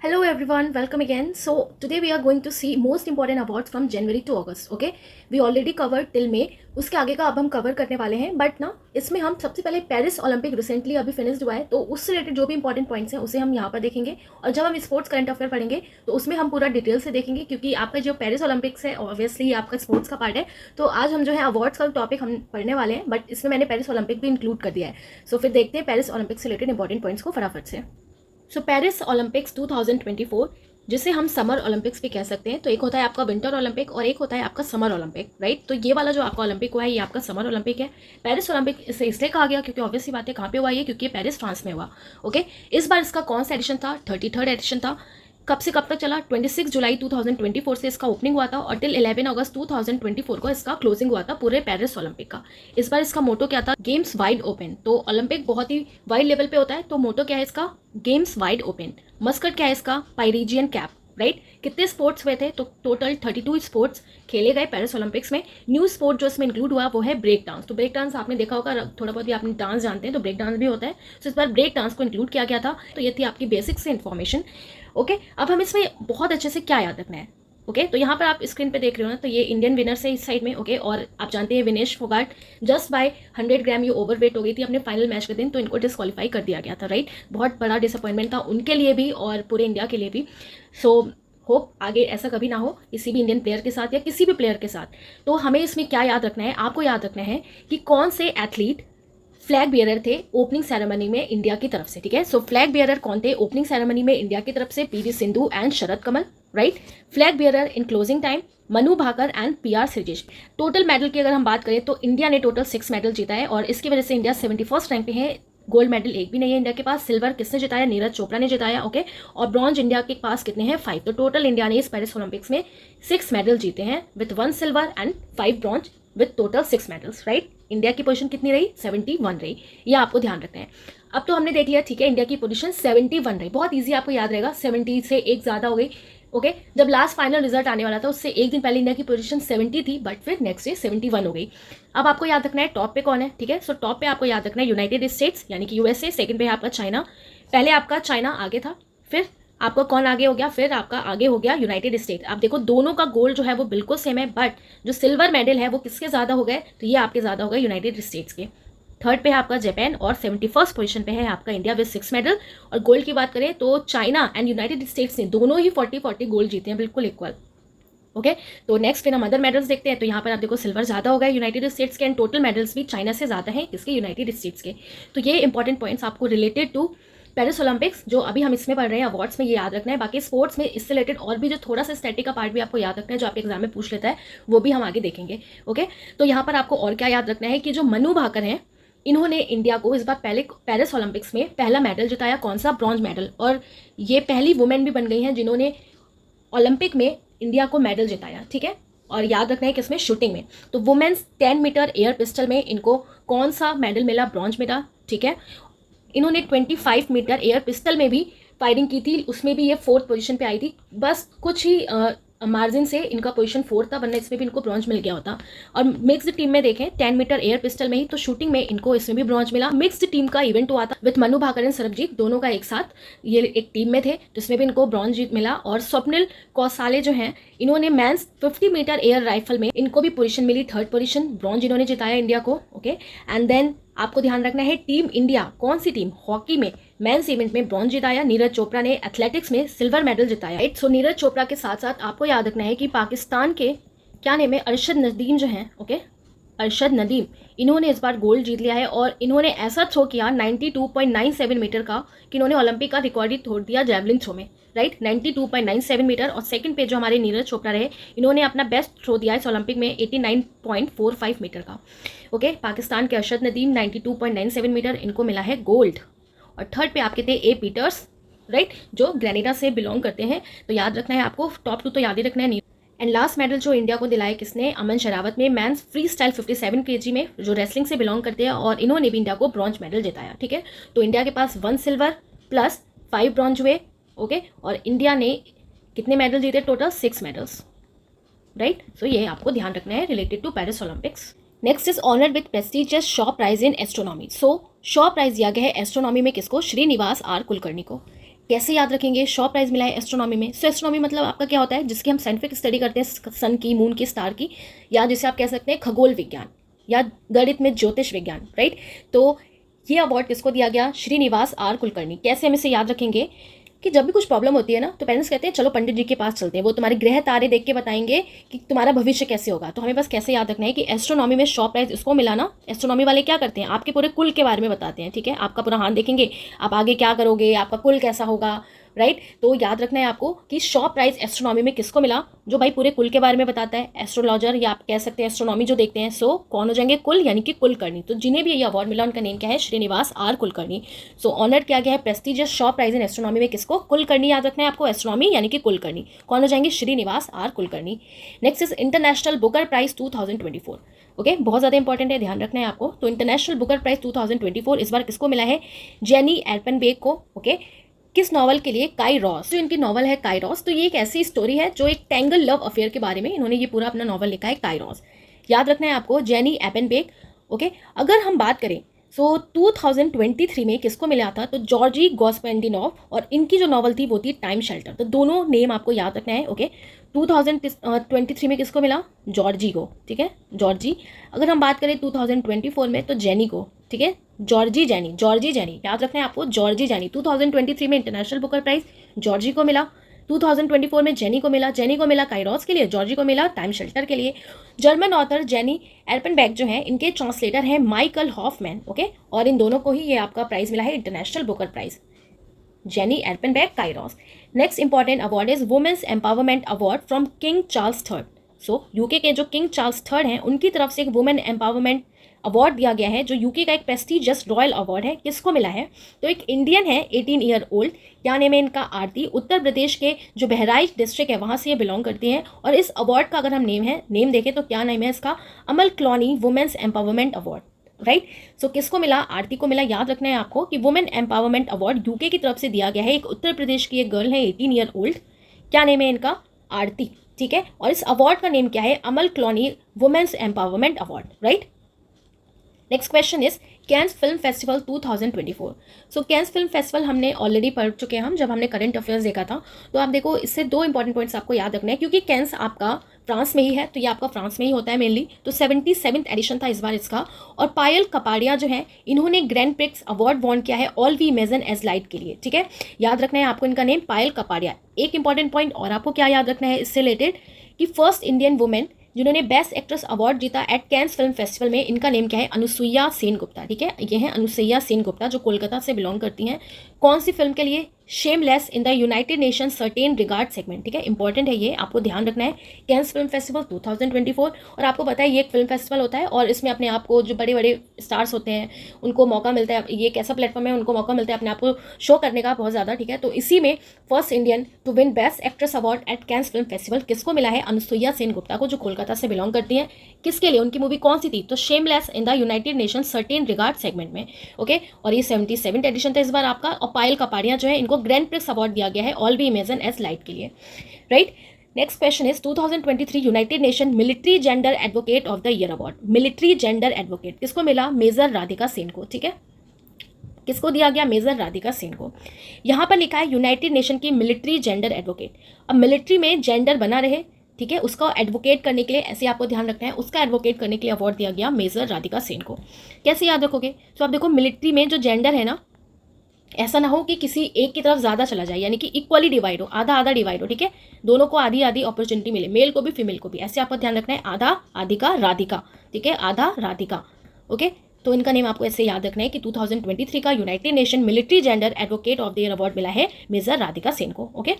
Hello everyone, welcome again. So today we are going to see most important awards from January to August. Okay, we already covered till May. उसके आगे का अब हम cover करने वाले हैं, but ना इसमें हम सबसे पहले पेरिस ओलंपिक रिसेंटली अभी फिनिश्ड हुआ है, तो उससे रिलेटेड जो भी इंपॉर्टेंट पॉइंट्स हैं उसे हम यहाँ पर देखेंगे। और जब हम स्पोर्ट्स करंट अफेयर पढ़ेंगे तो उसमें हम पूरा डिटेल से देखेंगे, क्योंकि आपका जो पेरिस ओलंपिक्स है ऑब्वियसली आपका स्पोर्ट्स का पार्ट है। तो आज हम जो है अवार्ड्स का टॉपिक हम पढ़ने वाले हैं, बट इसमें मैंने पेरिस ओलंपिक भी इंक्लूड कर दिया है। सो फिर देखते हैं पेरिस ओलंपिक से रिलेटेड इंपॉर्टेंट पॉइंट्स को फटाफट से। सो पेरिस ओलंपिक्स 2024, जिसे हम समर ओलंपिक्स भी कह सकते हैं। तो एक होता है आपका विंटर ओलंपिक और एक होता है आपका समर ओलंपिक, राइट। तो ये वाला जो आपका ओलंपिक हुआ है ये आपका समर ओलंपिक है। पेरिस ओलंपिक इसे इसलिए कहा गया क्योंकि ऑब्वियसली बात है कहाँ पे हुआ ये, क्योंकि ये पेरिस फ्रांस में हुआ। ओके, इस बार इसका कौन सा एडिशन था? 33rd एडिशन था। कब से कब तक चला? 26 जुलाई 2024 से इसका ओपनिंग हुआ था और टिल 11 अगस्त 2024 को इसका क्लोजिंग हुआ था पूरे पेरिस ओलंपिक का। इस बार इसका मोटो क्या था? Games wide open. तो ओलंपिक बहुत ही वाइड लेवल पे होता है, तो मोटो क्या है इसका? Games wide open. मस्कट क्या है इसका? पाइरीजियन कैप, राइट। कितने स्पोर्ट्स हुए थे? तो टोटल 32 स्पोर्ट्स खेले गए पेरिस ओलंपिक्स में। न्यू स्पोर्ट जो इसमें इंक्लूड हुआ वो है ब्रेक डांस। तो ब्रेक डांस आपने देखा होगा, थोड़ा बहुत भी आपने डांस जानते हैं तो ब्रेक डांस भी होता है। तो इस बार ब्रेक डांस को इंक्लूड किया गया था। तो ये थी आपकी बेसिक से इन्फॉर्मेशन। ओके, अब हम इसमें बहुत अच्छे से क्या याद रखना है। ओके, तो यहाँ पर आप स्क्रीन पे देख रहे हो ना, तो ये इंडियन विनर्स है इस साइड में। ओके, और आप जानते हैं विनेश फोगाट जस्ट बाय 100 ग्राम ये ओवरवेट हो गई थी अपने फाइनल मैच के दिन, तो इनको डिस्क्वालीफाई कर दिया गया था, राइट। बहुत बड़ा डिसअपॉइंटमेंट था उनके लिए भी और पूरे इंडिया के लिए भी। सो होप आगे ऐसा कभी ना हो किसी भी इंडियन प्लेयर के साथ या किसी भी प्लेयर के साथ। तो हमें इसमें क्या याद रखना है? आपको याद रखना है कि कौन से एथलीट फ्लैग बियरर थे ओपनिंग सेरेमनी में इंडिया की तरफ से, ठीक है। सो फ्लैग बियरर कौन थे ओपनिंग सेरेमनी में इंडिया की तरफ से? PV Sindhu and Sharath Kamal, right. Flag bearer in closing time Manu Bhaker and PR Sreejesh. Total medal की अगर हम बात करें तो इंडिया ने टोटल 6 मेडल जीता है और इसकी वजह से इंडिया 71st रैंक पे है। गोल्ड मेडल एक भी नहीं है इंडिया के पास। सिल्वर किसने जिताया? नीरज चोपड़ा ने जिताया। ओके, और ब्रॉन्ज इंडिया के पास कितने हैं? 5। तो टोटल इंडिया ने इस पेरिस ओलंपिक्स में 6 मेडल जीते हैं with 1 silver and 5 bronze with total 6 medals, right. India की पोजीशन कितनी रही? 71 रही। ये आपको ध्यान रखना है। अब तो हमने देख लिया, ठीक है, इंडिया की पोजीशन 71 रही। बहुत ईजी आपको याद रहेगा, 70 से एक ज़्यादा हो गई। ओके, जब लास्ट फाइनल रिजल्ट आने वाला था उससे एक दिन पहले इंडिया की पोजीशन 70 थी, बट फिर नेक्स्ट डे 71 हो गई। अब आपको याद रखना है टॉप पे कौन है, ठीक है। सो टॉप पे आपको याद रखना है यूनाइटेड स्टेट्स यानी कि यूएसए। सेकंड पे है आपका चाइना। पहले आपका चाइना आगे था, फिर आपका कौन आगे हो गया? फिर आपका आगे हो गया यूनाइटेड स्टेट्स। आप देखो दोनों का गोल जो है वो बिल्कुल सेम है, बट जो सिल्वर मेडल है वो किसके ज़्यादा हो गए? तो ये आपके ज़्यादा हो गए यूनाइटेड स्टेट्स के। थर्ड पे है आपका जापान और 71st पोजीशन पे है आपका इंडिया विद 6 मेडल। और गोल्ड की बात करें तो चाइना एंड यूनाइटेड स्टेट्स ने दोनों ही 40-40 गोल्ड जीते हैं, बिल्कुल इक्वल। ओके, तो नेक्स्ट फिर हम अदर मेडल्स देखते हैं। तो यहाँ पर आप देखो सिल्वर ज़्यादा हो गया यूनाइटेड स्टेट्स के एंड टोटल मेडल्स भी चाइना से ज़्यादा हैं किसके? यूनाइटेड स्टेट्स के। तो ये इंपॉर्टेंट पॉइंट्स आपको रिलेटेड टू पेरिस ओलंपिक्स जो अभी हम इसमें पढ़ रहे हैं अवार्ड्स में ये याद रखना है। बाकी स्पोर्ट्स में इससे रिलेटेड और भी जो थोड़ा सा स्टैटिक का पार्ट भी आपको याद रखना है जो आपके एग्जाम में पूछ लेता है, वो भी हम आगे देखेंगे। ओके, तो यहाँ पर आपको और क्या याद रखना है कि जो मनु भाकर हैं इन्होंने इंडिया को इस बार पहले पेरिस ओलंपिक्स में पहला मेडल जिताया। कौन सा? Bronze medal. और ये पहली वुमेन भी बन गई हैं जिन्होंने ओलंपिक में इंडिया को मेडल जिताया, ठीक है। और याद रखना है किसमें? शूटिंग में। तो वुमेन्स 10 मीटर एयर पिस्टल में इनको कौन सा मेडल मिला? ब्रॉन्ज मिला, ठीक है। इन्होंने 25 मीटर एयर पिस्टल में भी फायरिंग की थी, उसमें भी ये 4th पोजीशन पे आई थी। बस कुछ ही मार्जिन से इनका पोजीशन 4 था, वरना इसमें भी इनको ब्रॉन्ज मिल गया होता। और मिक्स्ड टीम में देखें 10 मीटर एयर पिस्टल में ही, तो शूटिंग में इनको इसमें भी ब्रॉन्ज मिला। मिक्स्ड टीम का इवेंट हुआ था विथ मनु भाकर एंड सरबजीत, दोनों का एक साथ ये एक टीम में थे, जिसमें भी इनको ब्रॉन्ज मिला। और स्वप्निल कौसाले जो हैं इन्होंने मेंस 50 मीटर एयर राइफल में इनको भी पोजीशन मिली, 3rd पोजीशन, ब्रॉन्ज इन्होंने जिताया इंडिया को। ओके, एंड देन आपको ध्यान रखना है टीम इंडिया कौन सी टीम? हॉकी में मेंस इवेंट में ब्रॉन्ज जिताया। नीरज चोपड़ा ने एथलेटिक्स में सिल्वर मेडल जिताया, राइट। सो नीरज चोपड़ा के साथ साथ आपको याद रखना है कि पाकिस्तान के क्या नेम है? अरशद नदीम जो हैं, ओके, अरशद नदीम, इन्होंने इस बार गोल्ड जीत लिया है। और इन्होंने ऐसा थ्रो किया 92.97 मीटर का कि इन्होंने ओलंपिक का रिकॉर्ड ही तोड़ दिया जेवलिन थ्रो में, राइट। 92.97 मीटर। और सेकंड पे जो हमारे नीरज चोपड़ा रहे इन्होंने अपना बेस्ट थ्रो दिया इस ओलंपिक में 89.45 मीटर का। ओके, पाकिस्तान के अरशद नदीम 92.97 मीटर, इनको मिला है गोल्ड। और थर्ड पे आपके थे ए पीटर्स, राइट, जो ग्रेनेडा से बिलोंग करते हैं। तो याद रखना है आपको, टॉप 2 तो याद ही रखना है। एंड लास्ट मेडल जो इंडिया को दिलाया किसने? अमन शरावत में मैंस फ्री स्टाइल 57 kg में, जो रेसलिंग से बिलोंग करते हैं, और इन्होंने भी इंडिया को ब्रॉन्ज मेडल जिताया, ठीक है। तो इंडिया के पास 1 सिल्वर प्लस 5 ब्रॉन्ज हुए। ओके, और इंडिया ने कितने मेडल जीते? Total 6 medals, right. सो ये आपको ध्यान रखना है related to Paris Olympics. Next is honoured with prestigious Shaw prize in astronomy. So Shaw prize दिया गया है एस्ट्रोनॉमी में किसको? श्रीनिवास आर कुलकर्णी को। कैसे याद रखेंगे? शॉ प्राइज़ मिला है एस्ट्रोनॉमी में। सो एस्ट्रोनॉमी मतलब आपका क्या होता है, जिसकी हम साइंटिफिक स्टडी करते हैं सन की, मून की, स्टार की, या जिसे आप कह सकते हैं खगोल विज्ञान या गणित में ज्योतिष विज्ञान, राइट। तो ये अवार्ड किसको दिया गया? श्रीनिवास आर कुलकर्णी। कैसे हम इसे याद रखेंगे कि जब भी कुछ प्रॉब्लम होती है ना, तो पेरेंट्स कहते हैं चलो पंडित जी के पास चलते हैं, वो तुम्हारे ग्रह तारे देख के बताएंगे कि तुम्हारा भविष्य कैसे होगा। तो हमें बस कैसे याद रखना है कि एस्ट्रोनॉमी में शॉ प्राइज इसको मिला ना। एस्ट्रोनॉमी वाले क्या करते हैं? आपके पूरे कुल के बारे में बताते हैं, ठीक है, आपका पूरा हाथ देखेंगे, आप आगे क्या करोगे, आपका कुल कैसा होगा, राइट। तो याद रखना है आपको कि शॉ प्राइज एस्ट्रोनॉमी में किसको मिला? जो भाई पूरे कुल के बारे में बताता है, एस्ट्रोलॉजर या आप कह सकते हैं एस्ट्रोनॉमी जो देखते हैं। सो कौन हो जाएंगे? कुल, यानी कि कुलकर्णी। तो जिन्हें भी ये अवार्ड मिला उनका नेम क्या है? Srinivas R Kulkarni. So honour किया गया है prestigious Shaw prize in astronomy में किसको? कुलकर्णी। याद रखना है आपको, एस्ट्रोनॉमी यानी कि कुलकर्णी। कौन हो जाएंगे? Srinivas R Kulkarni. Next is international Booker prize 2024। Okay, बहुत ज़्यादा इंपॉर्टेंट है, ध्यान रखना है आपको। तो इंटरनेशनल बुकर प्राइज 2024 इस बार किसको मिला है? जेनी एल्पेनबेक को। ओके, किस नॉवल के लिए? काइरॉस। जो इनकी नॉवल है काइरॉस, तो ये एक ऐसी स्टोरी है जो एक टैंगल लव अफेयर के बारे में इन्होंने ये पूरा अपना नॉवल लिखा है, काइरॉस। याद रखना है आपको, जेनी एपेनबेक। ओके, अगर हम बात करें सो 2023 में किसको मिला था? तो जॉर्जी गॉस्पेंडिनोव, और इनकी जो नॉवल थी वो थी टाइम शेल्टर। तो दोनों नेम आपको याद रखना है। ओके, 2023 में किसको मिला? जॉर्जी को, ठीक है, जॉर्जी। अगर हम बात करें 2024 में तो जेनी को, ठीक है, जॉर्जी जेनी, जॉर्जी जेनी, याद रखना है आपको, जॉर्जी जेनी। 2023 में इंटरनेशनल बुकर प्राइज जॉर्जी को मिला, 2024 में जेनी को मिला। जेनी को मिला काइरॉस के लिए, जॉर्जी को मिला टाइम शेल्टर के लिए। जर्मन ऑथर जेनी एल्पेनबेक जो है, इनके ट्रांसलेटर हैं माइकल हॉफमैन। ओके, और इन दोनों को ही ये आपका प्राइज मिला है, international Booker prize, Jenny Erpenbeck, Kairos. Next important award is women's empowerment award from King Charles third. So UK के जो किंग चार्ल्स थर्ड हैं, उनकी तरफ से एक वुमेन एम्पावरमेंट अवार्ड दिया गया है, जो यूके का एक प्रेस्टिजियस रॉयल अवार्ड है। किसको मिला है? तो एक इंडियन है, 18 ईयर ओल्ड, क्या नेम है इनका? आरती। उत्तर प्रदेश के जो बहराइच डिस्ट्रिक्ट है वहाँ से ये बिलोंग करती हैं। और इस अवार्ड का अगर हम नेम देखें तो क्या नेम है इसका? अमल Clooney women's empowerment award, right. सो किसको मिला? आरती को मिला। याद रखना है आपको कि वुमेन एम्पावरमेंट अवार्ड यूके की तरफ से दिया गया है। एक उत्तर प्रदेश की एक गर्ल है, 18 ईयर ओल्ड, क्या नेम है इनका? आरती, ठीक है। और इस अवार्ड का नेम क्या है? Amal Clooney women's empowerment award, right. Next question is Cannes film festival 2024। So Cannes film festival हमने ऑलरेडी पढ़ चुके हैं, हम जब हमने करंट अफेयर्स देखा था। तो आप देखो, इससे दो इंपॉर्टेंट पॉइंट्स आपको याद रखना है, क्योंकि कैंस आपका फ्रांस में ही है, तो ये आपका फ्रांस में ही होता है मेनली। तो 77th एडिशन था इस बार इसका। और पायल कपाड़िया जो है, इन्होंने ग्रैंड प्रिक्स अवार्ड वॉन किया है all we imagine as light के लिए, ठीक है। याद रखना है आपको इनका नेम, पायल कपाड़िया। एक इंपॉर्टेंट पॉइंट और आपको क्या याद रखना है इससे रिलेटेड, कि फर्स्ट इंडियन वुमेन जिन्होंने बेस्ट एक्ट्रेस अवार्ड जीता एट कैंस फिल्म फेस्टिवल में, इनका नेम क्या है? अनुसुईया सेन गुप्ता, ठीक है। ये है अनुसुईया सेन गुप्ता, जो कोलकाता से बिलोंग करती हैं। कौन सी फिल्म के लिए? Shameless in the United nation certain regard segment, ठीक है, इंपॉर्टेंट है ये, आपको ध्यान रखना है। कैंस फिल्म फेस्टिवल 2024, और आपको पता है ये एक फिल्म फेस्टिवल होता है, और इसमें अपने आप को जो बड़े बड़े स्टार्स होते हैं उनको मौका मिलता है, ये एक ऐसा प्लेटफॉर्म है, उनको मौका मिलता है अपने आप को शो करने का बहुत ज़्यादा, ठीक है। तो इसी में first Indian to win best actress award at Cannes film festival किसको मिला है? अनुसुईया सेन गुप्ता को, जो कोलकाता से बिलोंग करती हैं। किसके लिए? उनकी मूवी कौन सी थी? तो shameless in the United nation certain regard segment में, ओके। और ये 77th एडिशन था इस बार आपका। और पायल कपाड़िया जो है, इनको ग्रैंड प्रिक्स अवार्ड दिया गया है all we imagine as light के लिए, right. Next question is 2023 united nation military gender advocate of the year award. Military gender advocate किसको मिला? मेजर राधिका सेन को, ठीक है। किसको दिया गया? मेजर राधिका सेन को। यहाँ पर लिखा है यूनाइटेड नेशन की मिलिट्री जेंडर एडवोकेट। अब मिलिट्री में जेंडर बना रहे, ठीक है, उसका एडवोकेट करने के लिए, ऐसे आपको ध्यान रखना है, उसका एडवोकेट करने के लिए अवार्ड दिया गया मेजर राधिका सेन को। कैसे याद रखोगे? तो आप देखो, मिलिट्री में जो जेंडर है ना, ऐसा ना हो कि किसी एक की तरफ ज़्यादा चला जाए, यानी कि इक्वली डिवाइड हो, आधा आधा डिवाइड हो, ठीक है, दोनों को आधी आधी अपॉर्चुनिटी मिले, मेल को भी फीमेल को भी, ऐसे आपको ध्यान रखना है। आधा आधिका राधिका, ठीक है, आधा राधिका, ओके। तो इनका नेम आपको ऐसे याद रखना है कि 2023 का United nation military gender advocate of the year award मिला है मेजर राधिका सेन को, okay.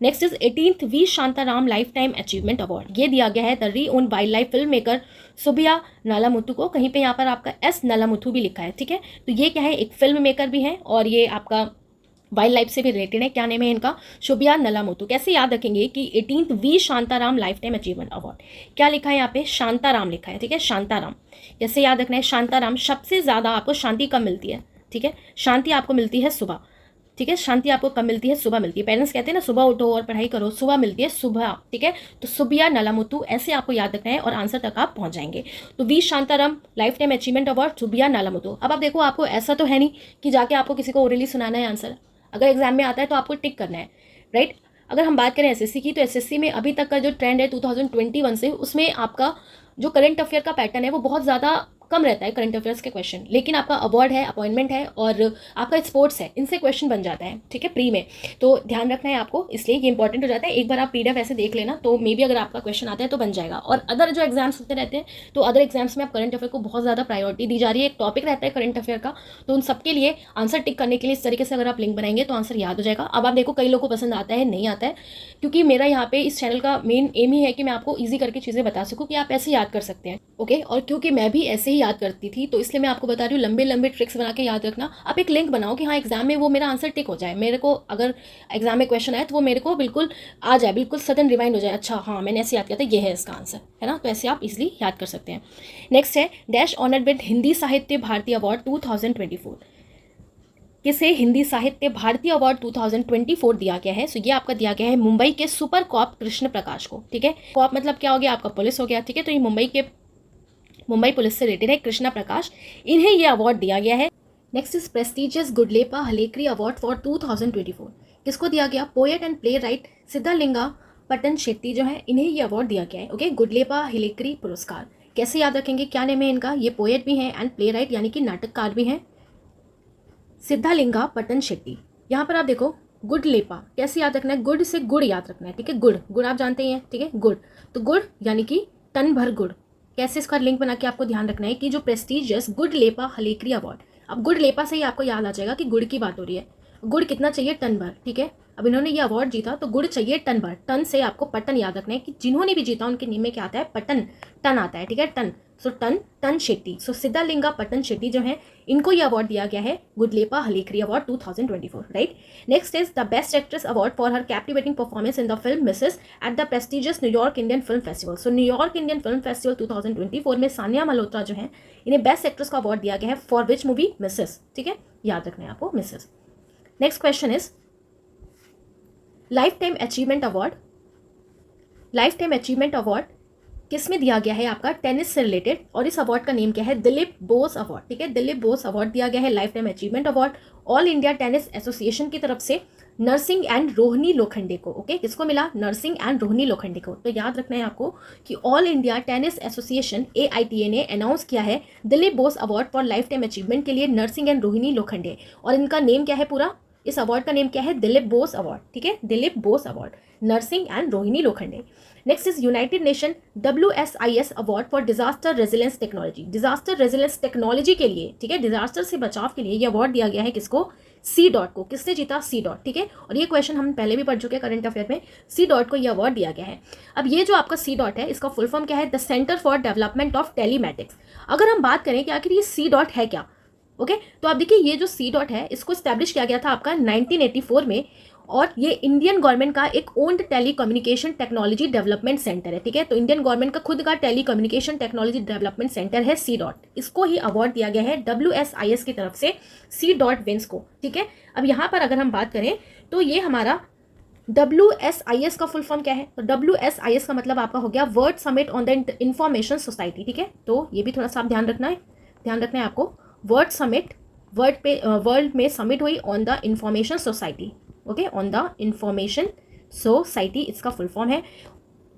Next is 18th V Shantaram lifetime achievement award. ये दिया गया है the renowned wildlife filmmaker Subbiah Nallamuthu को। कहीं पे यहाँ पर आपका एस नालामुथु भी लिखा है, ठीक है। तो ये क्या है? एक फिल्म मेकर भी है, और ये आपका वाइल्ड लाइफ से भी रिलेटेड है। क्या नेम है इनका? शुभिया नलामुथु। कैसे याद रखेंगे कि 18th V Shantaram lifetime achievement award, क्या लिखा है यहाँ पे? शांताराम लिखा है, ठीक है, शांताराम। कैसे याद रखना है? शांताराम, सबसे ज़्यादा आपको शांति कब मिलती है, ठीक है, शांति आपको मिलती है सुबह, ठीक है, शांति आपको कब मिलती है? सुबह मिलती है। पेरेंट्स कहते हैं ना सुबह उठो और पढ़ाई करो, सुबह मिलती है सुबह, ठीक है। तो सुबिया नलामुथु ऐसे आपको याद रखना है और आंसर तक आप पहुंच जाएंगे। तो V Shantaram lifetime achievement award Subbiah Nallamuthu. अब आप देखो, आपको ऐसा तो है नहीं कि जाके आपको किसी को ओरली सुनाना है आंसर, अगर एग्जाम में आता है तो आपको टिक करना है, राइट। अगर हम बात करें एसएससी की, तो एसएससी में अभी तक का जो ट्रेंड है 2021 से, उसमें आपका जो करंट अफेयर का पैटर्न है वो बहुत ज़्यादा कम रहता है करंट अफेयर्स के क्वेश्चन, लेकिन आपका अवार्ड है, अपॉइंटमेंट है और आपका स्पोर्ट्स है, इनसे क्वेश्चन बन जाता है, ठीक है, प्री में। तो ध्यान रखना है आपको, इसलिए ये इंपॉर्टेंट हो जाता है। एक बार आप पीडीएफ ऐसे देख लेना, तो मे बी अगर आपका क्वेश्चन आता है तो बन जाएगा। और अदर जो एग्जाम्स होते रहते हैं, तो अदर एग्जाम्स में आप करंट अफेयर को बहुत ज़्यादा प्रायोरिटी दी जा रही है, एक टॉपिक रहता है करंट अफेयर का, तो उन सबके लिए आंसर टिक करने के लिए इस तरीके से अगर आप लिंक बनाएंगे तो आंसर याद हो जाएगा। अब आप देखो, कई लोगों को पसंद आता है, नहीं आता है, क्योंकि मेरा यहाँ पे इस चैनल का मेन एम ही है कि मैं आपको ईजी करके चीज़ें बता सकूँ कि आप ऐसे याद कर सकते हैं, ओके। और क्योंकि मैं भी ऐसे ही याद करती थी, तो इसलिए मैं आपको बता रही हूँ, लंबे लंबे ट्रिक्स बना के याद रखना। आप एक लिंक बनाओ कि हाँ एग्जाम में वो मेरा आंसर टिक हो जाए, मेरे को अगर एग्जाम में क्वेश्चन आए तो वो मेरे को बिल्कुल आ जाए, बिल्कुल सडन रिमाइंड हो जाए, अच्छा हाँ मैंने ऐसे याद किया था, ये है इसका आंसर, है ना। तो ऐसे आप इजिली याद कर सकते हैं। नेक्स्ट है डैश ऑनर्ड विद हिंदी साहित्य भारती अवार्ड 2024। किसे हिंदी साहित्य भारतीय अवार्ड 2024 दिया गया है? सो ये आपका दिया गया है मुंबई के सुपर कॉप कृष्ण प्रकाश को, ठीक है। कॉप मतलब क्या हो गया आपका, पुलिस हो गया, ठीक है। तो ये मुंबई पुलिस से रिलेटेड है, कृष्णा प्रकाश, इन्हें ये अवार्ड दिया गया है। Next is prestigious Gudlepa Hallikeri award for 2024। किसको दिया गया? Poet and playwright Siddhalinga Pattan Shetty जो है, इन्हें ये अवार्ड दिया गया है, ओके। गुडलेपा हलेकरी पुरस्कार कैसे याद रखेंगे, क्या नेम है इनका? ये पोएट भी हैं एंड प्ले राइट यानी कि नाटककार भी हैं, सिद्धालिंगा पट्टन शेट्टी। यहाँ पर आप देखो, गुडलेपा कैसे याद रखना है? गुड से गुड़ याद रखना है, ठीक है। गुड़ आप जानते ही हैं, ठीक है, गुड़। तो गुड़ यानी कि टन भर गुड़। कैसे इसका लिंक बना के आपको ध्यान रखना है कि जो प्रेस्टीजियस गुडलेपा हलेकरी अवार्ड, अब गुडलेपा से ही आपको याद आ जाएगा कि गुड़ की बात हो रही है। गुड़ कितना चाहिए? टन भर, ठीक है। अब इन्होंने ये अवार्ड जीता तो गुड़ चाहिए टन भर। टन से आपको पटन याद रखना है कि जिन्होंने भी जीता उनके नेम में क्या आता है? पटन, टन आता है, ठीक है, टन। सो टन शेट्टी, सो सिद्धालिंगा पट्टन शेट्टी जो है, इनको ये अवार्ड दिया गया है Gudleppa Hallikeri award 2024, right. Next is the best actress award for her captivating performance in the film Mrs at the prestigious New York Indian film festival. So New York Indian film festival 2024 में सानिया मल्होत्रा जो है, इन्हें बेस्ट एक्ट्रेस का award दिया गया है for which movie? Mrs, ठीक है, याद रखना है आपको, Mrs. Next question is life time achievement award. Life time achievement award किस में दिया गया है? आपका टेनिस से रिलेटेड, और इस अवार्ड का नेम क्या है? दिलीप बोस अवार्ड, ठीक है। दिलीप बोस अवार्ड दिया गया है life time achievement award all India tennis association की तरफ से नरसिंह एंड रोहिणी लोखंडे को, ओके। किसको मिला? नरसिंह एंड रोहिणी लोखंडे को। तो याद रखना है आपको कि all India tennis association AITA ने अनाउंस किया है Dilip Bose award for life time achievement के लिए नरसिंह एंड रोहिणी लोखंडे, और इनका नेम क्या है पूरा? इस अवार्ड का नेम क्या है? दिलीप बोस अवार्ड, ठीक है, Dilip Bose award, Narsingh and Rohini Lokhande. Next is united nation WSIS award for disaster resilience technology. Disaster resilience technology के लिए, ठीक है, डिजास्टर से बचाव के लिए ये अवार्ड दिया गया है किसको? C. को। किसने जीता? C. ठीक है। और ये क्वेश्चन हम पहले भी पढ़ चुके हैं करंट अफेयर में, C. को ये अवार्ड दिया गया है। अब ये जो आपका C. है, इसका फुल फॉर्म क्या है? The centre for development of telematics. अगर हम बात करें कि आखिर ये C. है क्या, ओके, तो आप देखिए ये जो C. है इसको स्टैब्लिश किया गया था आपका 1984 में, और ये इंडियन गवर्नमेंट का एक owned telecommunication technology development centre है, ठीक है। तो इंडियन गवर्नमेंट का खुद का telecommunication technology development centre है C. इसको ही अवार्ड दिया गया है WSIS की तरफ से C. विंस को, ठीक है। अब यहाँ पर अगर हम बात करें तो ये हमारा WSIS का फुल फॉर्म क्या है? तो WSIS का मतलब आपका हो गया world summit on the information society, ठीक है। तो ये भी थोड़ा सा आप ध्यान रखना है आपको। वर्ल्ड समिट, वर्ल्ड में समिट हुई on the information society, okay, on the information society इसका फुल फॉर्म है।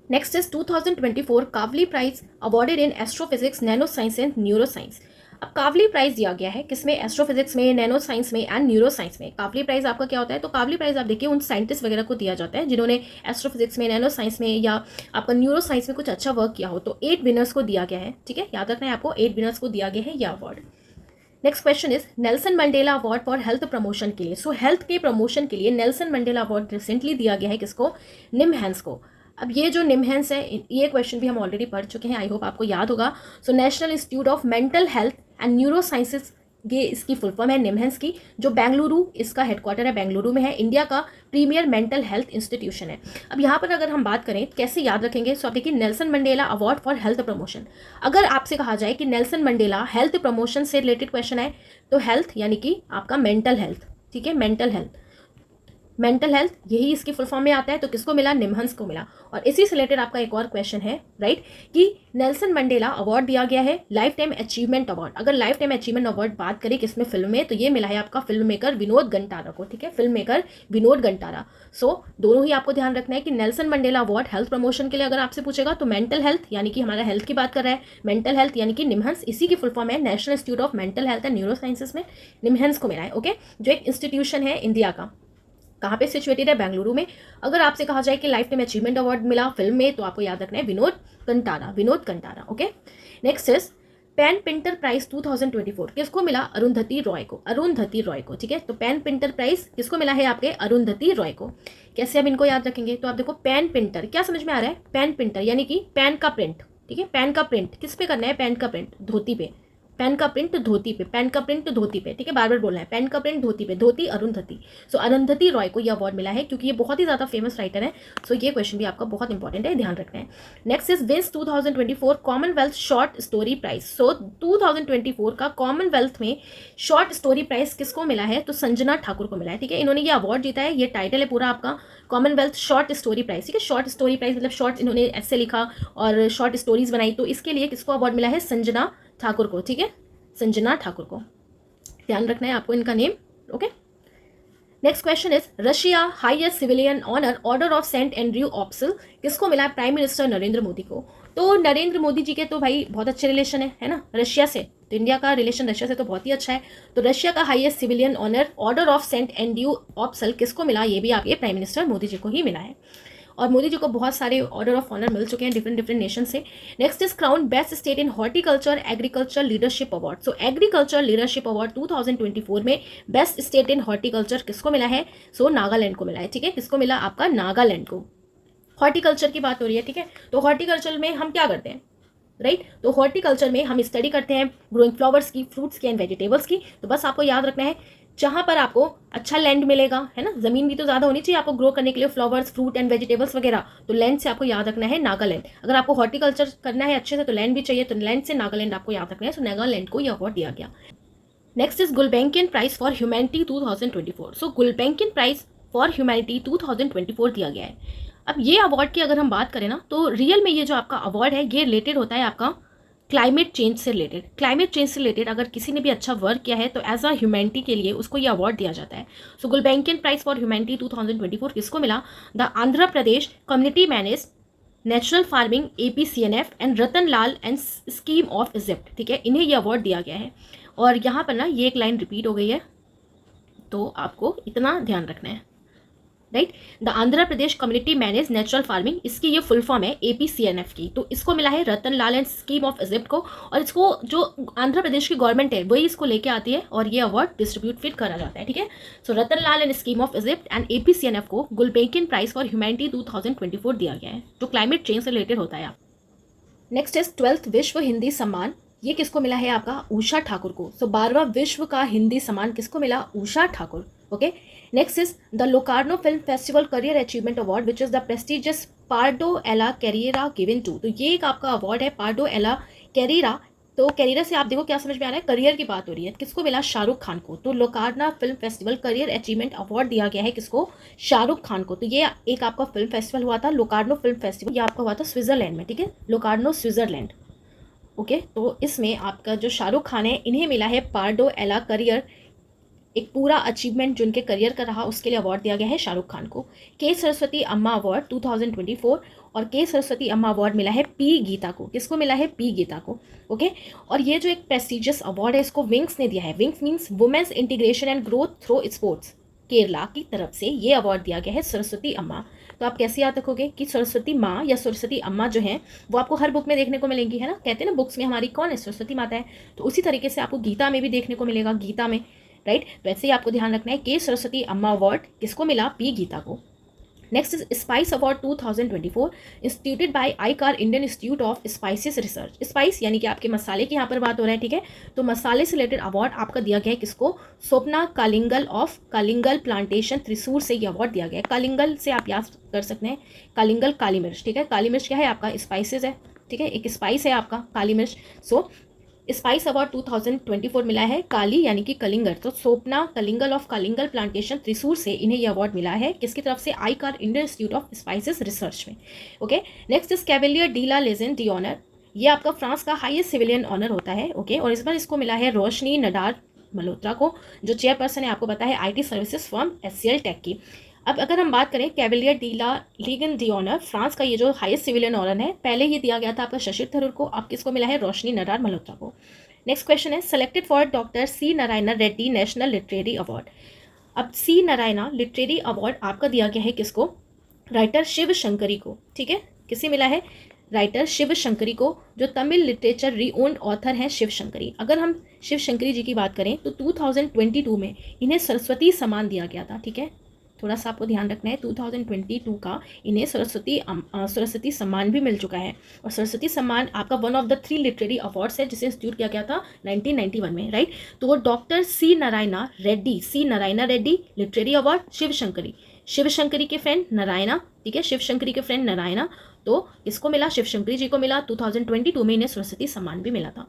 Next is 2024 Kavli prize awarded in astrophysics, nanoscience and neuroscience. अब कावली प्राइज दिया गया है किसमें? एस्ट्रोफिजिक्स में, नैनो साइंस में एंड न्यूरो साइंस में। कावली प्राइज आपका क्या होता है? तो कावली प्राइज आप देखिए उन साइंटिस्ट वगैरह को दिया जाता है जिन्होंने एस्ट्रोफिजिक्स में, नैनो साइंस में या आपका न्यूरो साइंस में कुछ अच्छा वर्क किया हो। तो 8 विनर्स को दिया गया है, ठीक है, याद रखना है आपको, 8 विनर्स को दिया गया है यह award. Next question is Nelson Mandela award for health promotion के लिए। सो हेल्थ के प्रमोशन के लिए नेल्सन मंडेला अवार्ड रिसेंटली दिया गया है किसको? निमहैंस को। अब ये जो निमहैंस है, ये क्वेश्चन भी हम ऑलरेडी पढ़ चुके हैं, आई होप आपको याद होगा। So national institute of mental health and neuro sciences, ये इसकी फुल फॉर्म है निमहैंस की, जो बेंगलुरु, इसका हेडक्वार्टर है बेंगलुरु में है, इंडिया का प्रीमियर मेंटल हेल्थ इंस्टीट्यूशन है। अब यहाँ पर अगर हम बात करें कैसे याद रखेंगे, सो आप देखिए Nelson Mandela award for health promotion. अगर आपसे कहा जाए कि नेल्सन मंडेला हेल्थ प्रमोशन से रिलेटेड क्वेश्चन है, तो हेल्थ यानी कि आपका मेंटल हेल्थ, ठीक है, मेंटल हेल्थ। मेंटल हेल्थ, यही इसकी फुल फॉर्म में आता है। तो किसको मिला? निमहंस को मिला। और इसी से रिलेटेड आपका एक और क्वेश्चन है, राइट, कि नेल्सन मंडेला अवार्ड दिया गया है लाइफ टाइम अचीवमेंट अवार्ड। अगर लाइफ टाइम अचीवमेंट अवार्ड बात करें किसमें, फिल्म में, तो ये मिला है आपका फिल्म मेकर विनोद गंटारा को, ठीक है, फिल्म मेकर विनोद गंटारा। सो दोनों ही आपको ध्यान रखना है कि Nelson Mandela award health promotion के लिए अगर आपसे पूछेगा तो मेंटल हेल्थ यानी कि हमारा हेल्थ की बात कर रहा है, मेंटल हेल्थ यानी कि निमहंस, इसी की फुल फॉर्म है national institute of mental health and neuro sciences में निमहंस को मिला है, ओके, जो एक इंस्टीट्यूशन है इंडिया का। कहाँ पे सिचुएटेड है? बेंगलुरु में। अगर आपसे कहा जाए कि लाइफ टाइम अचीवमेंट अवार्ड मिला फिल्म में, तो आपको याद रखना है Vinod Kantara, Vinod Kantara, okay. Next is PEN Pinter prize 2024 किसको मिला? अरुंधति रॉय को, अरुंधति रॉय को, ठीक है। तो पेन पिंटर प्राइज किसको मिला है? आपके अरुंधति रॉय को। कैसे हम इनको याद रखेंगे? तो आप देखो, पेन पिंटर क्या समझ में आ रहा है? पेन पिंटर यानी कि पेन का प्रिंट, ठीक है, पेन का प्रिंट किस पे करना है? पेन का प्रिंट धोती पे, पेन का प्रिंट धोती पे, पेन का प्रिंट धोती पे, ठीक है, बार बार बोलना है, पेन का प्रिंट धोती पे, धोती अरुंधति। सो अरुंधति रॉय को यह अवार्ड मिला है क्योंकि ये बहुत ही ज़्यादा फेमस राइटर है। सो ये क्वेश्चन भी आपका बहुत इंपॉर्टेंट है, ध्यान रखना है। Next is wins 2024 Commonwealth short story prize. So 2024 का कॉमनवेल्थ में शॉर्ट स्टोरी प्राइज किसको मिला है? तो संजना ठाकुर को मिला है, ठीक है। इन्होंने ये अवार्ड जीता है, ये टाइटल है पूरा आपका कॉमनवेल्थ शॉर्ट स्टोरी प्राइज, ठीक है। शॉर्ट स्टोरी प्राइज मतलब शॉर्ट, इन्होंने ऐसे लिखा और शॉर्ट स्टोरीज बनाई, तो इसके लिए किसको अवार्ड मिला है? संजना ठाकुर को, ठीक है, संजना ठाकुर को, ध्यान रखना है आपको इनका name, okay. Next question is Russia highest civilian honour order of Saint Andrew Apostle किसको मिला? प्राइम मिनिस्टर नरेंद्र मोदी को। तो नरेंद्र मोदी जी के तो भाई बहुत अच्छे रिलेशन है ना रशिया से, तो इंडिया का रिलेशन रशिया से तो बहुत ही अच्छा है। तो रशिया का highest civilian honour order of Saint Andrew Apostle किसको मिला? ये भी आपके प्राइम मिनिस्टर मोदी जी को ही मिला है। और मोदी जी को बहुत सारे ऑर्डर ऑफ ऑनर मिल चुके हैं डिफरेंट नेशन से। Next is crown best state in horticulture agriculture leadership award. So agriculture leadership award 2024 में बेस्ट स्टेट इन हॉर्टिकल्चर किसको मिला है? सो नागालैंड को मिला है, ठीक है। किसको मिला? आपका नागालैंड को। हॉर्टिकल्चर की बात हो रही है, ठीक है। तो हॉर्टिकल्चर में हम क्या करते हैं, राइट? तो हॉर्टिकल्चर में हम स्टडी करते हैं ग्रोइंग फ्लावर्स की, फ्रूट्स की एंड वेजिटेबल्स की। तो बस आपको याद रखना है जहाँ पर आपको अच्छा लैंड मिलेगा, है ना, ज़मीन भी तो ज़्यादा होनी चाहिए आपको ग्रो करने के लिए फ्लावर्स, फ्रूट एंड वेजिटेबल्स वगैरह। तो लैंड से आपको याद रखना है नागालैंड। अगर आपको हॉर्टिकल्चर करना है अच्छे से तो लैंड भी चाहिए, तो लैंड से नागालैंड आपको याद रखना है। सो नागालैंड को यह अवार्ड दिया गया। Next is Gulbenkian prize for humanity 2024। So Gulbenkian prize for humanity 2024 दिया गया है। अब ये अवार्ड की अगर हम बात करें ना, तो रियल में ये जो आपका अवार्ड है ये रिलेटेड होता है आपका क्लाइमेट चेंज से रिलेटेड। क्लाइमेट चेंज से रिलेटेड अगर किसी ने भी अच्छा वर्क किया है तो एज अ ह्यूमैनिटी के लिए उसको ये अवार्ड दिया जाता है। सो गुलबैंकियन प्राइज फॉर ह्यूमैनिटी 2024 किसको मिला? The Andhra Pradesh community manage natural farming APCNF and Ratan Lal and Sekem of Egypt, ठीक है, इन्हें ये अवार्ड दिया गया है। और यहाँ पर ना ये एक लाइन रिपीट हो गई है, तो आपको इतना ध्यान रखना है, right. The Andhra Pradesh community manage natural farming, इसकी ये फुल फॉर्म है APCNF की। तो इसको मिला है रतन Lal and Sekem of Egypt को, और इसको जो आंध्र प्रदेश की गवर्नमेंट है वही इसको लेके आती है और ये अवार्ड डिस्ट्रीब्यूट फिर करा जाता है, ठीक है। So Ratan Lal and Sekem of Egypt and APCNF को गुलबैंकियन प्राइज फॉर ह्यूमैनिटी 2024 दिया गया है, जो क्लाइमेट चेंज से रिलेटेड होता है। नेक्स्ट इज 12th विश्व हिंदी सम्मान, ये किसको मिला है? आपका उषा ठाकुर को। सो 12वां विश्व का हिंदी सम्मान किसको मिला? Usha Thakur, okay. Next is the Locarno film festival career achievement award which is the prestigious Pardo alla Carriera given to. तो ये एक आपका अवार्ड है पार्डो एला कैरियरा। तो कैरियरा से आप देखो क्या समझ में आ रहा है, करियर की बात हो रही है। किसको मिला? शाहरुख खान को। तो Locarno film festival career achievement award दिया गया है किसको? शाहरुख खान को। तो ये एक आपका फिल्म फेस्टिवल हुआ था लोकार्नो फिल्म फेस्टिवल, ये आपका हुआ था स्विट्जरलैंड में, ठीक है, लोकार्नो स्विट्जरलैंड, ओके। तो इसमें आपका जो शाहरुख खान है इन्हें मिला है पार्डो एला करियर, एक पूरा अचीवमेंट जो उनके करियर का रहा उसके लिए अवार्ड दिया गया है शाहरुख खान को। के सरस्वती अम्मा अवार्ड 2024 और के सरस्वती अम्मा अवार्ड मिला है P गीता को। किसको मिला है? P गीता को, ओके। और ये जो एक प्रेस्टिजियस अवार्ड है इसको विंग्स ने दिया है। Wings means women's integration and growth through sports, Kerala की तरफ से ये अवार्ड दिया गया है सरस्वती अम्मा। तो आप कैसे याद रखोगे कि सरस्वती माँ या सरस्वती अम्मा जो है वो आपको हर बुक में देखने को मिलेंगी, है ना। कहते हैं ना बुक्स में हमारी कौन है? सरस्वती माता है। तो उसी तरीके से आपको गीता में भी देखने को मिलेगा, गीता में, राइट। तो ऐसे ही आपको ध्यान रखना है कि सरस्वती अम्मा अवार्ड किसको मिला? P गीता को। Next is spice award 2024 instituted by ICAR Indian institute of spices research. Spice यानी कि आपके मसाले की यहाँ पर बात हो रहा है, ठीक है। तो मसाले से रिलेटेड अवार्ड आपका दिया गया है किसको? स्वप्ना कालिंगल ऑफ कालिंगल प्लांटेशन त्रिशूर से ये अवार्ड दिया गया है। कालिंगल से आप याद कर सकते हैं, कालिंगल काली मिर्च, ठीक है। काली मिर्च क्या है? आपका स्पाइसेस है, ठीक है, एक स्पाइस है आपका काली मिर्च। सो स्पाइस अवार्ड 2024 मिला है काली यानी कि कलिंगर, तो सोपना कलिंगल ऑफ कलिंगल प्लांटेशन त्रिशूर से इन्हें ये अवार्ड मिला है। किसकी तरफ से? ICAR Indian institute of spices Research में। Okay, next is Chevalier de la Legion de honour, ये आपका फ्रांस का हाईएस्ट सिविलियन ऑनर होता है। ओके, और इस बार इसको मिला है रोशनी नडार मल्होत्रा को, जो चेयरपर्सन है आपको पता है IT services firm HCL tech की। अब अगर हम बात करें chevalier de la Legion d'honneur, France का ये जो हाईएस्ट सिविलियन ऑनर है, पहले ये दिया गया था आपका शशि थरूर को, अब किसको मिला है? रोशनी नडार मल्होत्रा को। नेक्स्ट क्वेश्चन है selected for doctor C Narayana Reddy national literary award. अब सी नारायण लिटरेरी अवार्ड आपका दिया गया है किसको? राइटर शिव शंकरी को। ठीक है, किसे मिला है? राइटर शिव शंकरी को, जो तमिल लिटरेचर रीओन्ड ऑथर हैं शिव शंकरी। अगर हम शिव शंकरी जी की बात करें तो 2022 में इन्हें सरस्वती सम्मान दिया गया था। ठीक है, थोड़ा सा आपको ध्यान रखना है, 2022 का इन्हें सरस्वती सम्मान भी मिल चुका है। और सरस्वती सम्मान आपका one of the 3 literary awards है जिसे इंस्टीट्यूट किया गया था 1991 में, राइट। तो वो doctor C Narayana Reddy literary award Shiva Shankari के फ्रेंड नारायणा, ठीक है, शिव शंकरी के फ्रेंड नारायणा, तो किसको मिला? शिव शंकरी जी को मिला। 2022 में इन्हें सरस्वती सम्मान भी मिला था,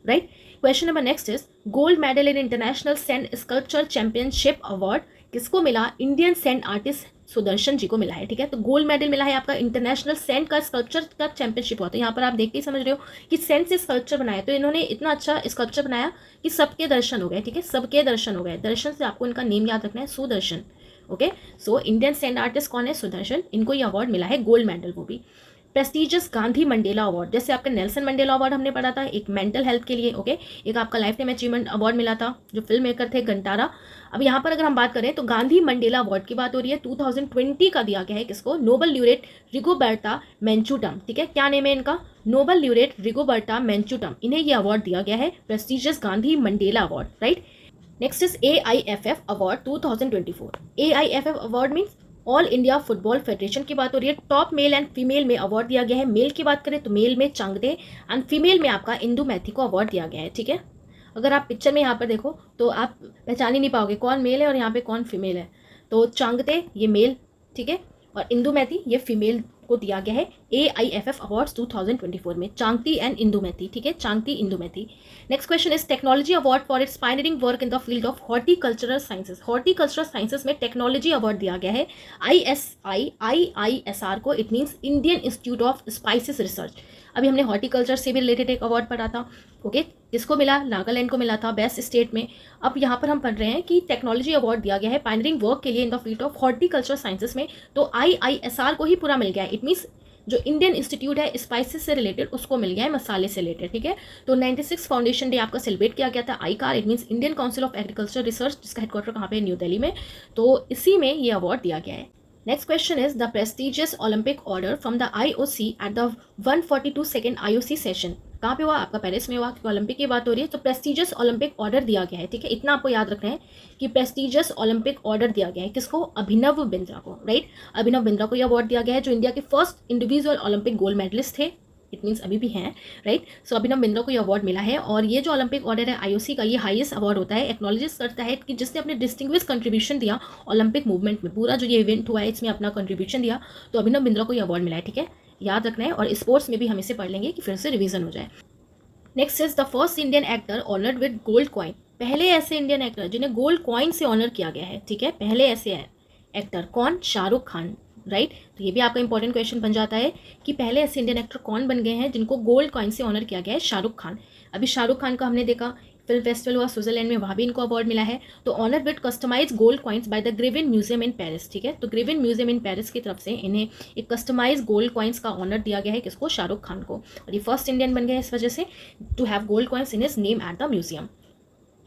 right. Question number next is gold medal in international sand sculpture championship award किसको मिला? Indian sand artist Sudarshan ji को मिला है। ठीक है, तो गोल्ड मेडल मिला है आपका इंटरनेशनल सैंड का स्कल्पचर का चैंपियनशिप हुआ। तो यहाँ पर आप देख के समझ रहे हो कि सैंड से स्कल्पचर बनाया, तो इन्होंने इतना अच्छा स्कल्पचर बनाया कि सबके दर्शन हो गए। ठीक है, सबके दर्शन हो गए। दर्शन से आपको इनका नेम याद रखना है, Sudarshan. Okay, so Indian sand artist कौन है? सुदर्शन। इनको ये अवार्ड मिला है, गोल्ड मेडल, वो भी। प्रेस्टिजियस गांधी मंडेला अवार्ड, जैसे आपका नेल्सन मंडेला अवार्ड हमने पढ़ा था एक मेंटल हेल्थ के लिए। ओके, एक आपका लाइफ टाइम अचीवमेंट अवार्ड मिला था जो फिल्म मेकर थे गंटारा। अब यहाँ पर अगर हम बात करें तो गांधी मंडेला अवार्ड की बात हो रही है, 2020 का दिया गया है किसको? नोबल ल्यूरेट रिगोबर्टा मेंचूटम। ठीक है, क्या नेम है इनका? नोबल ल्यूरेट रिगोबर्टा मेंचूटम। इन्हें ये अवार्ड दिया गया है, prestigious Gandhi Mandela award, right. Next is AIFF award 2024। AIFF award means all India football federation की बात हो रही है। टॉप मेल एंड फीमेल में अवार्ड दिया गया है। मेल की बात करें तो मेल में चांगदे एंड फीमेल में आपका इंदु मैथी को अवार्ड दिया गया है। ठीक है, अगर आप पिक्चर में यहाँ पर देखो तो आप पहचान ही नहीं पाओगे कौन मेल है और यहाँ पे कौन फीमेल है। तो चांगदे ये मेल, ठीक है, और इंदु मैथी ये फीमेल को दिया गया है AIFF अवार्ड्स 2024 में, चांगती एंड इंदु मैथी। ठीक है, चांगती इंदु मैथी। Next question is technology award for its pioneering work in the field of horticultural sciences. Horticultural sciences में टेक्नोलॉजी अवार्ड दिया गया है IISR को, it means Indian institute of spices research. अभी हमने हॉर्टिकल्चर से भी रिलेटेड एक अवार्ड पढ़ा था। ओके, किसको मिला? नागालैंड को मिला था बेस्ट स्टेट में। अब यहाँ पर हम पढ़ रहे हैं कि टेक्नोलॉजी अवार्ड दिया गया है पायनियरिंग वर्क के लिए in the field of horticulture sciences में, तो IISR को ही पूरा मिल गया है। इट मीन्स जो इंडियन इंस्टीट्यूट है स्पाइसेस से रिलेटेड उसको मिल गया है, मसाले से रिलेटेड। ठीक है, तो 96 फाउंडेशन डे आपका सेलिब्रेट किया गया था। आईकार it means Indian council of agriculture research, जिसका हेडक्वार्टर कहाँ पे? न्यू दिल्ली में। तो इसी में ये अवार्ड दिया गया है। Next question is the prestigious Olympic order from the IOC at the 142nd IOC session कहाँ पे हुआ? आपका पेरिस में हुआ, क्योंकि ओलंपिक की बात हो रही है। तो प्रेस्टिजियस ओलंपिक ऑर्डर दिया गया है। ठीक है, इतना आपको याद रखना है कि प्रेस्टिजियस ओलंपिक ऑर्डर दिया गया है किसको? अभिनव बिंद्रा को, राइट। अभिनव बिंद्रा को यह अवार्ड दिया गया है जो इंडिया के first individual Olympic gold medallist थे, इट मीन्स अभी भी हैं, राइट। सो अभिनव बिंद्रा को ये अवार्ड मिला है। और ये जो ओलंपिक ऑर्डर है IOC का, ये हाईएस्ट अवार्ड होता है, एक्नॉलेज करता है कि जिसने अपने डिस्टिंग्विश कंट्रीब्यूशन दिया ओलंपिक मूवमेंट में, पूरा जो ये इवेंट हुआ है इसमें अपना कंट्रीब्यूशन दिया, तो अभिनव बिंद्रा को ये अवार्ड मिला है। ठीक है, याद रखना है। और स्पोर्ट्स में भी हम इसे पढ़ लेंगे कि फिर से रिवीजन हो जाए। Next is the first Indian actor honoured with gold coin. पहले ऐसे इंडियन एक्टर जिन्हें गोल्ड कॉइन से ऑनर किया गया है। ठीक है, पहले ऐसे एक्टर कौन? शाहरुख खान, राइट। तो ये भी आपका इंपॉर्टेंट क्वेश्चन बन जाता है कि पहले ऐसे इंडियन एक्टर कौन बन गए हैं जिनको गोल्ड कॉइन से ऑनर किया गया है? शाहरुख खान। अभी शाहरुख खान का हमने देखा फिल्म फेस्टिवल हुआ स्विट्जरलैंड में, वहाँ भी इनको अवार्ड मिला है। तो honour with customise gold coins by the Grevin museum in Paris. ठीक है, तो ग्रेविन म्यूजियम इन पेरिस की तरफ से इन्हें एक कस्टमाइज गोल्ड कॉइन्स का ऑनर दिया गया है किसको? शाहरुख खान को। और ये फर्स्ट इंडियन बन गए इस वजह से to have gold coins in his name at the museum,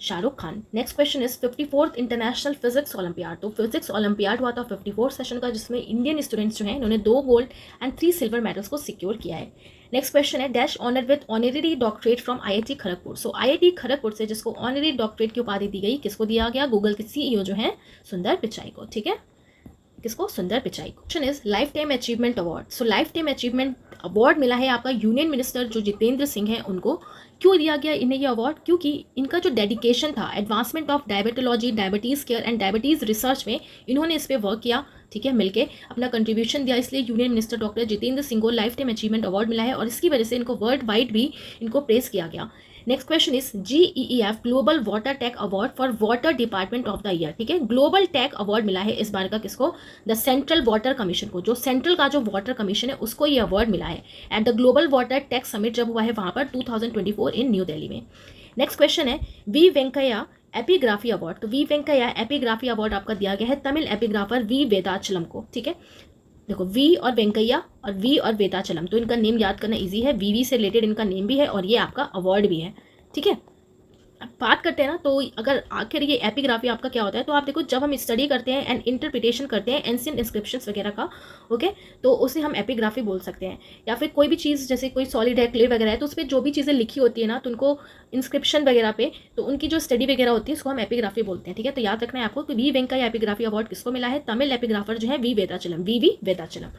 Shahrukh Khan. Next question is 54th international physics olympiad. तो फिजिक्स ओलंपियाड हुआ था 54 सेशन का, जिसमें इंडियन स्टूडेंट्स जो हैं इन्होंने 2 गोल्ड एंड 3 सिल्वर मेडल्स को सिक्योर किया है। नेक्स्ट क्वेश्चन है dash honour with honorary doctorate from IIT Kharagpur. So IIT Kharagpur से जिसको ऑनररी डॉक्टरेट की उपाधि दी गई, किसको दिया गया? गूगल के CEO जो हैं सुंदर पिचाई को। ठीक है, किसको? सुंदर पिचाई को। Question is life time achievement award. So life time achievement award मिला है आपका यूनियन मिनिस्टर जो जितेंद्र सिंह है उनको। क्यों दिया गया इन्हें ये अवार्ड? क्योंकि इनका जो डेडिकेशन था advancement of diabetology, diabetes care and diabetes research में, इन्होंने इस पर वर्क किया। ठीक है, मिलके अपना कंट्रीब्यूशन दिया, इसलिए union minister doctor Jitendra Singh को लाइफ टाइम अचीवमेंट अवार्ड मिला है। और इसकी वजह से इनको वर्ल्ड वाइड भी इनको प्रेस किया गया। Next question is GEEF global water tech award for water department of the year, ठीक है। ग्लोबल टेक अवार्ड मिला है इस बार का किसको, द सेंट्रल वाटर कमीशन को, जो सेंट्रल का जो वाटर कमीशन है उसको ये अवार्ड मिला है at the global water tech summit जब हुआ है वहाँ पर 2024 इन न्यू दिल्ली में। नेक्स्ट क्वेश्चन है वी वेंकैया एपिग्राफी अवार्ड, तो वी वेंकैया एपिग्राफी अवार्ड आपका दिया गया है तमिल एपिग्राफर वी वेदाचलम को, ठीक है। देखो वी और वेंकैया और वी और वेदाचलम, तो इनका नेम याद करना इजी है, वीवी से रिलेटेड इनका नेम भी है और ये आपका अवार्ड भी है, ठीक है। अब बात करते हैं ना, तो अगर आखिर ये एपिग्राफी आपका क्या होता है, तो आप देखो जब हम स्टडी करते हैं एंड इंटरप्रिटेशन करते हैं एंशिएंट इंस्क्रिप्शंस वगैरह का, ओके, तो उसे हम एपिग्राफी बोल सकते हैं। या फिर कोई भी चीज़ जैसे कोई सॉलिड है, क्ले वगैरह है, तो उस पर जो भी चीज़ें लिखी होती है ना, तो उनको इंस्क्रिप्शन वगैरह पे, तो उनकी जो स्टडी वगैरह होती है उसको हम एपिग्राफी बोलते हैं, ठीक है। तो याद रखना है आपको कि वी वेंकैया एपिग्राफी अवार्ड किसको मिला है, तमिल एपिग्राफर जो है वी वेदाचलम, वी वेदाचलम।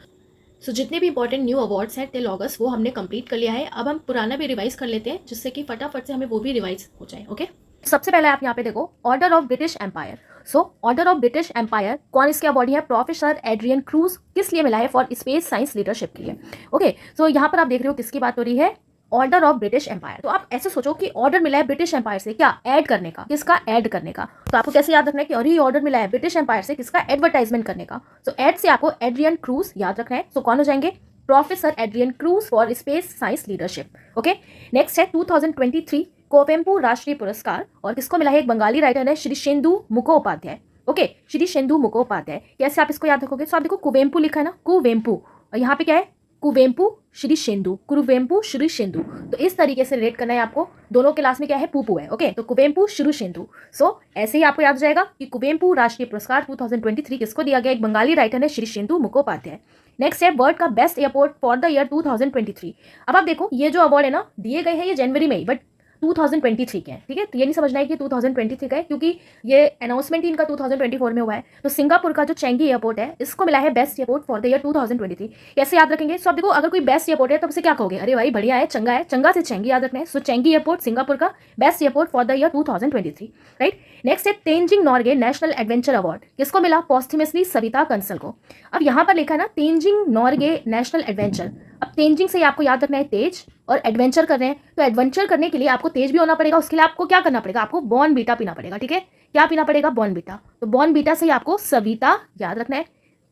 सो जितने भी इंपॉर्टेंट न्यू अवार्ड्स हैं टिल अगस्त वो हमने कंप्लीट कर लिया है। अब हम पुराना भी रिवाइज कर लेते हैं जिससे कि फटाफट से हमें वो भी रिवाइज हो जाए, ओके। सबसे पहले आप यहाँ पे देखो order of British Empire. So order of British Empire कौन इसके अवार्डी है, प्रोफेसर एड्रियन क्रूज, किस लिए मिला है, फॉर स्पेस साइंस लीडरशिप के लिए, ओके। सो यहाँ पर आप देख रहे हो किसकी बात हो रही है, ऑर्डर ऑफ ब्रिटिश एम्पायर। तो आप ऐसे सोचो कि ऑर्डर मिला है ब्रिटिश एम्पायर से, क्या ऐड करने का, किसका ऐड करने का। तो आपको कैसे याद रखना है कि अरे ऑर्डर मिला है ब्रिटिश एम्पायर से, किसका, एडवर्टाइजमेंट करने का। सो ऐड से आपको एड्रियन क्रूज याद रखना है। सो कौन हो जाएंगे, professor Adrian Cruz for space science leadership, okay. Next है 2023 कोवेम्पू राष्ट्रीय पुरस्कार, और किसको मिला है, एक बंगाली राइटर है श्रीशेंदु मुखोपाध्याय, ओके, श्रीशेंदु मुखोपाध्याय। कैसे आप इसको याद रखोगे, तो आप देखो कुवेम्पू लिखा है ना, कुवेम्पू, और यहाँ पे क्या है, कुवेम्पू श्रीशेंदु, कुवेम्पू श्रीशेंदु। तो इस तरीके से रेट करना है आपको, दोनों क्लास में क्या है, पूपू है, ओके। तो कुवेम्पू श्रीशेंदु। सो ऐसे ही आपको याद हो जाएगा कि कुवेम्पू राष्ट्रीय पुरस्कार 2023 किसको दिया गया, एक बंगाली राइटर है श्रीशेंदु मुखोपाध्याय। नेक्स्ट है वर्ल्ड का best airport for the year 2023। अब आप देखो ये जो अवार्ड है ना दिए गए हैं ये जनवरी में ही, बट 2023 के हैं, ठीक है। तो ये नहीं समझना है कि 2023 का है, क्योंकि ये अनाउंसमेंट ही इनका 2024 में हुआ है। तो सिंगापुर का जो चेंगी एयरपोर्ट है इसको मिला है best airport for the year 2023। कैसे याद रखेंगे, सो आप देखो अगर कोई बेस्ट एयरपोर्ट है तो उसे क्या कहोगे, अरे भाई बढ़िया है, चंगा है, चंगा से चेंगी याद रखना है। सो चेंगी एयरपोर्ट सिंगापुर का best airport for the year 2023, right. Next है Tenzing Norgay national adventure award, किसको मिला, पॉस्टमसली सविता कंसल को। अब यहाँ पर लिखा है ना तेंजिंग नॉर्गे नेशनल एडवेंचर। अब तेंजिंग से आपको याद रखना है तेज, और एडवेंचर कर रहे हैं, तो एडवेंचर करने के लिए आपको तेज भी होना पड़ेगा, उसके लिए आपको क्या करना पड़ेगा, आपको बॉर्नवीटा पीना पड़ेगा, ठीक है। क्या पीना पड़ेगा, बॉर्नवीटा। तो बॉर्नवीटा से आपको सविता याद रखना है।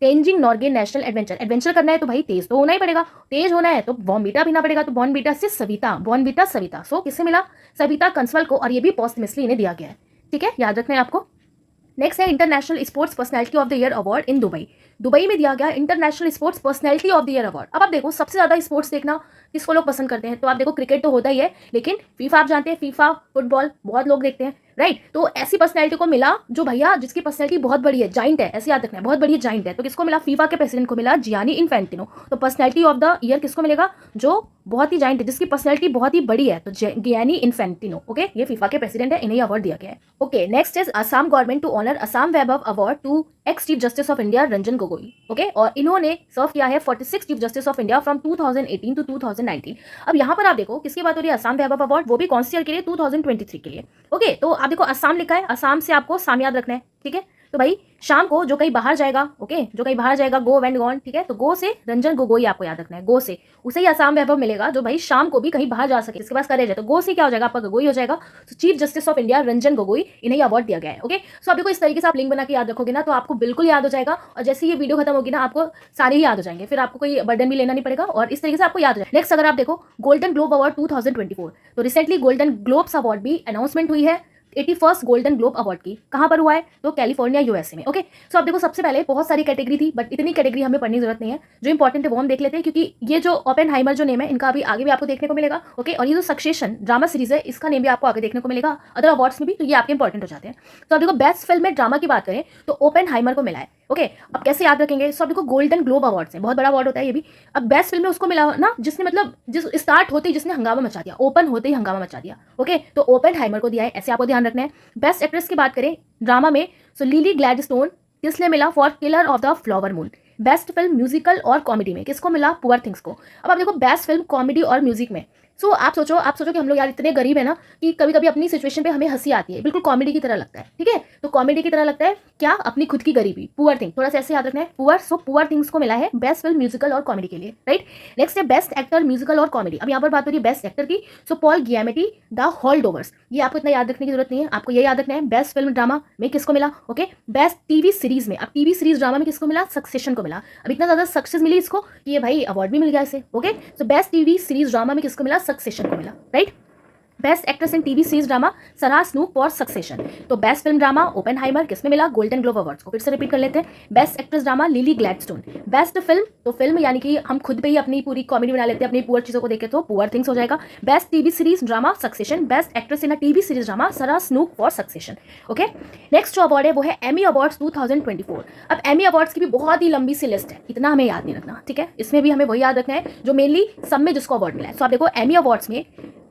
Tenzing Norgay national adventure, adventure करना है तो भाई तेज तो होना ही पड़ेगा, तेज होना है तो बॉर्नवीटा पीना पड़ेगा, तो बॉर्नवीटा से सविता, बॉर्नवीटा सविता। सो किससे मिला, सविता कंसवाल को, और ये भी पोस्टमसली इन्हें दिया गया है, ठीक है, याद रखना है आपको। नेक्स्ट है international sports personality of the year award in Dubai. Dubai में दिया गया international sports personality of the year award. अब आप देखो सबसे ज्यादा स्पोर्ट्स देखना किसको लोग पसंद करते हैं, तो आप देखो क्रिकेट तो होता ही है, लेकिन फीफा आप जानते हैं, फीफा फुटबॉल बहुत लोग देखते हैं, राइट। तो ऐसी पर्सनैलिटी को मिला जो भैया जिसकी पर्सनैलिटी बहुत बड़ी है, जाइंट है, ऐसे याद रखना है, बहुत बड़ी जाइंट है। तो किसको मिला, फीफा के प्रेसिडेंट को मिला, जियानी इन्फेंटिनो। तो पर्सनैलिटी ऑफ द ईयर किसको मिलेगा, जो बहुत ही जाइंट है, जिसकी पर्सनैलिटी बहुत ही बड़ी है, तो जियानी इन्फेंटिनो, ओके, ये फीफा के प्रेसिडेंट है, इन्हें अवार्ड दिया गया है, okay. Next is Assam government to honour Assam Vaibhav award to ex chief justice of India Ranjan Gogoi, okay, और इन्होंने सर्व किया है 46 chief justice of India from 2018 to 2019। अब यहाँ पर आप देखो किसकी बात हो रही है, असम वैभव अवार्ड, वो भी कौन सी ईयर के लिए, 2023 के लिए, ओके। तो आप देखो असम लिखा है, असम से आपको साम याद रखना है, ठीक है। तो भाई शाम को जो कहीं बाहर जाएगा, ओके, जो कहीं बाहर जाएगा, गो वेंड गॉन, ठीक है। तो गो से रंजन गोगोई आपको याद रखना है, गो से उसे ही असम वैभव मिलेगा जो भाई शाम को भी कहीं बाहर जा सके, इसके पास करेज है, तो गो से क्या हो जाएगा, आपका गोगोई हो जाएगा। तो chief justice of India Ranjan Gogoi, इन्हें अवार्ड दिया गया है, ओके। सो आप देखो इस तरीके से आप लिंक बना के याद रखोगे ना तो आपको बिल्कुल याद हो जाएगा, और जैसे ये वीडियो खत्म होगी ना आपको सारे ही याद हो जाएंगे, फिर आपको कोई बर्डन भी लेना नहीं पड़ेगा, और इस तरीके से आपको याद हो जाएगा। नेक्स्ट अगर आप देखो गोल्डन ग्लोब अवार्ड 2024, तो रिसेंटली गोल्डन ग्लोब्स अवार्ड भी अनाउंसमेंट हुई है 81st गोल्डन ग्लोब अवार्ड की। कहाँ पर हुआ है, तो कैलिफोर्निया यूएसए में, ओके। सो आप देखो सबसे पहले बहुत सारी कैटेगरी थी, बट इतनी कैटेगरी हमें पढ़ने की जरूरत नहीं है, जो इंपॉर्टेंट है वो हम देख लेते हैं, क्योंकि ये जो ओपेनहाइमर जो नेम है इनका अभी आगे भी आपको देखने को मिलेगा, ओके। और ये जो सक्सेशन ड्रामा सीरीज है इसका नेम भी आपको आगे देखने को मिलेगा अदर अवार्ड्स में भी, तो ये आपके इंपॉर्टेंट हो जाते हैं। तो आप देखो बेस्ट फिल्म में ड्रामा की बात करें तो ओपेनहाइमर को मिला है, ओके। अब कैसे याद रखेंगे, सो आप देखो गोल्डन ग्लोब अवार्ड्स है, बहुत बड़ा अवार्ड होता है ये भी। अब बेस्ट फिल्म में उसको मिला ना जिसने मतलब जिस स्टार्ट होते ही जिसने हंगामा मचा दिया, ओपन होते ही हंगामा मचा दिया, ओके। तो ओपेनहाइमर को दिया है, ऐसे आपको ध्यान रखना है। बेस्ट एक्ट्रेस की बात करें ड्रामा में, सो लिली ग्लैडस्टोन किस लिए मिला, for killer of the flower moon. Best film musical और कॉमेडी में किसको मिला, पुअर थिंग्स को। अब आप देखो बेस्ट फिल्म कॉमेडी और म्यूजिक में सो आप सोचो कि हम लोग यार इतने गरीब है ना कि कभी कभी अपनी सिचुएशन पे हमें हंसी आती है, बिल्कुल कॉमेडी की तरह लगता है, ठीक है। तो कॉमेडी की तरह लगता है क्या, अपनी खुद की गरीबी, पुअर थिंग, थोड़ा सा ऐसे याद रखना है, पुअर। सो पुअर थिंग्स को मिला है बेस्ट फिल्म म्यूजिकल और कॉमेडी के लिए, राइट। नेक्स्ट है बेस्ट एक्टर म्यूजिकल और कॉमेडी। अब यहाँ पर बात हो रही है बेस्ट एक्टर की। सो पॉल गियामेटी द होल्डओवर्स, ये आपको इतना याद रखने की जरूरत नहीं है, आपको ये याद रखना है बेस्ट फिल्म ड्रामा में किसको मिला, ओके। बेस्ट टीवी सीरीज में, अब टीवी सीरीज ड्रामा में किसको मिला, सक्सेशन को मिला। अब इतना ज्यादा सक्सेस मिली इसको कि ये भाई अवार्ड भी मिल गया इसे, okay. So best TV series drama में किसको मिला, सक्सेशन को मिला, right. Best actress in TV series drama Sarah Snook for succession. तो बेस्ट फिल्म ड्रामा ओपेनहाइमर किसमें मिला, गोल्डन ग्लोब अवार्ड्स को फिर से रिपीट कर लेते हैं। Best actress drama lily Gladstone. Best film, तो फिल्म यानी कि हम खुद पे ही अपनी पूरी कॉमेडी बना लेते हैं अपनी पुअर चीजों को देखे, तो पुअर थिंग्स हो जाएगा। Best TV series drama Succession. Best actress in a TV series drama Sarah Snook for Succession, okay. Next जो अवार्ड है वो है एमी अवार्ड्स 2024। अब एमी अवार्ड्स की भी बहुत ही लंबी सी लिस्ट है, इतना हमें याद नहीं रखना, ठीक है। इसमें भी हमें वही याद रखना है जो मेनली सब में जिसको अवार्ड मिला है। सो आप देखो एमी अवार्ड्स में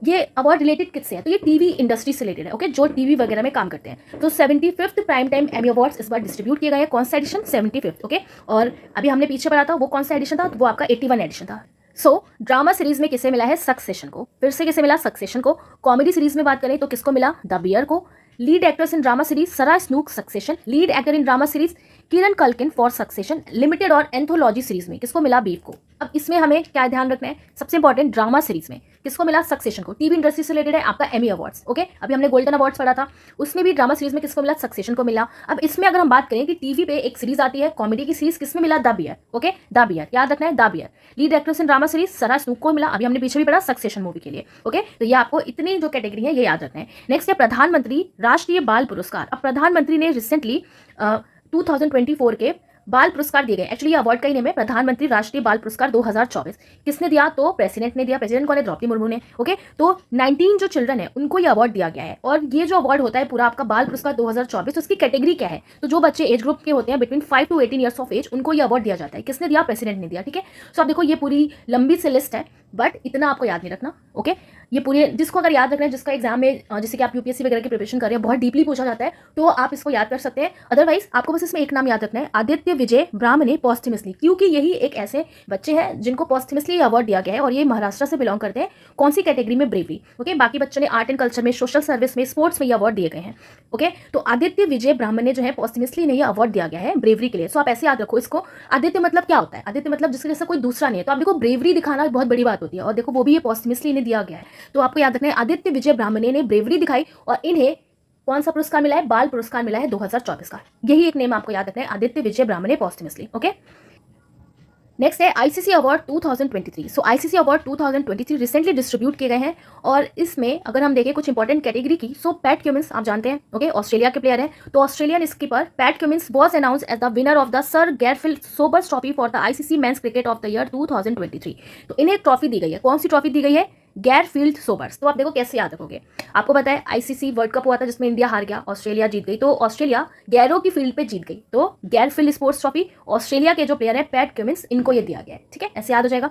ये अवार्ड रिलेटेड किससे है, तो ये टीवी इंडस्ट्री से रिलेटेड है, ओके, जो टीवी वगैरह में काम करते हैं। तो 75th prime time Emmy awards इस बार डिस्ट्रीब्यूट किए गए हैं। कौन सा एडिशन, 75th, ओके। और अभी हमने पीछे पढ़ा था वो कौन सा एडिशन था, तो वो आपका 81 एडिशन था। सो ड्रामा सीरीज में किसे मिला है, सक्सेशन को, फिर से किसे मिला, सक्सेशन को। कॉमेडी सीरीज में बात करें तो किसको मिला, द बियर को। Lead actress in drama series Sarah Snook Succession. Lead actor in drama series Kieran Culkin for Succession. Limited और एंथोलॉजी सीरीज में किसको मिला, बीफ को। अब इसमें हमें क्या ध्यान रखना है, सबसे इंपॉर्टेंट ड्रामा सीरीज में किसको मिला, सक्सेशन को। टीवी इंडस्ट्री से रिलेटेड है आपका एमी अवार्ड्स, ओके। अभी हमने गोल्डन अवार्ड्स पढ़ा था, उसमें भी ड्रामा सीरीज में किसको मिला, सक्सेशन को मिला। अब इसमें अगर हम बात करें कि टीवी पे एक सीरीज आती है कॉमेडी की सीरीज, किसमें मिला, the bear, okay, the bear, याद रखना है, the bear. Lead actress in drama series Sarah Snook को मिला, अभी हमने पीछे भी पढ़ा सक्सेशन मूवी के लिए, ओके। तो ये आपको इतनी जो कैटेगरी है ये याद रखना है। नेक्स्ट है प्रधानमंत्री राष्ट्रीय बाल पुरस्कार। अब प्रधानमंत्री ने रिसेंटली 2024 के बाल पुरस्कार दिए गए। एक्चुअली ये अवार्ड का ही नेम है प्रधानमंत्री राष्ट्रीय बाल पुरस्कार 2024। किसने दिया, तो प्रेसिडेंट ने दिया। प्रेसिडेंट कौन है, द्रौपदी मुर्मू ने, ओके। तो 19 जो चिल्ड्रन है उनको ये अवार्ड दिया गया है। और ये जो अवार्ड होता है पूरा आपका बाल पुरस्कार 2024, तो उसकी कैटेगरी क्या है, तो जो बच्चे एज ग्रुप के होते हैं between 5 to 18 years of age, उनको ये अवार्ड दिया जाता है। किसने दिया, प्रेसिडेंट ने दिया, ठीक है। सो आप देखो ये पूरी लंबी सी लिस्ट है, बट इतना आपको याद नहीं रखना, ओके। ये पूरे जिसको अगर याद रखना है, जिसका एग्जाम में जैसे कि आप यूपीएससी वगैरह की प्रिपरेशन कर रहे हैं, बहुत डीपली पूछा जाता है, तो आप इसको याद कर सकते हैं। अदरवाइज आपको बस इसमें एक नाम याद रखना है, आदित्य विजय ब्राह्मणे पोस्टमसली, क्योंकि यही एक ऐसे बच्चे हैं जिनको पोस्टमसली अवार्ड दिया गया है और ये महाराष्ट्र से बिलोंग करते हैं। कौन सी कैटेगरी में, ब्रेवरी, ओके। बाकी बच्चों ने आर्ट एंड कल्चर में, सोशल सर्विस में, स्पोर्ट्स में ये अवार्ड दिए गए हैं, ओके। तो आदित्य विजय ब्राह्मणे जो है पोस्टमसली ने ये अवार्ड दिया गया है ब्रेवरी के लिए। सो आप ऐसे याद रखो इसको। आदित्य मतलब क्या होता है, आदित्य मतलब जिसके जैसा कोई दूसरा नहीं है। तो आप देखो ब्रेवरी दिखाना बहुत बड़ी बात होती है, और देखो वो भी ये पोस्टमसली इन्हें दिया गया है। तो आपको याद रखना है आदित्य विजय ब्राह्मणे ने ब्रेवरी दिखाई और इन्हें कौन सा पुरस्कार मिला है, बाल पुरस्कार मिला है 2024 का। यही एक नेम आपको याद रखना है, आदित्य विजय ब्राह्मणे पोस्टमसली, ओके। नेक्स्ट है आईसीसी अवार्ड 2023। सो आईसीसी अवार्ड 2023 रिसेंटली डिस्ट्रीब्यूट किए गए हैं। और इसमें अगर हम देखें कुछ इंपॉर्टेंट कैटेगरी की, सो पैट क्यूमिंस आप जानते हैं, ओके, ऑस्ट्रेलिया के प्लेयर हैं। तो Australian skipper Pat Cummins was announced as the winner of the Sir Garfield Sobers trophy for the ICC men's cricket of the year 2023। तो इन्हें एक ट्रॉफी दी गई है। कौन सी ट्रॉफी दी गई है, गैरफील्ड सोबर्स। तो आप देखो कैसे याद रखोगे, आपको पता है आईसीसी वर्ल्ड कप हुआ था जिसमें इंडिया हार गया, ऑस्ट्रेलिया जीत गई। तो ऑस्ट्रेलिया गैरों की फील्ड पे जीत गई, तो गैरफील्ड स्पोर्ट्स ट्रॉफी ऑस्ट्रेलिया के जो प्लेयर है पैट क्यूमिंस, इनको ये दिया गया है, ठीक है, ऐसे याद हो जाएगा।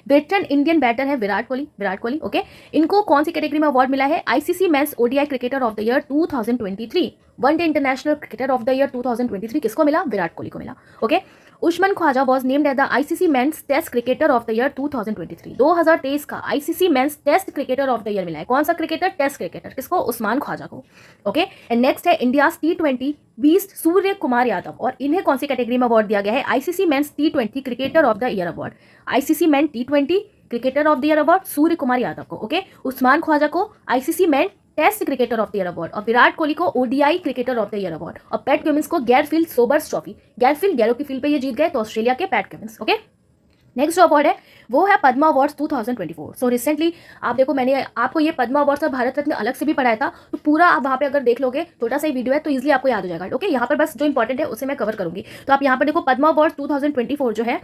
वेटरन इंडियन बैटर है विराट कोहली, ओके। इनको कौन सी कैटेगरी में अवार्ड मिला है, ICC men's ODI cricketer of the year 2023। One day international cricketer of the year 2023 किसको मिला, विराट कोहली को मिला, okay. Usman Khawaja was named as the ICC men's test cricketer of the year 2023। 2023 का ICC men's test cricketer of the year मिला है। कौन सा cricketer, test cricketer, किसको, उस्मान ख्वाजा को, ओके। एंड नेक्स्ट है इंडिया T20 बीस्ट सूर्य कुमार यादव, और इन्हें कौन सी कैटेगरी में अवार्ड दिया गया है, ICC men's T20 cricketer of the year award. ICC men T20 cricketer of the year award Surya Kumar Yadav को, ओके। उस्मान ख्वाजा को ICC men test cricketer of the year award, और विराट कोहली को ODI cricketer of the year award, और Pat Cummins को Garfield Sobers trophy. Garfield गैरो की field पे ये जीत गए, तो ऑस्ट्रेलिया के पैट क्यूमिंस, ओके। नेक्स्ट जो अवार्ड है वो है पद्मा अवार्ड्स 2024। सो रिसेंटली आप देखो, मैंने आपको ये पद्मा अवार्ड्स और भारत रत्न अलग से भी पढ़ाया था, तो पूरा आप वहाँ पे अगर देख लोगे, छोटा सा ही वीडियो है, तो इजीली आपको याद हो जाएगा, ओके। यहाँ पर बस जो इंपॉर्टेंट है उसे मैं कवर करूंगी। तो आप यहाँ पर देखो पद्मा अवार्ड्स 2024 जो है,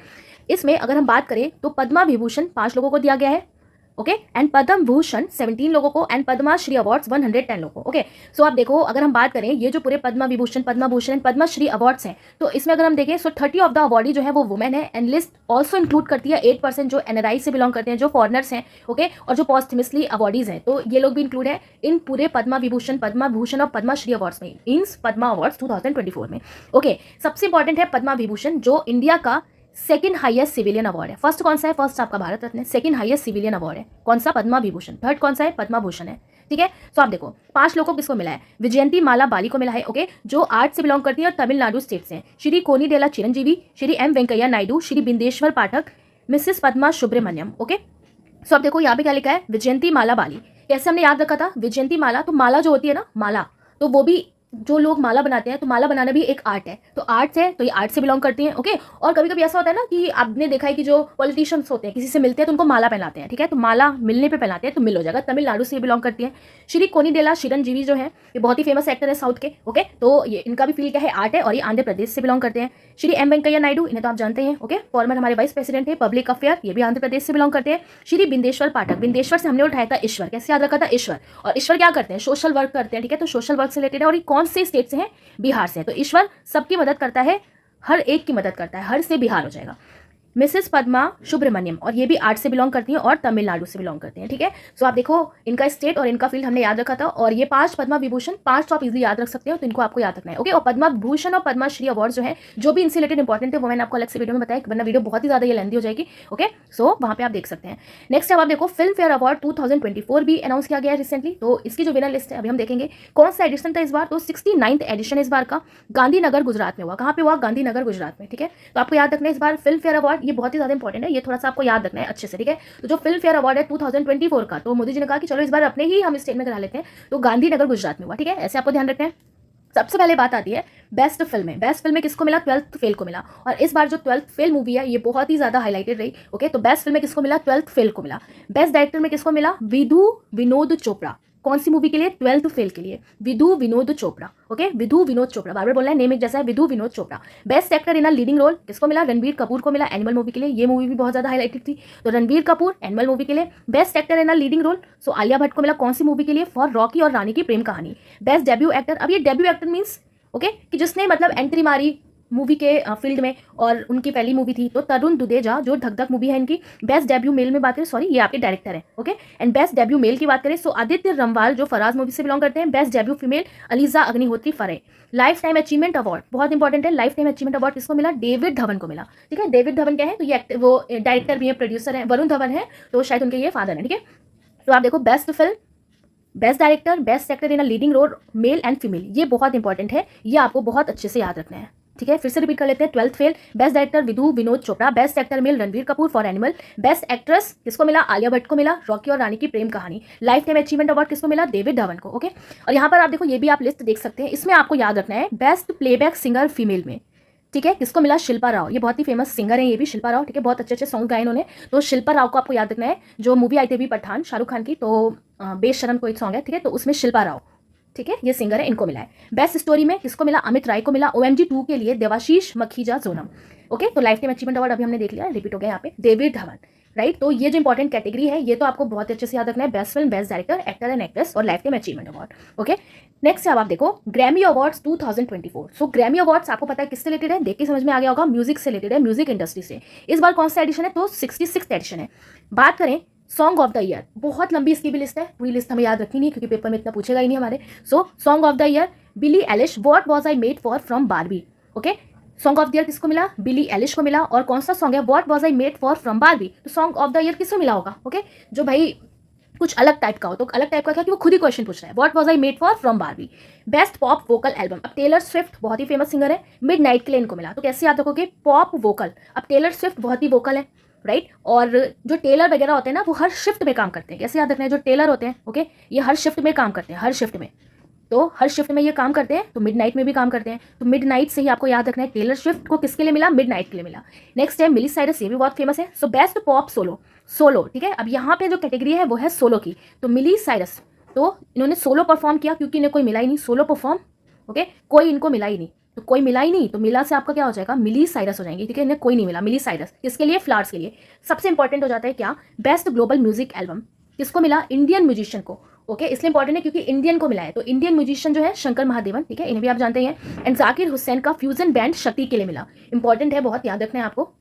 इसमें अगर हम बात करें तो पद्मा विभूषण 5 लोगों को दिया गया है, ओके, एंड पद्म भूषण 17 लोगों को, एंड पद्माश्री अवार्ड्स 110 लोगों को, ओके। सो आप देखो अगर हम बात करें ये जो पूरे पद्मा विभूषण, पद्मा भूषण, पद्मश्री अवार्ड्स हैं, तो इसमें अगर हम देखें सो 30 ऑफ द अवार्डी जो है वो वुमेन है, एंड लिस्ट ऑल्सो इंक्लूड करती है 8% जो एनआरआई से बिलोंग करते हैं, जो फॉरनर्स हैं, ओके, और जो पोस्टमसली अवार्डीज हैं, तो ये लोग भी इंक्लूड है इन पूरे पद्मा विभूषण, पद्मा भूषण और पद्मश्री अवार्ड्स में, इन पद्मा अवार्ड्स 2024 में, ओके। सबसे इंपॉर्टेंट है पद्मा विभूषण, जो इंडिया का सेकंड हाईएस्ट सिविलियन अवार्ड है। फर्स्ट कौन सा है? फर्स्ट आपका भारत रत्न है। सेकंड हाईएस्ट सिविलियन अवार्ड है कौन सा? पद्मा विभूषण। थर्ड कौन सा है? पद्मा भूषण है। ठीक है, तो आप देखो 5 लोगों को किसको मिला है? विजयंती माला बाली को मिला है, ओके, जो आर्ट से बिलोंग करती है और तमिलनाडु स्टेट से हैं। श्री कोनिडेला चिरंजीवी, श्री एम वेंकैया नायडू, श्री बिंदेश्वर पाठक, मिसेस पद्मा सुब्रमण्यम। ओके, सो अब देखो यहाँ पे क्या लिखा है? विजयंती माला बाली। कैसे हमने याद रखा था? विजयंती माला, तो माला जो होती है ना, माला, तो वो भी जो लोग माला बनाते हैं, तो माला बनाना भी एक आर्ट है, तो आर्ट है, तो ये आर्ट से बिलोंग करती हैं। ओके, और कभी कभी ऐसा होता है ना कि आपने देखा है कि जो पॉलिटिशियंस होते हैं किसी से मिलते हैं तो उनको माला पहनाते हैं। ठीक है, तो माला मिलने पे पहनाते हैं तो मिल हो जाएगा। तमिलनाडु से बिलोंग करती है। श्री कोनिडेला चिरंजीवी जो है ये बहुत ही फेमस एक्टर है साउथ के। ओके, तो ये इनका भी फील्ड क्या है? आर्ट है, और ये आंध्र प्रदेश से बिलोंग करते हैं। श्री एम वेंकैया नायडू, इन्हें तो आप जानते हैं, ओके, फॉर्मर हमारे वाइस प्रेसिडेंट है पब्लिक अफेयर, ये भी आंध्र प्रदेश से बिलोंग करते हैं। श्री बिंदेश्वर पाठक, बिंदेश्वर से हमने उठाया था ईश्वर, कैसे याद रखा था? ईश्वर, और ईश्वर क्या करते हैं? सोशल वर्क करते हैं। ठीक है, तो सोशल वर्क से रिलेटेड है, और ये कौन से स्टेट से हैं? बिहार से। तो ईश्वर सबकी मदद करता है, हर एक की मदद करता है, हर से बिहार हो जाएगा। मिसेस पद्मा सुब्रमण्यम, और ये भी आर्ट से बिलोंग करती हैं और तमिलनाडु से बिलोंग करती हैं। ठीक है, सो आप देखो इनका स्टेट और इनका फील्ड हमने याद रखा था, और ये 5 पद्मा विभूषण, 5 तो आप इजीली याद रख सकते हो, तो इनको आपको याद रखना है। ओके, और पद्मा भूषण और पद्मा श्री अवार्ड जो है, जो भी इनसे रिलेटेड इंपॉर्टेंट है वो मैंने आपको अलग से वीडियो में बताया, वरना वीडियो बहुत ही ज्यादा ये लेंदी हो जाएगी। ओके, सो वहाँ पे आप देख सकते हैं। नेक्स्ट अब आप देखो फिल्म फेयर अवार्ड 2024 भी अनाउंस किया गया है रिसेंटली, तो इसकी जो विनर लिस्ट है अभी हम देखेंगे। कौन सा एडिशन था इस बार? तो 69th एडिशन इस बार का गांधीनगर गुजरात में हुआ। कहाँ पे हुआ? गांधीनगर गुजरात में। ठीक है, तो आपको याद रखना है इस बार फिल्म फेयर अवार्ड, ये बहुत ही ज्यादा इंपॉर्टेंट है, ये थोड़ा सा आपको याद रखना है अच्छे से। ठीक है, तो जो फिल्म फेयर अवार्ड है 2024 का, तो मोदी जी ने कहा कि चलो इस बार अपने ही हम स्टेट में करा लेते हैं, तो गांधीनगर गुजरात में हुआ। ठीक है, ऐसे आपको ध्यान रखना है। सबसे पहले बात आती है बेस्ट फिल्म में। बेस्ट फिल्म में किसको मिला? 12th फेल को मिला, और इस बार जो 12th फेल मूवी है ये बहुत ही ज्यादा हाईलाइटेड रही। ओके, तो बेस्ट फिल्म में किसको मिला? 12th फेल को मिला। बेस्ट डायरेक्टर में किसको मिला? विधु विनोद चोपड़ा। कौन सी मूवी के लिए? 12th फेल के लिए, विधु विनोद चोपड़ा। ओके, विधु विनोद चोपड़ा, बार बार बोलना है, नेम एक जैसा है, Vidhu Vinod Chopra. Best actor in a leading role किसको मिला? रणबीर कपूर को मिला, एनिमल मूवी के लिए। ये मूवी भी बहुत ज्यादा हाईलाइटेड थी, तो रणबीर कपूर एनिमल मूवी के लिए। Best actor in a leading role, so Alia Bhatt को मिला, कौन सी मूवी के लिए? फॉर रॉकी और रानी की प्रेम कहानी। बेस्ट डेब्यू एक्टर, अब ये डेब्यू एक्टर मीन्स ओके कि जिसने मतलब एंट्री मारी मूवी के फील्ड में, और उनकी पहली मूवी थी, तो तरुण दुदेजा, जो धक धक मूवी है इनकी। बेस्ट डेब्यू मेल में बात करें, सॉरी ये आपके डायरेक्टर है। Okay, and best debut male की बात करें सो आदित्य रमवाल, जो फराज मूवी से बिलोंग करते हैं। Best debut female ELISA Agnihotri फरे। लाइफ टाइम अचीवमेंट अवार्ड बहुत इंपॉर्टेंट है, लाइफ टाइम अचीवमेंट अवार्ड किसको मिला? डेविड धवन को मिला। ठीक है, डेविड धवन क्या है? तो ये वो डायरेक्टर भी है, प्रोड्यूसर है, वरुण धवन है, तो शायद उनके ये फादर है। ठीक है, तो आप देखो best film, best director, best actor in a leading role, male and female, ये बहुत इंपॉर्टेंट है, ये आपको बहुत अच्छे से याद रखना है। ठीक है, फिर से रिपीट कर लेते हैं। 12th fail, best director Vidhu Vinod Chopra, best actor male Ranbir Kapoor for Animal, best actress किसको मिला? आलिया भट्ट को मिला, रॉकी और रानी की प्रेम कहानी। लाइफ टाइम अचीवमेंट अवार्ड किसको मिला? डेविड धवन को। ओके, और यहाँ पर आप देखो ये भी आप लिस्ट देख सकते हैं, इसमें आपको याद रखना है बेस्ट प्लेबैक सिंगर फीमेल में। ठीक है, किसको मिला? शिल्पा राव, ये बहुत ही फेमस सिंगर है, ये भी शिल्पा राव। ठीक है, बहुत अच्छे अच्छे सॉन्ग गाए इन्होंने, तो शिल्पा राव को आपको याद रखना है। जो मूवी आई थी अभी पठान, शाहरुख खान की, तो बेशरम कोई सॉन्ग है। ठीक है, तो उसमें शिल्पा राव, ठीक है, ये सिंगर है, इनको मिला है। बेस्ट स्टोरी में किसको मिला? अमित राय को मिला। OMG 2 के लिए देवाशीष मखीजा जोनम। ओके, तो लाइफ टाइम अचीवमेंट अवार्ड अभी हमने देख लिया, रिपीट हो गया यहाँ पे, डेविड धवन। राइट, तो ये जो इंपॉर्टेंट कैटेगरी है ये तो आपको बहुत अच्छे से याद रखना है। Best film, best director, actor and actress, और lifetime achievement award. Okay, next अब आप देखो Grammy awards 2024। So Grammy awards आपको पता है किससे रिलेटेड है? देख के समझ में आ गया होगा, म्यूजिक से रिलेटेड है, म्यूजिक इंडस्ट्री से। इस बार कौन सा एडिशन है? तो 66th एडिशन है। बात करें सॉन्ग ऑफ द ईयर, बहुत लंबी इसकी भी लिस्ट है, पूरी लिस्ट हमें याद रखनी नहीं क्योंकि पेपर में इतना पूछेगा ही नहीं हमारे। So song of the year Billie Eilish, what was I made for from Barbie. Okay, song of the year किसको मिला? बिली एलिश को मिला। और कौन सा सॉन्ग है? What was I made for from Barbie. तो सॉन्ग ऑफ द ईयर किसको मिला होगा? ओके, जो भाई कुछ अलग टाइप का हो, तो अलग टाइप का क्या कि वो खुद ही क्वेश्चन पूछ रहा है। What was I made for from Barbie. Best pop vocal album, अब टेलर स्विफ्ट बहुत ही फेमस सिंगर है, मिडनाइट के लिए इनको मिला। तो कैसे याद रखोगे? पॉप वोकल, अब टेलर स्विफ्ट बहुत ही वोकल है, राइट, और जो टेलर वगैरह होते हैं ना वो हर शिफ्ट में काम करते हैं। कैसे याद रखना है? जो टेलर होते हैं, ओके, ये हर शिफ्ट में काम करते हैं, हर शिफ्ट में, तो हर शिफ्ट में ये काम करते हैं, तो मिडनाइट में भी काम करते हैं। तो मिडनाइट से ही आपको याद रखना है टेलर स्विफ्ट को किसके लिए मिला? मिडनाइट के लिए मिला। नेक्स्ट है मिली साइरस, ये भी बहुत फेमस है। So best pop solo, solo, ठीक है, अब यहाँ पे जो कैटेगरी है वो है सोलो की, तो मिली साइरस, तो इन्होंने सोलो परफॉर्म किया क्योंकि इन्हें कोई मिला ही नहीं, सोलो परफॉर्म, ओके, कोई इनको मिला ही नहीं, तो कोई मिला ही नहीं, तो मिला से आपका क्या हो जाएगा? मिली साइरस हो जाएंगी। ठीक है, इन्हें कोई नहीं मिला, मिली साइरस किसके लिए? फ्लावर्स के लिए। सबसे इंपॉर्टेंट हो जाता है क्या? बेस्ट ग्लोबल म्यूजिक एल्बम किसको मिला? इंडियन म्यूजिशियन को। ओके, इसलिए इंपॉर्टेंट है क्योंकि इंडियन को मिला है, तो इंडियन म्यूजिशियन जो है शंकर महादेवन, ठीक है, इन्हें भी आप जानते हैं। एंड जाकिर हुसैन का फ्यूजन बैंड शक्ति के लिए मिला। इंपॉर्टेंट है, बहुत याद रखना है आपको।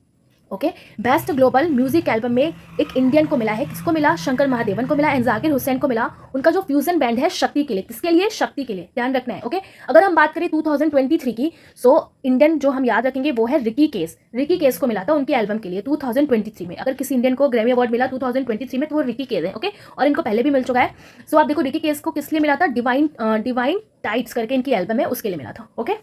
Okay. Best global music album में एक इंडियन को मिला है, किसको मिला? शंकर महादेवन को मिला एंड जाकिर हुसैन को मिला। उनका जो फ्यूजन बैंड है शक्ति के लिए, किसके लिए? शक्ति के लिए, ध्यान रखना है। ओके, अगर हम बात करें 2023 की, सो इंडियन जो हम याद रखेंगे वो है रिकी केस। रिकी केस को मिला था उनके एल्बम के लिए 2023 में। अगर किसी इंडियन को ग्रैमी अवार्ड मिला 2023 में तो वो रिकी केस है। ओके, और इनको पहले भी मिल चुका है। सो आप देखो रिकी केस को किस लिए मिला था? डिवाइन टाइट्स करके इनकी एल्बम है उसके लिए मिला था। ओके,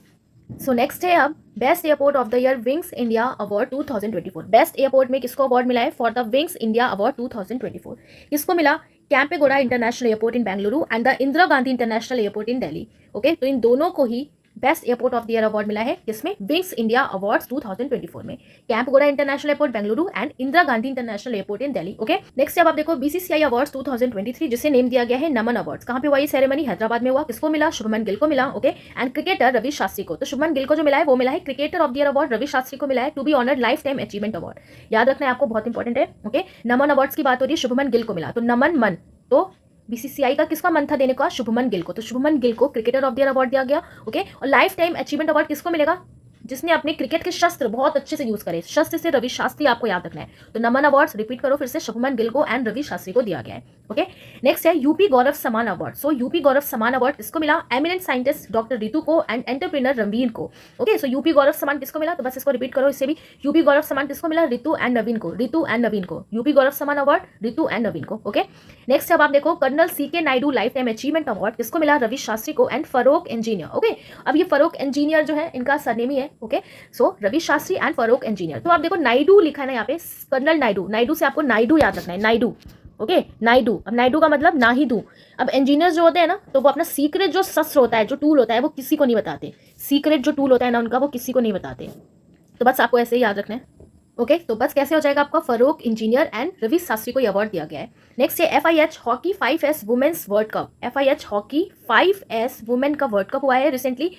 सो नेक्स्ट है अब best airport of the year Wings India award 2024। Best airport में किसको अवार्ड मिला है? For the Wings India award 2024 किसको मिला? Kempegowda international airport in Bengaluru and the Indira Gandhi international airport in Delhi. Okay, तो इन दोनों को ही best airport of the year award मिला है, किसमें? विंग्स इंडिया अवार्ड्स 2024 में। Kempegowda international airport Bengaluru and Indira Gandhi international airport in Delhi. Okay, next अब आप देखो बीसीसीआई अवार्ड्स 2023 जिसे नेम दिया गया है नमन अवार्ड्स। कहाँ पे हुआ ये सेरेमनी? हैदराबाद में हुआ। किसको मिला? शुभमन गिल को मिला। Okay, and cricketer Ravi Shastri को। तो शुभमन गिल को जो मिला है वो मिला है cricketer of the year award, Ravi Shastri को मिला है to be honoured lifetime achievement award. याद रखना है आपको, बहुत इंपॉर्टेंट है। ओके, नमन अवार्ड्स की बात हो रही है, शुभमन गिल को मिला, तो नमन मन, तो बीसीसीआई का किसका मन था देने का? शुभमन गिल को। तो शुभमन गिल को cricketer of the year award दिया गया। ओके, और लाइफ टाइम अचीवमेंट अवार्ड किसको मिलेगा? जिसने अपने क्रिकेट के शस्त्र बहुत अच्छे से यूज करे, शस्त्र से रवि शास्त्री आपको याद रखना है। तो नमन अवार्ड्स रिपीट करो फिर से, शुभमन गिल को एंड रवि शास्त्री को दिया गया है। ओके, नेक्स्ट है यूपी गौरव सम्मान अवार्ड। सो यूपी गौरव सम्मान अवार्ड किसको मिला? एमिनेंट साइंटिस्ट डॉक्टर रितु को एंड एंटरप्रेन्योर रणवीर को। ओके, सो यूपी गौरव सम्मान किसको मिला? तो बस इसको रिपीट करो इससे भी, यूपी गौरव सम्मान किसको मिला? रितु एंड नवीन को, रितु एंड नवीन को। यूपी गौरव सम्मान अवार्ड रितु एंड नवीन को। ओके, नेक्स्ट अब आप देखो colonel CK Naidu lifetime achievement award किसको मिला? रवि शास्त्री को एंड फरोक इंजीनियर। ओके, अब ये फरोक इंजीनियर जो है इनका सरनेम ही है। Okay, so Ravi Shastri and Farokh Engineer. तो आप देखो नायडू लिखा है ना यहाँ पे, कर्नल नायडू, नायडू से आपको नायडू याद रखना है, नायडू। ओके, नायडू। अब नायडू का मतलब ना ही दू। अब इंजीनियर्स जो होते हैं ना, तो वो अपना सीक्रेट जो शस्त्र होता है, जो टूल होता है, वो किसी को नहीं बताते। सीक्रेट जो टूल होता है ना उनका, वो किसी को नहीं बताते। तो बस आपको ऐसे ही याद रखना है। ओके, तो बस कैसे हो जाएगा आपका? फरोक इंजीनियर एंड रवि शास्त्री को अवार्ड दिया गया है। नेक्स्ट है FIH hockey 5S women's world cup. FIH hockey 5S women का वर्ल्ड कप हुआ है रिसेंटली।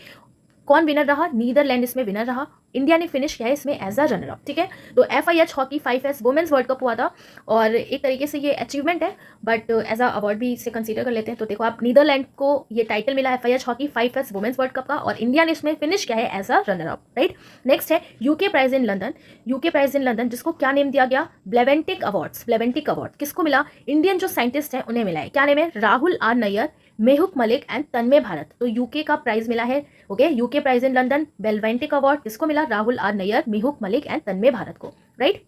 कौन विनर रहा? नीदरलैंड इसमें विनर रहा। इंडिया ने फिनिश किया है इसमें एज अ रनर अप। ठीक है, तो FIH hockey 5S women's world cup हुआ था और एक तरीके से ये अचीवमेंट है, बट एज अ अवार्ड भी इसे कंसीडर कर लेते हैं। तो देखो आप, नीदरलैंड को ये टाइटल मिला FIH hockey 5S women's world cup का और इंडिया ने इसमें फिनिश किया है as a runner up. Right, next है UK prize in London. UK prize in London जिसको क्या नेम दिया गया? ब्लेवेंटिक अवार्ड्स। ब्लेवेंटिक अवार्ड किसको मिला? इंडियन जो साइंटिस्ट हैं उन्हें मिला है। क्या नेम है? Rahul R Nair, Mehuk Malik and Tanmay Bharat. तो यूके का प्राइज मिला है। Okay, UK prize in London बेलवेंटिक अवार्ड किसको मिला? राहुल आर नैयर, मेहुक मलिक एंड तन्मय भारत को। राइट,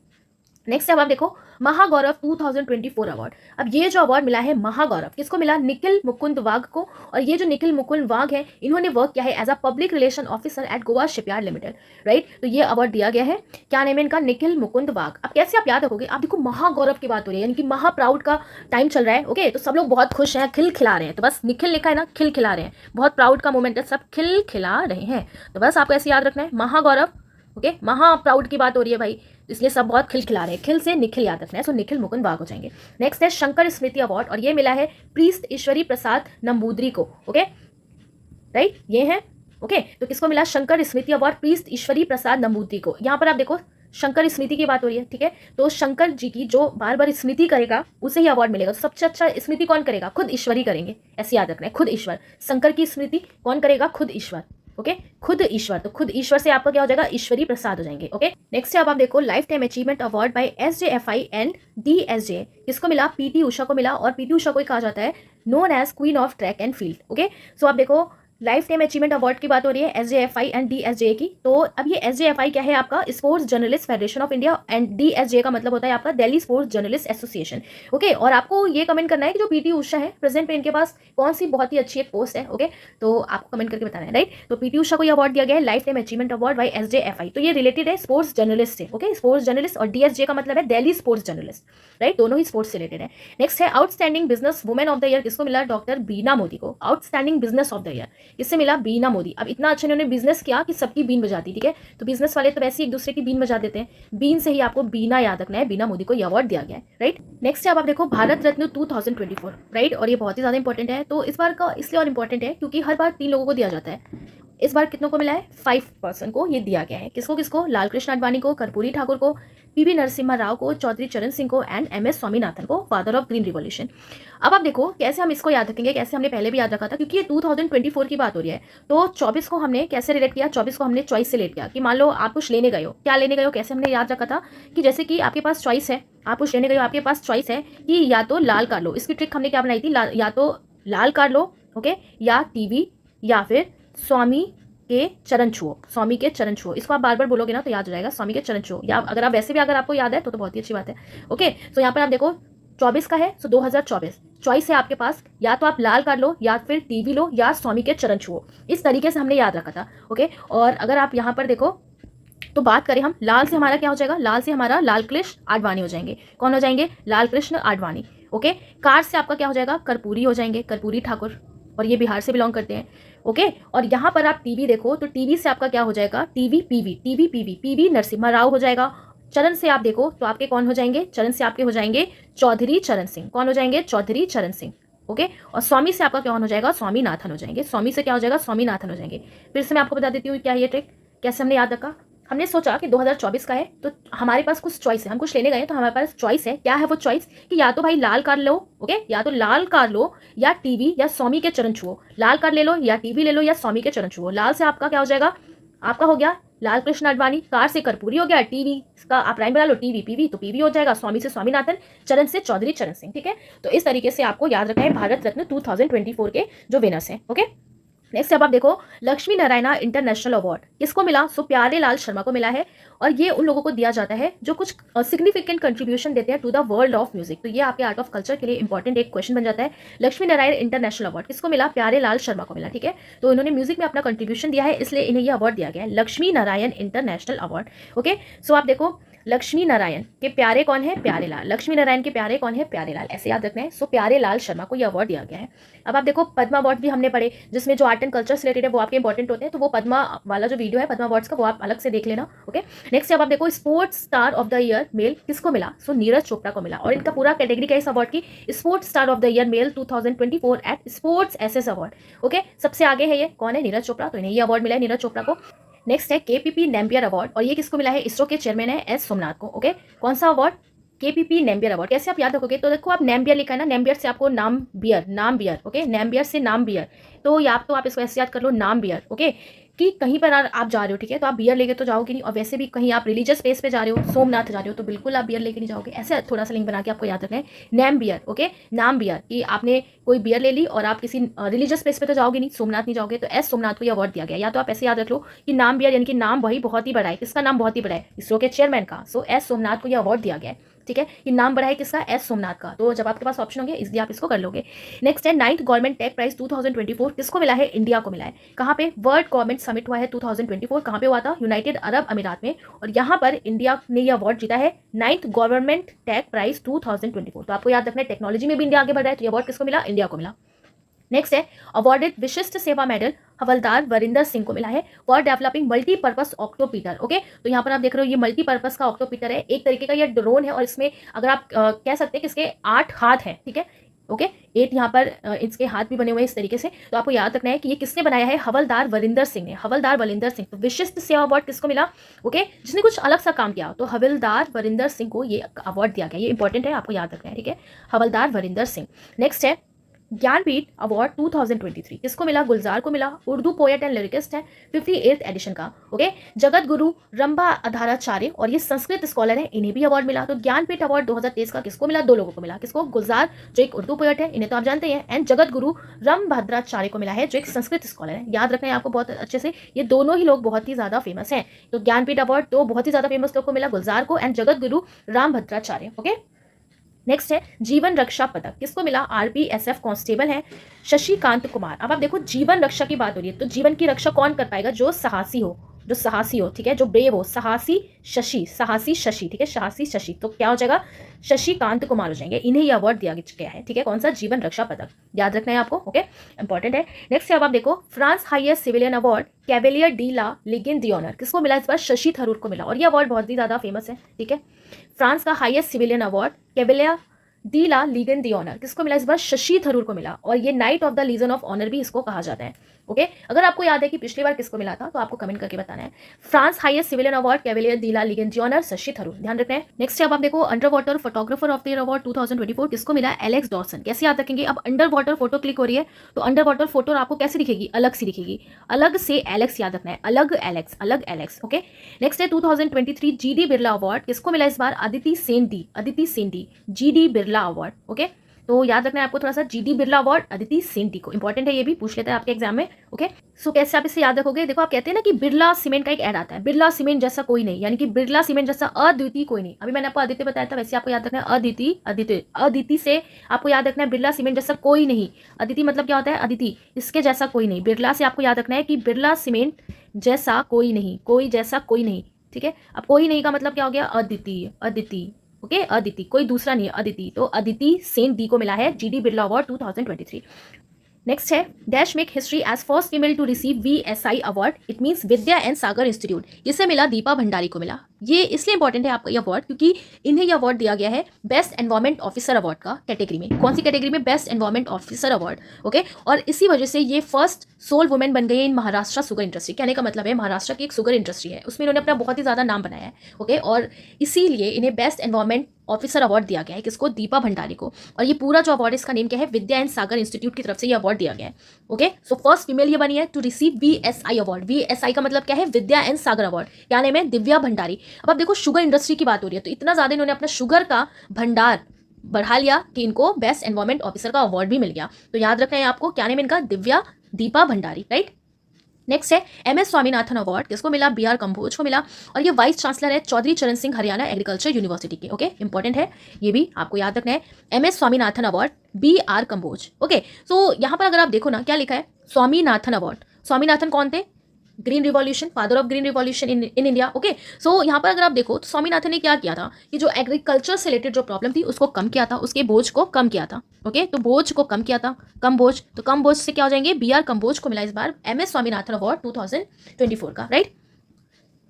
नेक्स्ट अब आप देखो महागौरव 2024 अवार्ड। अब ये जो अवार्ड मिला है महागौरव किसको मिला? निखिल मुकुंद वाघ को। और ये जो निखिल मुकुंद वाघ है, इन्होंने वर्क किया है as a public relation officer at Goa shipyard limited. Right, तो ये अवार्ड दिया गया है। क्या नेम है इनका? निखिल मुकुंद वाघ। अब कैसे आप याद रखोगे? आप देखो महागौरव की बात हो रही है, यानी कि महा प्राउड का टाइम चल रहा है। ओके, तो सब लोग बहुत खुश हैं, खिल खिला रहे हैं। तो बस निखिल लिखा है ना, खिल खिला रहे हैं, बहुत प्राउड का मोमेंट है, सब खिल खिला रहे हैं। तो बस आपको ऐसे याद रखना है महागौरव। ओके, महा प्राउड की बात हो रही है भाई, इसलिए सब बहुत खिल खिला रहे हैं। खिल से निखिल याद रखना है, सो निखिल मुकुंद वाघ हो जाएंगे। नेक्स्ट है शंकर स्मृति अवार्ड और ये मिला है प्रीस्ट ईश्वरी प्रसाद नंबूदरी को। ओके, राइट, ये है। ओके, तो किसको मिला? शंकर स्मृति अवार्ड प्रीस्ट ईश्वरी प्रसाद नंबूदरी को। यहाँ पर आप देखो शंकर स्मृति की बात हो रही है। ठीक है, तो शंकर जी की जो बार बार स्मृति करेगा उसे ही अवार्ड मिलेगा। तो सबसे अच्छा स्मृति कौन करेगा? खुद ईश्वरी करेंगे, ऐसे याद रखना है, खुद ईश्वर। शंकर की स्मृति कौन करेगा? खुद ईश्वर। ओके, खुद ईश्वर। तो खुद ईश्वर से आपका क्या हो जाएगा? ईश्वरी प्रसाद हो जाएंगे। ओके, नेक्स्ट है अब आप देखो life time achievement award bye SJFI and DSJ किसको मिला? PT उषा को मिला। और PT उषा को ही कहा जाता है known as queen of track and field. Okay, so आप देखो लाइफ टाइम अचीवमेंट अवार्ड की बात हो रही है SJFI एंड DSJ की। तो अब ये SJFI क्या है? आपका sports journalist federation of India and DSJ का मतलब होता है आपका Delhi sports journalist association. Okay, और आपको ये कमेंट करना है कि जो PT उषा है प्रेजेंट में इनके पास कौन सी बहुत ही अच्छी एक पोस्ट है। ओके, तो आपको कमेंट करके बताना है। राइट, तो PT उषा को ये अवार्ड दिया गया है life time achievement award bye SJFI। तो ये रिलेटेड है स्पोर्ट्स जर्नलिस्ट से। ओके, स्पोर्ट्स जर्नलिस्ट, और DSJ का मतलब है दिल्ली स्पोर्ट्स जर्नलिस्ट। राइट, दोनों ही स्पोर्ट्स से रिलेटेड है। नेक्स्ट है outstanding business women of the year किसको मिला? डॉक्टर बीना मोदी को। Outstanding business of the year किससे मिला? बीना मोदी। अब इतना अच्छा इन्होंने बिजनेस किया कि सबकी बीन बजाती। ठीक है, तो बिजनेस वाले तो वैसे ही एक दूसरे की बीन बजा देते हैं, बीन से ही आपको बीना याद रखना है। बीना मोदी को यह अवार्ड दिया गया है। राइट, नेक्स्ट है अब आप देखो भारत रत्न 2024। राइट, और ये बहुत ही ज्यादा इंपॉर्टेंट है। तो इस बार का इसलिए और इंपॉर्टेंट है क्योंकि हर बार 3 लोगों को दिया जाता है। इस बार कितनों को मिला है? 5 पर्सन को ये दिया गया है। किसको किसको? लाल कृष्ण आडवाणी को, कर्पूरी ठाकुर को, पीवी नरसिम्हा राव को, चौधरी चरण सिंह को एंड MS स्वामीनाथन को फादर ऑफ ग्रीन रिवॉल्यूशन। अब आप देखो कैसे हम इसको याद रखेंगे, कैसे हमने पहले भी याद रखा था, क्योंकि ये 2024 की बात हो रही है। तो 24 को हमने कैसे रिलेट किया, 24 को हमने चॉइस से रिलेट किया कि मान लो आप कुछ लेने गए हो, क्या लेने गए हो, कैसे हमने याद रखा था कि जैसे कि आपके पास चॉइस है, आप कुछ लेने गए हो, आपके पास चॉइस है कि या तो लाल कार लो। इसकी ट्रिक हमने क्या बनाई थी, या तो लाल कार लो, ओके, या टीवी, या फिर स्वामी के चरण छुओ, स्वामी के चरण छुओ। इसको आप बार बार बोलोगे ना तो याद हो जाएगा, स्वामी के चरण छुओ। या अगर आप वैसे भी अगर आपको याद है तो बहुत ही अच्छी बात है। ओके, सो यहाँ पर आप देखो 24 का है, सो 2024 चॉइस है आपके पास, या तो आप लाल कार लो, या फिर टीवी लो, या स्वामी के चरण छुओ। इस तरीके से हमने याद रखा था। ओके, और अगर आप यहाँ पर देखो तो बात करें हम, लाल से हमारा क्या हो जाएगा, लाल से हमारा लाल कृष्ण आडवाणी हो जाएंगे। कौन हो जाएंगे, लाल कृष्ण आडवाणी। ओके, कार से आपका क्या हो जाएगा, कर्पूरी हो जाएंगे, कर्पूरी ठाकुर, और ये बिहार से बिलोंग करते हैं। ओके, और यहाँ पर आप टीवी देखो तो टीवी से आपका क्या हो जाएगा, TV PV, TV PV, PV Narasimha Rao हो जाएगा। चरण से आप देखो तो आपके कौन हो जाएंगे, चरण से आपके हो जाएंगे चौधरी चरण सिंह। कौन हो जाएंगे, चौधरी चरण सिंह। ओके, और स्वामी से आपका क्या हो जाएगा, स्वामीनाथन हो जाएंगे। स्वामी से क्या हो जाएगा, स्वामीनाथन हो जाएंगे। फिर से मैं आपको बता देती हूँ क्या ये ट्रिक कैसे हमने याद रखा। हमने सोचा कि 2024 का है तो हमारे पास कुछ चॉइस है, हम कुछ लेने गए तो हमारे पास चॉइस है। क्या है वो चॉइस कि या तो भाई लाल कार लो, ओके, या तो लाल कार लो, या टीवी, या स्वामी के चरण छुओ। लाल कार ले लो, या टीवी ले लो, या स्वामी के चरण छुओ। लाल से आपका क्या हो जाएगा, आपका हो गया लाल कृष्ण आडवाणी, कार से कर्पूरी हो गया, टीवी का आप प्राइम बना लो, टीवी पीवी तो पीवी हो जाएगा, स्वामी से स्वामीनाथन, चरण से चौधरी चरण सिंह। ठीक है, तो इस तरीके से आपको याद रखना है भारत रत्न 2024 के जो विनर्स हैं। ओके, नेक्स्ट अब आप देखो लक्ष्मी नारायणा इंटरनेशनल अवार्ड किसको मिला, सो प्यारे लाल शर्मा को मिला है। और ये उन लोगों को दिया जाता है जो कुछ सिग्निफिकेंट कंट्रीब्यूशन देते हैं to the world of music. तो ये आपके आर्ट ऑफ कल्चर के लिए इंपॉर्टेंट एक क्वेश्चन बन जाता है। लक्ष्मी नारायण इंटरनेशनल अवार्ड किसको मिला, प्यारे लाल शर्मा को मिला। ठीक है, तो इन्होंने म्यूजिक में अपना कंट्रीब्यूशन दिया है, इसलिए इन्हें यह अवार्ड दिया गया है, Lakshmi Narayan international award. Okay, so आप देखो लक्ष्मी नारायण के प्यारे कौन है, प्यारे लाल। लक्ष्मी नारायण के प्यारे कौन है, प्यारे लाल, ऐसे याद रखना है। सो प्यारे लाल शर्मा को यह अवार्ड दिया गया है। अब आप देखो पद्मा अवार्ड भी हमने पढ़े, जिसमें जो आर्ट एंड कल्चर से रिलेटेड है वो आपके इंपॉर्टेंट होते हैं। तो वो पद्मा वाला जो वीडियो है पद्मा अवार्ड्स का वो आप अलग से देख लेना। ओके, नेक्स्ट अब आप देखो sports star of the year male किसको मिला, सो नीरज चोपड़ा को मिला। और इनका पूरा कैटेगरी क्या है इस अवार्ड की, sports star of the year male 2024 at sports SS award. Okay, सबसे आगे है ये कौन है, नीरज चोपड़ा, तो इन्हें ये अवार्ड मिला है नीरज चोपड़ा को। नेक्स्ट है केपीपी नेम्बियर अवार्ड, और ये किसको मिला है, इसरो के चेयरमैन है एस सोमनाथ को। ओके, कौन सा अवार्ड, केपीपी नेम्बियर अवार्ड। कैसे आप याद रखोगे, तो देखो आप नेम्बियर लिखा है ना, नेम्बियर से आपको नाम बियर, नाम बियर। ओके, नेम्बियर से नाम बियर, तो या तो आप इसको ऐसे याद कर लो नाम बियर। ओके, कि कहीं पर आप जा रहे हो, ठीक है, तो आप बियर लेके तो जाओगे नहीं, और वैसे भी कहीं आप रिलीजियस प्लेस पे जा रहे हो, सोमनाथ जा रहे हो, तो बिल्कुल आप बियर लेके नहीं जाओगे। ऐसे थोड़ा सा लिंक बना के आपको याद रखना है, नेम बियर। ओके, नाम बियर, कि आपने कोई बियर ले ली और आप किसी रिलीजियस प्लेस पे तो जाओगे नहीं, सोमनाथ नहीं जाओगे, तो एस सोमनाथ को ये अवार्ड दिया गया। या तो आप ऐसे याद रख लो कि नाम बियर यानी कि नाम वही बहुत ही बड़ा है, किसका नाम बहुत ही बड़ा है, इसरो के चेयरमैन का। सो एस सोमनाथ को यह अवार्ड दिया गया है। ठीक है, ये नाम बढ़ा है किसका, एस सोमनाथ का। तो जब आपके पास ऑप्शन होंगे इसलिए आप इसको कर लोगे। नेक्स्ट है 9th गवर्नमेंट टेक प्राइज 2024 किसको मिला है, इंडिया को मिला है। कहाँ पे, वर्ल्ड गवर्नमेंट समिट हुआ है 2024, कहाँ पे हुआ था, यूनाइटेड अरब अमीरात में, और यहाँ पर इंडिया ने यह अवार्ड जीता है 9th गवर्नमेंट टेक प्राइज 2024। तो आपको याद रखना है टेक्नोलॉजी में भी इंडिया आगे बढ़ रहा है, तो ये अवार्ड किसको मिला, इंडिया को मिला। नेक्स्ट है अवॉर्डेड विशिष्ट सेवा मेडल हवलदार वरिंदर सिंह को मिला है फॉर डेवलपिंग मल्टीपर्पज ऑक्टोपीटर। ओके, तो यहाँ पर आप देख रहे हो ये मल्टीपर्पज का ऑक्टोपीटर है, एक तरीके का ये ड्रोन है, और इसमें अगर आप कह सकते हैं कि इसके 8 हाथ हैं। ठीक है, ओके, 8 यहाँ पर इसके हाथ भी बने हुए हैं इस तरीके से। तो आपको याद रखना है कि ये किसने बनाया है, हवलदार वरिंदर सिंह ने, हवलदार वरिंदर सिंह। तो विशिष्ट सेवा अवार्ड किसको मिला, ओके, जिसने कुछ अलग सा काम किया, तो हवलदार वरिंदर सिंह को ये अवार्ड दिया गया। ये इंपॉर्टेंट है, आपको याद रखना है। ठीक है, हवलदार वरिंदर सिंह। नेक्स्ट है ज्ञानपीठ अवार्ड 2023 किसको मिला, गुलजार को मिला, उर्दू पोएट एंड लिरिकिस्ट है, 58th एडिशन का। ओके, जगत गुरु रंभा अधाराचार्य, और ये संस्कृत स्कॉलर है, इन्हें भी अवार्ड मिला। तो ज्ञानपीठ अवार्ड 2023 का किसको मिला, 2 लोगों को मिला। किसको, गुलजार जो एक उर्दू पोएट है, इन्हें तो आप जानते हैं, एंड जगत गुरु रंभद्राचार्य को मिला है जो एक संस्कृत स्कॉलर है। याद रखना है आपको बहुत अच्छे से, ये दोनों ही लोग बहुत ही ज्यादा फेमस हैं। तो ज्ञानपीठ अवार्ड तो बहुत ही ज्यादा फेमस लोग को मिला, गुलजार को and Jagat Guru Rambhadracharya. Okay, next है जीवन रक्षा पदक किसको मिला, RPSF कांस्टेबल है शशिकांत कुमार। अब आप देखो जीवन रक्षा की बात हो रही है, तो जीवन की रक्षा कौन कर पाएगा, जो साहसी हो, जो साहसी हो, ठीक है, जो ब्रेव हो, साहसी शशि, साहसी शशि। ठीक है, साहसी शशि, तो क्या हो जाएगा, शशिकांत कुमार हो जाएंगे, इन्हें यह अवार्ड दिया गया है। ठीक है, कौन सा, जीवन रक्षा पदक, याद रखना है आपको। ओके, इंपॉर्टेंट है। नेक्स्ट है अब आप देखो France highest civilian award Chevalier de la Legion de honour किसको मिला, इस बार शशि थरूर को मिला, और यह अवार्ड बहुत ही ज्यादा फेमस है। ठीक है, फ्रांस का highest civilian award Chevalier de la Legion de honour किसको मिला, इस बार शशि थरूर को मिला, और ये knight of the Legion of Honour भी इसको कहा जाता है। ओके अगर आपको याद है कि पिछली बार किसको मिला था तो आपको कमेंट करके बताना है। France highest civilian award chevalier de la legion honour Shashi Tharoor, ध्यान रखना है। नेक्स्ट अब आप देखो under water photographer of the year award 2024 किसको मिला है? Alex Dawson. कैसे याद रखेंगे? अब अंडर वाटर फोटो क्लिक हो रही है तो अंडर वाटर फोटो आपको कैसे दिखेगी? अलग सी दिखेगी, अलग से एलेक्स याद रखना है, अलग एलेक्स, अलग एलेक्स। ओके नेक्स्ट है 2023 जीडी बिरला अवार्ड किसको मिला इस बार? Aditi Sen De, Aditi Sen De, GD Birla award. Okay तो याद रखना है आपको थोड़ा सा, जीडी बिरला अवार्ड अदिति सेन डी को, इंपॉर्टेंट है, ये भी पूछ लेता है आपके एग्जाम में। ओके सो कैसे आप इसे याद रखोगे? देखो आप कहते हैं ना कि बिरला सीमेंट का एक ऐड आता है, बिरला सीमेंट जैसा कोई नहीं, यानी कि बिरला सीमेंट जैसा अद्वितीय कोई नहीं। अभी मैंने आपको अदिति बताया था, वैसे आपको याद रखना है अदिति, अदिति, अदिति से आपको याद रखना है बिरला सीमेंट जैसा कोई नहीं। अदिति मतलब क्या होता है? अदिति, इसके जैसा कोई नहीं। बिरला से आपको याद रखना है कि बिरला सीमेंट जैसा कोई नहीं, कोई जैसा कोई नहीं, ठीक है। अब कोई नहीं का मतलब क्या हो गया? अदिति, अदिति, ओके अदिति, कोई दूसरा नहीं है, अदिति। तो अदिति सेन डी को मिला है जीडी बिरला अवार्ड 2023। नेक्स्ट है dash make history as first female to receive VSI award, it means Vidya and Sagar institute. इसे मिला दीपा भंडारी को मिला। ये इसलिए इंपॉर्टेंट है आपका ये अवार्ड क्योंकि इन्हें ये अवार्ड दिया गया है बेस्ट एनवायरमेंट ऑफिसर अवार्ड का कैटेगरी में। कौन सी कैटेगरी में? Best environment officer award. Okay और इसी वजह से ये फर्स्ट सोल वुमेन बन गई है इन महाराष्ट्र शुगर इंडस्ट्री। कहने का मतलब है महाराष्ट्र की एक शुगर इंडस्ट्री है, उसमें इन्होंने अपना बहुत ही ज़्यादा नाम बनाया है। ओके और इसीलिए इन्हें बेस्ट एनवायरमेंट ऑफिसर अवार्ड दिया गया है। किसको? दीपा भंडारी को। और ये पूरा जो अवार्ड है इसका नेम क्या है? विद्या एंड सागर इंस्टीट्यूट की तरफ से ये अवार्ड दिया गया है। ओके सो फर्स्ट फीमेल ये बनी है to receive VSI award. VSI का मतलब क्या है? Vidya and Sagar award. क्या नेम है? दिव्या भंडारी। अब आप देखो शुगर इंडस्ट्री की बात हो रही है तो इतना ज्यादा इन्होंने अपना शुगर का भंडार बढ़ा लिया कि इनको बेस्ट एनवायरमेंट ऑफिसर का अवार्ड भी मिल गया। तो याद रखना है आपको, क्या नेम इनका? दिव्या दीपा भंडारी, राइट। नेक्स्ट है MS स्वामीनाथन अवार्ड किसको मिला? BR कंबोज को मिला। और ये वाइस चांसलर है चौधरी चरण सिंह हरियाणा एग्रीकल्चर यूनिवर्सिटी के। ओके इंपॉर्टेंट है, ये भी आपको याद रखना है। MS Swaminathan award BR Kamboj. Okay so यहाँ पर अगर आप देखो ना क्या लिखा है? स्वामीनाथन अवार्ड। स्वामीनाथन कौन थे? Green revolution, father of green revolution in India. Okay so यहाँ पर अगर आप देखो तो स्वामीनाथन ने क्या किया था कि जो एग्रीकल्चर से रिलेटेड जो प्रॉब्लम थी उसको कम किया था, उसके बोझ को कम किया था। ओके तो बोझ को कम किया था, कम बोझ, तो कम बोझ से क्या हो जाएंगे? BR कंबोज को मिला इस बार MS स्वामीनाथन अवार्ड 2024 का, राइट।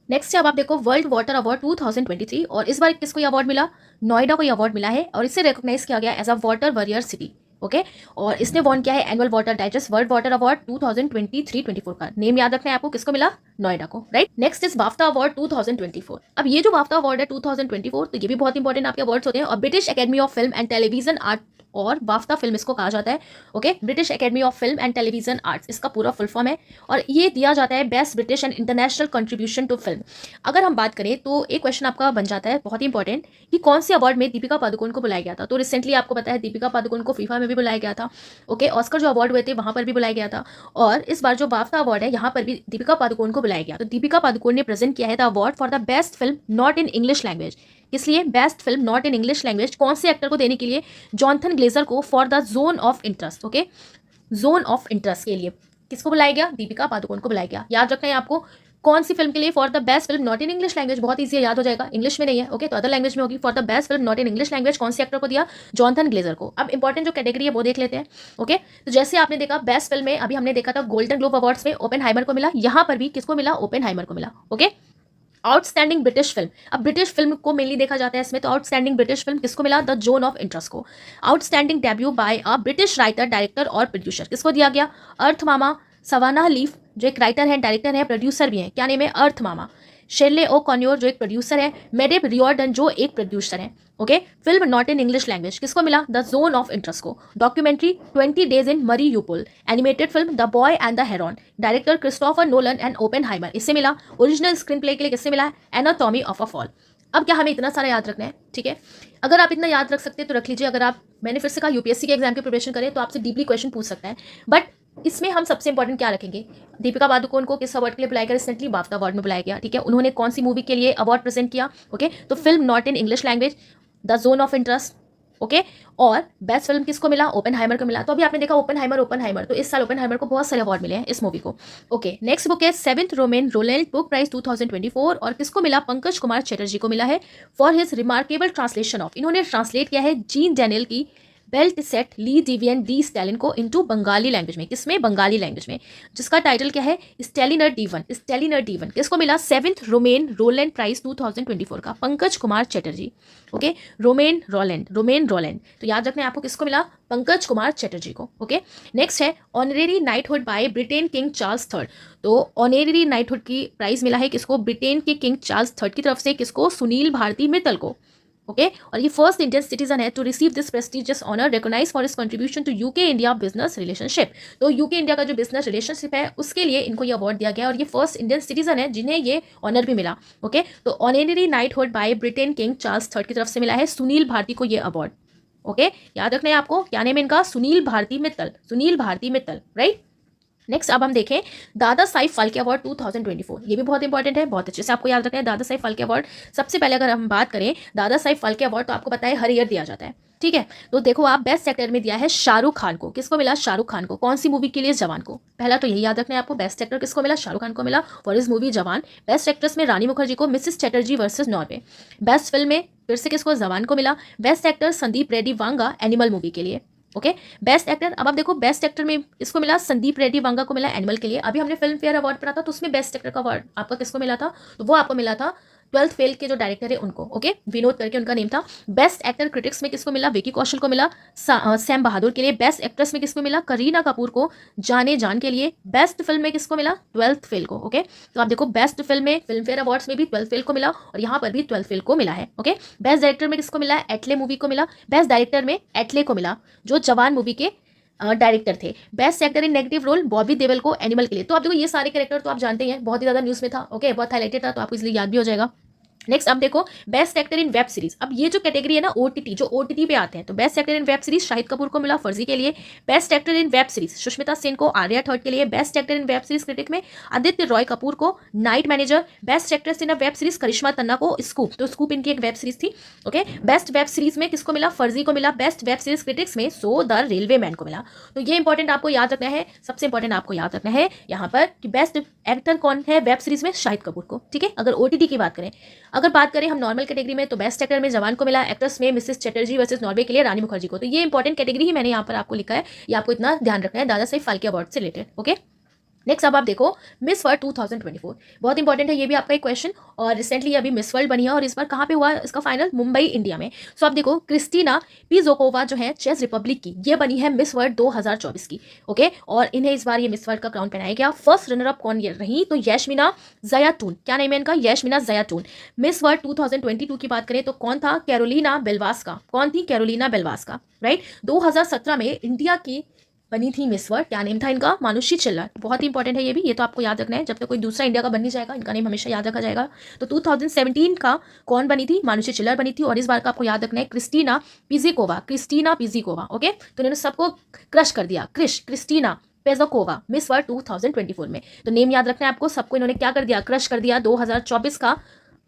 नेक्स्ट है अब आप देखो वर्ल्ड वाटर अवार्ड 2023 और इस बार किसको ये अवार्ड मिला? नोएडा को ये अवार्ड मिला है और इसे रिकॉग्नाइज किया गया as a water warrior city. Okay और इसने वॉन किया है annual water digest world water award 2023-24 का। नेम याद रखना है आपको, किसको मिला? नोएडा को, right. Next is BAFTA award 2024। अब ये जो बाफ्टा अवार्ड है 2024 तो ये भी बहुत इंपॉर्टेंट आपके अवार्ड्स होते हैं। और British academy of film and television art और बाफ्टा फिल्म इसको कहा जाता है। Okay British academy of film and television arts इसका पूरा फुल फॉर्म है और ये दिया जाता है best British and international contribution to film. अगर हम बात करें तो एक क्वेश्चन आपका बन जाता है बहुत ही इंपॉर्टेंट कि कौन से अवार्ड में दीपिका पादुकोण को बुलाया गया था। तो रिसेंटली आपको पता है दीपिका पादुकोण को फीफा में भी बुलाया गया था। ओके ऑस्कर जो अवार्ड हुए थे वहां पर भी बुलाया गया था और इस बार जो बाफ्टा अवार्ड है यहाँ पर भी दीपिका पादुकोण को बुलाया गया। तो दीपिका पादुकोण ने प्रेजेंट किया है the award for the best film not in English language. इसलिए best film not in English language कौन से एक्टर को देने के लिए? जॉनथन ग्लेजर को for the zone of interest. Okay zone of interest के लिए किसको बुलाया गया? दीपिका पादुकोण को बुलाया गया। याद रखना है आपको कौन सी फिल्म के लिए? For the best film not in English language. बहुत ईजी है, याद हो जाएगा, इंग्लिश में नहीं है। ओके तो अदर लैंग्वेज में होगी। For the best film not in English language कौन से एक्टर को दिया? जॉनथन ग्लेजर को। अब इंपॉर्टेंट जो कैटेगरी है वो देख लेते हैं। ओके तो जैसे आपने देखा बेस्ट फिल्म में अभी हमने देखा था गोल्डन ग्लोब अवार्ड्स में ओपेनहाइमर को मिला, यहाँ पर भी किसको मिला? ओपेनहाइमर को मिला। ओके आउटस्टैंडिंग ब्रिटिश फिल्म, अब ब्रिटिश फिल्म को मेनली देखा जाता है इसमें, तो आउटस्टैंडिंग ब्रिटिश फिल्म किसको मिला? द जोन ऑफ इंटरेस्ट को। Outstanding debut by a British writer director और प्रोड्यूसर किसको दिया गया? अर्थ मामा सवाना लीफ जो एक राइटर है, डायरेक्टर है, प्रोड्यूसर भी है। क्या नेम है? अर्थ मामा। शेरले ओ कॉन्योर जो एक प्रोड्यूसर है, मेडेब रियोर्डन जो एक प्रोड्यूसर है। Okay film not in English language किसको मिला? द जोन ऑफ इंटरेस्ट को। Documentary 20 days in Mariupol. Animated film the boy and the heron, director Christopher Nolan and Oppenheimer, इससे मिला। ओरिजिनल स्क्रीन प्ले के लिए किससे मिला? Anatomy of a fall. अब क्या हमें इतना सारा याद रखना है? ठीक है अगर आप इतना याद रख सकते हैं तो रख लीजिए। अगर आप मैंने फिर से कहा यूपीएससी के एग्जाम की प्रिपरेशन करें तो आपसे डीपली क्वेश्चन पूछ सकता है, बट इसमें हम सबसे इंपॉर्टेंट क्या रखेंगे? दीपिका पादुकोण को किस अवार्ड के लिए बुलाया गया? रिसेंटली बाफ्टा अवार्ड में बुलाया गया। ठीक है उन्होंने कौन सी मूवी के लिए अवार्ड प्रेजेंट किया? ओके तो film not in English language the zone of interest. Okay और बेस्ट फिल्म किसको मिला? ओपेनहाइमर को मिला। तो अभी आपने देखा ओपेनहाइमर तो इस साल ओपेनहाइमर को बहुत सारे अवार्ड मिले हैं इस मूवी को। ओके नेक्स्ट बुक है 7th romaine Rowland book prize 2024 और किसको मिला? पंकज कुमार चैटर्जी को मिला है for his remarkable translation of, इन्होंने ट्रांसलेट किया है जीन डैनियल की बेल्ट सेट ली डिवियन डी स्टैलिन को इनटू बंगाली लैंग्वेज में, किसमें, बंगाली लैंग्वेज में, जिसका टाइटल क्या है, स्टेलिनर डीवन। स्टेलिनर डीवन किसको मिला, 7th रोमेन रोलैंड प्राइज 2024 का, Pankaj Kumar Chatterjee. Okay, Romain Rolland, तो याद रखना है आपको किसको मिला, पंकज कुमार चैटर्जी को। ओके, नेक्स्ट है honorary knighthood by Britain King Charles third. तो ऑनरेरी नाइटहुड की प्राइज मिला है किसको, ब्रिटेन के किंग चार्ल्स थर्ड की तरफ से, किसको, सुनील भारती मित्तल को। ओके, और ये फर्स्ट इंडियन सिटीजन है to receive this prestigious honour, recognise for his contribution to UK India business relationship. तो यूके इंडिया का जो बिजनेस रिलेशनशिप है उसके लिए इनको ये अवार्ड दिया गया और ये फर्स्ट इंडियन सिटीजन है जिन्हें ये ऑनर भी मिला। ओके, तो honorary knighthood by Britain King Charles third की तरफ से मिला है सुनील भारती को ये अवार्ड। ओके, याद रखना है आपको, क्या नेम इनका, सुनील भारती मित्तल, राइट। नेक्स्ट अब हम देखें दादा साहिब फाल्के अवार्ड 2024, ये भी बहुत इंपॉर्टेंट है, बहुत अच्छे से आपको याद रखना है दादा साहिब फाल्के अवार्ड। सबसे पहले अगर हम बात करें दादा साहिब फाल्के अवार्ड, तो आपको पता है हर ईयर दिया जाता है, ठीक है। तो देखो आप, बेस्ट एक्टर में दिया है शाहरुख खान को, किसको मिला, शाहरुख खान को, कौन सी मूवी के लिए, जवान को। पहला तो यही याद रखना है आपको, बेस्ट एक्टर किसको मिला, शाहरुख खान को मिला फॉर इज मूवी जवान। बेस्ट एक्ट्रेस में रानी मुखर्जी को Mrs Chatterjee versus Norway. Best film में फिर से किसको, जवान को मिला। Best actor Sandeep Reddy Vanga animal movie के लिए। ओके, बेस्ट एक्टर, अब आप देखो बेस्ट एक्टर में इसको मिला, संदीप रेड्डी वांगा को मिला एनिमल के लिए। अभी हमने फिल्म फेयर अवार्ड पढ़ा था तो उसमें बेस्ट एक्टर का अवार्ड आपका किसको मिला था, तो वो आपको मिला था 12th फेल के जो डायरेक्टर है उनको। ओके, विनोद करके उनका नेम था। बेस्ट एक्टर क्रिटिक्स में किसको मिला, विकी कौशल को मिला सैम बहादुर के लिए। बेस्ट एक्ट्रेस में किसको मिला, करीना कपूर को जाने जान के लिए। बेस्ट फिल्म में किसको मिला, 12th फेल को। ओके, तो आप देखो बेस्ट फिल्म में फिल्म फेयर अवार्ड्स में भी 12th फेल को मिला और यहाँ पर भी 12th फेल को मिला है। ओके, बेस्ट डायरेक्टर में किसको मिला, एटले मूवी को मिला। बेस्ट डायरेक्टर में एटले को मिला जो जवान मूवी के डायरेक्टर थे। Best actor in negative role Bobby Deol को एनिमल के लिए। तो आप देखो ये सारे कैरेक्टर तो आप जानते हैं, बहुत ही ज्यादा न्यूज में था। ओके, बहुत हाईलाइटेड था, तो आपको इसलिए याद भी हो जाएगा। नेक्स्ट अब देखो best actor in web series. अब ये जो कैटेगरी है ना ओटीटी, जो ओटीटी पे आते हैं, तो best actor in web series Shahid Kapoor को मिला फर्जी के लिए। Best actor in web series Sushmita Sen को आर्या थर्ड के लिए। Best actor in web series critic में आदित्य रॉय कपूर को night manager. Best actress in a web series Karishma Tanna को स्कूप, तो स्कूप इनकी एक वेब सीरीज थी। ओके, बेस्ट वेब सीरीज में किसको मिला, फर्जी को मिला। बेस्ट वेब सीरीज क्रिटिक्स में सो द रेलवे मैन को मिला। तो ये इंपॉर्टेंट आपको याद रखना है, सबसे इंपॉर्टेंट आपको याद रखना है यहाँ पर कि बेस्ट एक्टर कौन है वेब सीरीज में, शाहिद कपूर को। ठीक है, अगर ओटीटी की बात करें। अगर बात करें हम नॉर्मल कैटेगरी में, तो बेस्ट एक्टर में जवान को मिला। एक्ट्रेस में मिसेस चैटर्जी वर्सेस नॉर्वे के लिए रानी मुखर्जी को। तो ये इंपॉर्टेंट कैटेगरी ही मैंने यहाँ पर आपको लिखा है, ये आपको इतना ध्यान रखना है दादा साहिब फाल्के अवार्ड से रिलेटेड। ओके, नेक्स्ट अब आप देखो मिस वर्ल्ड 2024, बहुत इंपॉर्टेंट है ये भी आपका एक क्वेश्चन। और रिसेंटली अभी मिस वर्ल्ड बनी है और इस बार कहाँ पे हुआ इसका फाइनल, मुंबई इंडिया में। सो आप देखो क्रिस्टीना पिज़ोकोवा जो है चेक रिपब्लिक की, ये बनी है मिस वर्ल्ड 2024 की। ओके, और इन्हें इस बार ये मिस वर्ल्ड का क्राउन पहनाया गया। फर्स्ट रनर अप कौन ये रही, तो यशमिना जयातून, क्या नेम है इनका, यशमिना जयातून। मिस वर्ल्ड 2022 की बात करें तो कौन था, कैरोलिना बेलवास्का। कौन थी, कैरोलिना बेलवास्का, राइट। 2017 में इंडिया की बनी थी मिस वर्ल्ड, क्या नेम था इनका, मानुषी चिल्लर। बहुत ही इंपॉर्टेंट है ये भी, ये तो आपको याद रखना है, जब तक कोई दूसरा इंडिया का बन नहीं जाएगा इनका नेम हमेशा याद रखा जाएगा। तो 2017 का कौन बनी थी, मानुषी चिल्लर बनी थी। और इस बार का आपको याद रखना है क्रिस्टीना पिज़िकोवा। ओके, तो इन्होंने सबको क्रश कर दिया, क्रिस्टीना पेज़ोकोवा मिस वर्ल्ड 2024 में। तो नेम याद रखना है आपको, सबको इन्होंने क्या कर दिया, क्रश कर दिया 2024 का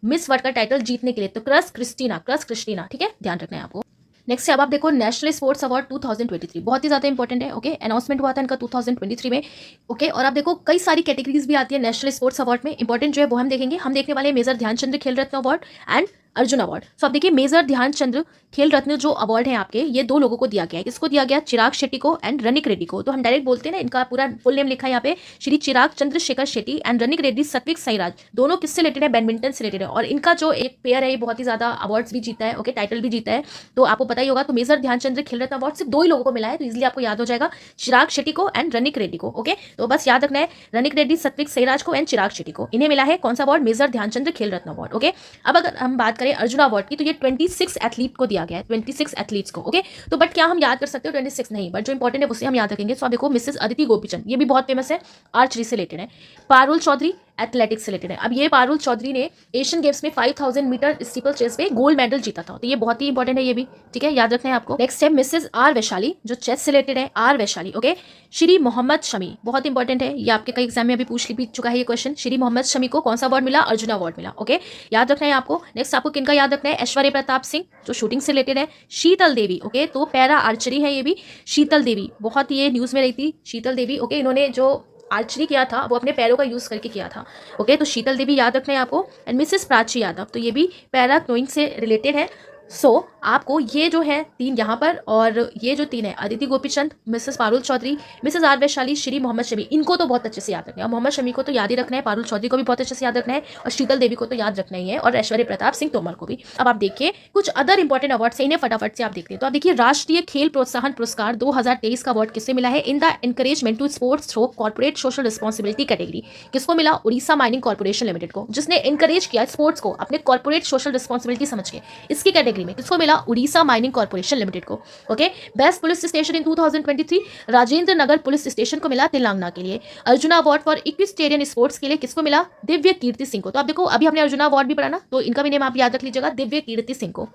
मिस वर्ल्ड का टाइटल जीतने के लिए। तो क्रश क्रिस्टीना, ठीक है, ध्यान रखना है आपको। नेक्स्ट अब आप देखो नेशनल स्पोर्ट्स अवार्ड 2023, बहुत ही ज़्यादा इंपॉर्टेंट है। ओके, अनाउंसमेंट हुआ था इनका 2023 में। ओके, और आप देखो कई सारी कैटेगरीज भी आती है नेशनल स्पोर्ट्स अवार्ड में। इंपॉर्टेंट जो है वो हम देखेंगे, हम देखने वाले मेजर ध्यानचंद्र खेल रत्न अवार्ड एंड अर्जुन अवार्ड। सो आप देखिए मेजर ध्यानचंद्र खेल रत्न जो अवार्ड है आपके, ये दो लोगों को दिया गया है। किसको दिया गया, चिराग शेट्टी को एंड रनिक रेड्डी को। तो हम डायरेक्ट बोलते हैं ना, इनका पूरा फुल नेम लिखा है यहाँ पे, श्री चिराग चंद्रशेखर शेट्टी एंड रनिक रेड्डी सत्विक साईराज। दोनों किससे रिलेटेड है, बैडमिंटन से रिलेटेड है। और इनका जो एक पेयर है ये बहुत ही ज्यादा अवार्ड्स भी जीता है। ओके, टाइटल भी जीता है, तो आपको पता ही होगा। तो मेजर ध्यानचंद्र खेल रत्न अवार्ड सिर्फ दो ही लोगों को मिला है, तो इजिली आपको याद हो जाएगा, चिराग शेट्टी को एंड रनिक रेड्डी को। ओके, तो बस याद रखना है रनिक रेड्डी, सत्विक साईराज को एंड चिराग शेट्टी को, इन्हें मिला है कौन सा अवार्ड, मेजर ध्यानचंद्र खेल रत्न अवार्ड। ओके, अब अगर हम बात करें अर्जुन अवार्ड की, तो ये 26 एथलीट को दिया गया है, 26 एथलीट्स को। ओके, तो बट क्या हम याद कर सकते हो, 26 नहीं, बट जो इंपॉर्टेंट है उसे हम याद रखेंगे। सो आप देखो मिसेस अदिति गोपीचंद, ये भी बहुत फेमस है, आर्चरी से रिलेटेड है। पारुल चौधरी एथलेटिक्स से रिलेटेड है। अब ये पारुल चौधरी ने एशियन गेम्स में 5000 मीटर स्टीपल चेस पे गोल्ड मेडल जीता था, तो ये बहुत ही इंपॉर्टेंट है ये भी, ठीक है, याद रखना है आपको। नेक्स्ट है मिसेस आर वैशाली, जो चेस से रिलेटेड है, आर वैशाली। ओके, श्री मोहम्मद शमी, बहुत इंपॉर्टेंट है ये, आपके कई एग्जाम में अभी पूछ भी चुका है ये क्वेश्चन। श्री मोहम्मद शमी को कौन सा अवार्ड मिला, अर्जुन अवार्ड मिला। ओके, याद रखना है आपको। नेक्स्ट आपको किनका याद रखना है, ऐश्वर्य प्रताप सिंह जो शूटिंग से रिलेटेड है। शीतल देवी, ओके, तो पैरा आर्चरी है ये भी, शीतल देवी, बहुत ये न्यूज में रही थी शीतल देवी। ओके, इन्होंने जो आर्चरी किया था वो अपने पैरों का यूज करके किया था। ओके, तो शीतल देवी याद रखना है आपको। एंड मिसेस प्राची यादव, तो ये भी पैरा क्नोइंग से रिलेटेड है। सो आपको ये जो है 3 यहाँ पर और ये जो 3 है, Aditi Gopichand, Mrs Parul Chaudhary, Mrs R Vaishali, Shri Mohammed Shami, इनको तो बहुत अच्छे से याद रखना है। और मोहम्मद शमी को तो याद ही रखना है, पारुल चौधरी को भी बहुत अच्छे से याद रखना है, और शीतल देवी को तो याद रखना ही है, और ऐश्वर्य प्रताप सिंह तोमर को भी। अब आप देखिए कुछ अदर इंपॉर्टेंट अवार्ड्स, इन्हें फटाफट से आप देखते हैं। तो आप देखिए राष्ट्रीय खेल प्रोत्साहन पुरस्कार 2023 का अवार्ड किसे मिला है? In the encouragement to sports through corporate social responsibility category. किसको मिला? उड़ीसा माइनिंग कॉर्पोरेशन लिमिटेड को, जिसने एनकरेज किया स्पोर्ट्स को अपने कॉर्पोरेट सोशल रिस्पॉन्सिबिलिटी समझ के। इसकी कैटेगरी में किसको मिला? उड़ीसा माइनिंग कॉर्पोरेशन लिमिटेड को। ओके। बेस्ट पुलिस स्टेशन इन 2023 राजेंद्र नगर पुलिस स्टेशन को मिला तेलंगाना के लिए। Arjuna award for equestrian sports के लिए किसको मिला? दिव्य कीर्ति सिंह को। तो आप देखो अभी हमने अर्जुना अवार्ड भी पढ़ा ना, तो इनका भी नेम आप याद रख लीजिएगा, दिव्य कीर्ति सिंह को।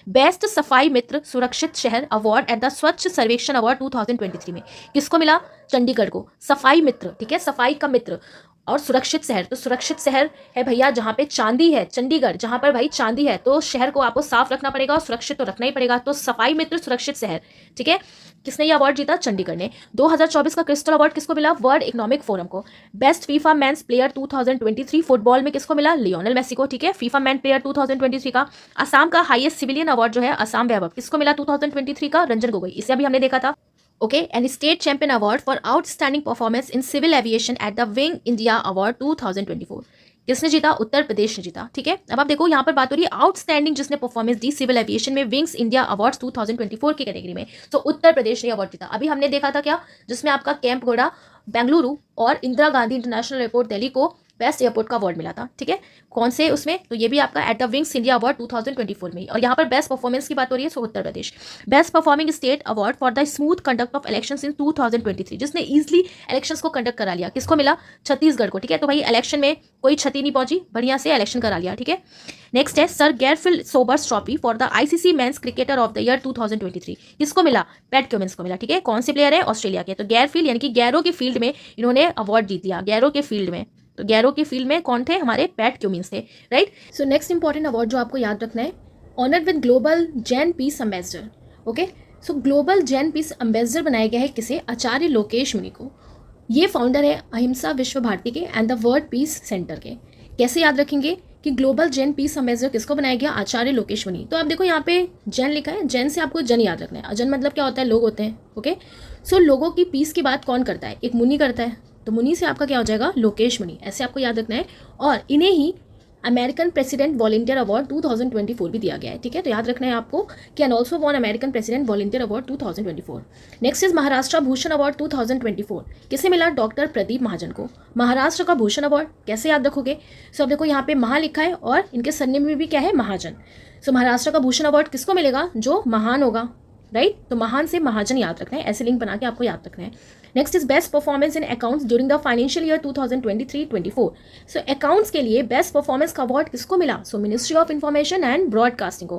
बेस्ट सफाई मित्र सुरक्षित शहर अवार्ड एट द स्वच्छ सर्वेक्षण अवार्ड 2023 में किसको मिला? चंडीगढ़ को। सफाई मित्र, ठीक है, सफाई का मित्र और सुरक्षित शहर, तो सुरक्षित शहर है भैया जहाँ पे चांदी है, चंडीगढ़ जहाँ पर भाई चांदी है, तो शहर को आपको साफ रखना पड़ेगा और सुरक्षित तो रखना ही पड़ेगा। तो सफाई मित्र सुरक्षित शहर, ठीक है। किसने ये अवार्ड जीता? चंडीगढ़ ने। 2024 का क्रिस्टल अवार्ड किसको मिला? वर्ल्ड इकोनॉमिक फोरम को। Best FIFA men's player 2023 football में किसको मिला? लियोनेल मेसी को, ठीक है, फीफा मैन प्लेयर 2023 का। असम का हाईएस्ट सिविलियन अवार्ड जो है असम वैभव, किसको मिला 2023 का? रंजन गोगोई, इसे अभी हमने देखा था। Okay. And state champion award for outstanding performance in civil aviation at the wing India award 2024 किसने जीता? उत्तर प्रदेश ने जीता, ठीक है। अब आप देखो यहाँ पर बात हो रही है आउटस्टैंडिंग जिसने परफॉर्मेंस दी सिविल एविएशन में विंग्स इंडिया अवार्ड्स 2024 की कैटेगरी में, तो उत्तर प्रदेश ने अवार्ड जीता। अभी हमने देखा था क्या, जिसमें आपका कैंप गोड़ा बेंगलुरु और इंदिरा गांधी इंटरनेशनल एयरपोर्ट दिल्ली को बेस्ट एयरपोर्ट का अवार्ड मिला था, ठीक है। कौन से उसमें? तो ये भी आपका at the Wings India award 2024 में। और यहाँ पर बेस्ट परफॉर्मेंस की बात हो रही है, so Uttar Pradesh. Best performing state award for the smooth conduct of elections in 2023 जिसने ईजिली इलेक्शंस को कंडक्ट करा लिया, किसको मिला? छत्तीसगढ़ को, ठीक है। तो भाई इलेक्शन में कोई क्षति नहीं पहुंची, बढ़िया से इलेक्शन करा लिया, ठीक है। नेक्स्ट है sir Garfield Sobers trophy for the ICC men's cricketer of the year 2023 किसको मिला? पैट क्यूमिंस को मिला, ठीक है। कौन से प्लेयर है? ऑस्ट्रेलिया के। तो गैरफिल यानी कि गैरो की फील्ड में इन्होंने अवार्ड जीत लिया, गैरो के फील्ड में। तो गैरो की फील्ड में कौन थे? हमारे पैट क्यूमिंस थे, right. So next important award जो आपको याद रखना है, honoured with global Jain piece ambassador. Okay. So global Jain piece ambassador बनाया गया है किसे? आचार्य लोकेश मुनि को। ये फाउंडर है अहिंसा विश्व भारती के and the world peace centre के। कैसे याद रखेंगे कि ग्लोबल जैन पीस एम्बेसडर किसको बनाया गया? आचार्य लोकेश मुनि। तो आप देखो यहाँ पे जैन लिखा है, जैन से आपको जन याद रखना है। जन मतलब क्या होता है? लोग होते हैं, ओके। सो लोगों की पीस की बात कौन करता है? एक मुनि करता है, तो मुनि से आपका क्या हो जाएगा? लोकेश मुनि, ऐसे आपको याद रखना है। और इन्हें ही अमेरिकन प्रेसिडेंट वॉलंटियर अवार्ड 2024 भी दिया गया है, ठीक है। तो याद रखना है आपको कि and also won American president volunteer award 2024। Next is Maharashtra Bhushan award 2024 किसे मिला? डॉक्टर प्रदीप महाजन को। महाराष्ट्र का भूषण अवार्ड कैसे याद रखोगे? सो अब देखो यहाँ पे महा लिखा है और इनके सरनेम में भी क्या है? महाजन। सो महाराष्ट्र का भूषण अवार्ड किसको मिलेगा? जो महान होगा, राइट। तो महान से महाजन याद रखना है, ऐसे लिंक बना के आपको याद रखना है। Next is best performance in accounts during the financial year 2023-24। So accounts के लिए बेस्ट परफॉर्मेंस का अवार्ड किसको मिला? सो ministry of information and broadcasting को।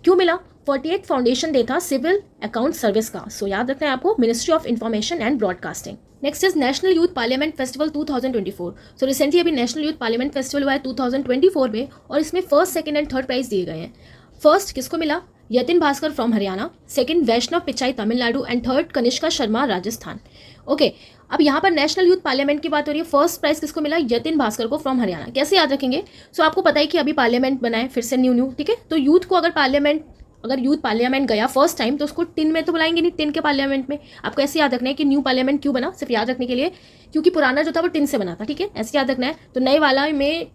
क्यों मिला? 48 फाउंडेशन डे था सिविल अकाउंट सर्विस का। सो याद रखना है आपको ministry of information and broadcasting. Next is national youth parliament festival 2024। So recently अभी नेशनल यूथ पार्लियामेंट फेस्टिवल हुआ है 2024 में, और इसमें first, second and third prize दिए गए हैं। फर्स्ट किसको मिला? Yatin Bhaskar from Haryana, second Vaishnav Pichai Tamil Nadu and third Kanishka Sharma Rajasthan. Okay. अब यहाँ पर नेशनल यूथ पार्लियामेंट की बात हो रही है। फर्स्ट प्राइज किसको मिला? यतिन भास्कर को फ्रॉम हरियाणा। कैसे याद रखेंगे? सो आपको पता है कि अभी पार्लियामेंट बना है फिर से न्यू, ठीक है। तो यूथ को अगर यूथ पार्लियामेंट गया फर्स्ट टाइम तो उसको टिन में तो बुलाएंगे नहीं, टिन के पार्लियामेंट में। आपको ऐसे याद रखना है कि न्यू पार्लियामेंट क्यों बना, सिर्फ याद रखने के लिए, क्योंकि पुराना जो था वो टिन से बना था, ठीक है। ऐसे याद रखना है। तो नए वाला में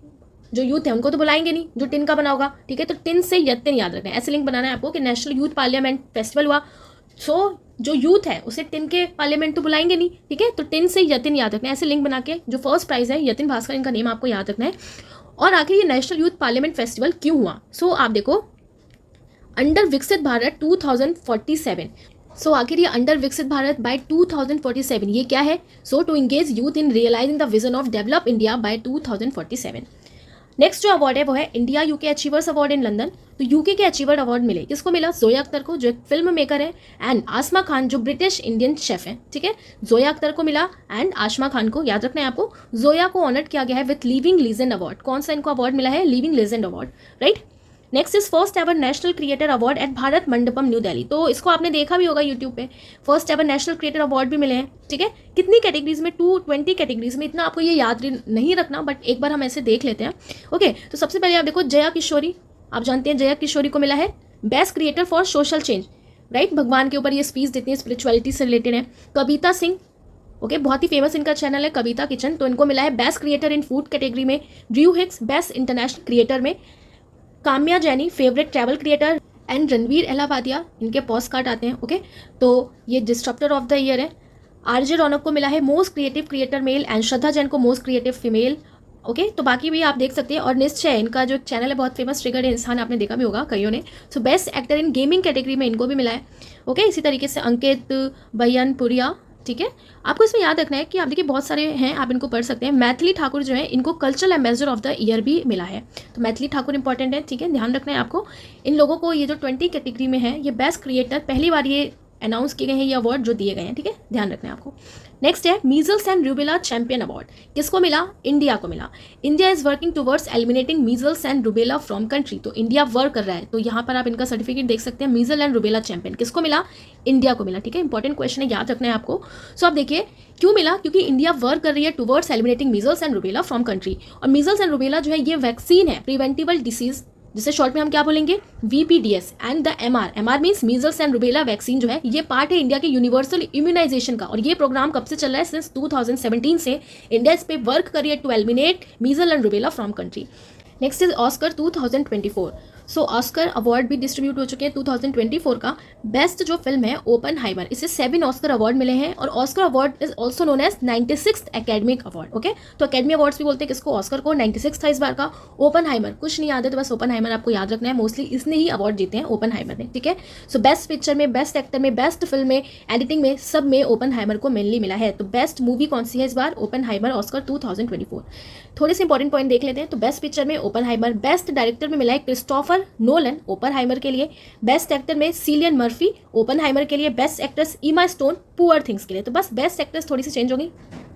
जो यूथ है उनको तो बुलाएंगे नहीं, जो टिन का बना होगा, ठीक है। तो टिन से यतिन याद रखना है, ऐसे लिंक बनाना है आपको कि नेशनल यूथ पार्लियामेंट फेस्टिवल हुआ, सो जो यूथ है उसे टिन के पार्लियामेंट तो बुलाएंगे नहीं, ठीक है। तो टिन से यतिन याद रखना है, ऐसे लिंक बना के। जो फर्स्ट प्राइज है यतिन भास्कर, इनका नेम आपको याद रखना है। और आखिर ये नेशनल यूथ पार्लियामेंट फेस्टिवल क्यों हुआ? सो आप देखो अंडर विकसित भारत 2047। सो आखिर ये अंडर विकसित भारत बाय 2047 ये क्या है? So to engage youth in realising the vision of develop India by 2047। Next जो अवार्ड है वो है India UK achievers award in London. तो यूके के अचीवर अवार्ड मिले, किसको मिला? जोया अख्तर को, जो एक फिल्म मेकर है, एंड आसमा खान जो ब्रिटिश इंडियन शेफ है, ठीक है। जोया अख्तर को मिला एंड आसमा खान को, याद रखना है आपको। जोया को ऑनर्ड किया गया है विथ लिविंग लीजेंड अवार्ड। कौन सा इनको अवार्ड मिला है? Living legend award, right. Next is first ever national creator award eight Bharat Mandapam new Delhi. तो इसको आपने देखा भी होगा यूट्यूब पे। First ever national creator award भी मिले हैं, ठीक है। कितनी कैटेगरीज में? 220 कैटेगरीज में। इतना आपको ये याद नहीं रखना, बट एक बार हम ऐसे देख लेते हैं, ओके। तो सबसे पहले आप देखो जया किशोरी, आप जानते हैं जया किशोरी को मिला है best creator for social change, right, भगवान के ऊपर ये स्पीच देती हैं, स्पिरिचुअलिटी से रिलेटेड है। कविता सिंह, ओके, बहुत ही फेमस इनका चैनल है कविता किचन, तो इनको मिला है best creator in food category में। Drew Hicks best international creator में। Kamiya Jaani favourite travel creator. And Ranveer Allahbadia, इनके पोस्ट कार्ड आते हैं, ओके, तो ये डिस्ट्रप्टर ऑफ द ईयर है। आरजे रौनक को मिला है most creative creator male and Shraddha Jain को मोस्ट क्रिएटिव फीमेल, ओके, तो बाकी भी आप देख सकते हैं। और निश्चय, इनका जो चैनल है बहुत फेमस, ट्रिगर्ड इंसान, आपने देखा भी होगा कईयों ने। So best actor in gaming category में इनको भी मिला है, ओके। इसी तरीके से अंकित बयनपुरिया, ठीक है। आपको इसमें याद रखना है कि आप देखिए बहुत सारे हैं, आप इनको पढ़ सकते हैं। मैथिली ठाकुर जो है, इनको cultural ambassador of the year भी मिला है, तो मैथिली ठाकुर इंपॉर्टेंट है, ठीक है, ध्यान रखना है आपको। इन लोगों को ये जो 20 कैटेगरी में है, ये बेस्ट क्रिएटर पहली बार ये अनाउंस किए गए हैं, ये अवार्ड जो दिए गए हैं, ठीक है, ध्यान रखना है आपको। नेक्स्ट है measles and rubella champion award, किसको मिला? इंडिया को मिला। India is working towards eliminating measles and rubella from country, तो इंडिया वर्क कर रहा है, तो यहाँ पर आप इनका सर्टिफिकेट देख सकते हैं। मीजल एंड रूबेला चैंपियन किसको मिला? इंडिया को मिला, ठीक है, इंपॉर्टेंट क्वेश्चन है, याद रखना है आपको। सो आप देखिए क्यों मिला, क्योंकि इंडिया वर्क कर रही है towards eliminating measles and rubella from country. और मीजल्स एंड रूबेला जो है ये वैक्सीन है, प्रिवेंटिबल डिसीज, जिसे शॉर्ट में हम क्या बोलेंगे? VPDS। And the MR means measles and rubella vaccine जो है ये पार्ट है इंडिया के यूनिवर्सल इम्यूनाइजेशन का। और ये प्रोग्राम कब से चल रहा है? सिंस 2017 से इंडिया इस पे वर्क कर रही है to eliminate measles and rubella from country. Next is Oscar 2024। So Oscar award भी डिस्ट्रीब्यूट हो चुके हैं 2024 का। बेस्ट जो फिल्म है ओपनहाइमर, इसे 7 ऑस्कर अवार्ड मिले हैं। और Oscar award is also known as 96th academic award, okay, तो एकेडमी अवार्ड्स भी बोलते हैं किसको? ऑस्कर को। 96 था इस बार का। ओपनहाइमर कुछ नहीं याद है तो बस ओपनहाइमर आपको याद रखना है, मोस्टली इसने ही अवार्ड जीते हैं ओपनहाइमर ने, ठीक है। सो बेस्ट पिक्चर में, बेस्ट एक्टर में, बेस्ट फिल्म में, एडिटिंग में, सब में ओपनहाइमर को मेनली मिला है। तो बेस्ट मूवी कौन सी है इस बार? Oppenheimer, Oscar 2024। थोड़े से इंपॉर्टेंट पॉइंट देख लेते हैं। तो बेस्ट पिक्चर में ओपनहाइमर, बेस्ट डायरेक्टर में मिला है क्रिस्टोफर नोलन ओपनहाइमर के लिए, बेस्ट एक्टर में सिलियन मर्फी ओपनहाइमर के लिए, बेस्ट एक्ट्रेस ईमा स्टोन पुअर थिंग्स के लिए। तो बस बेस्ट एक्ट्रेस थोड़ी सी चेंज होगी,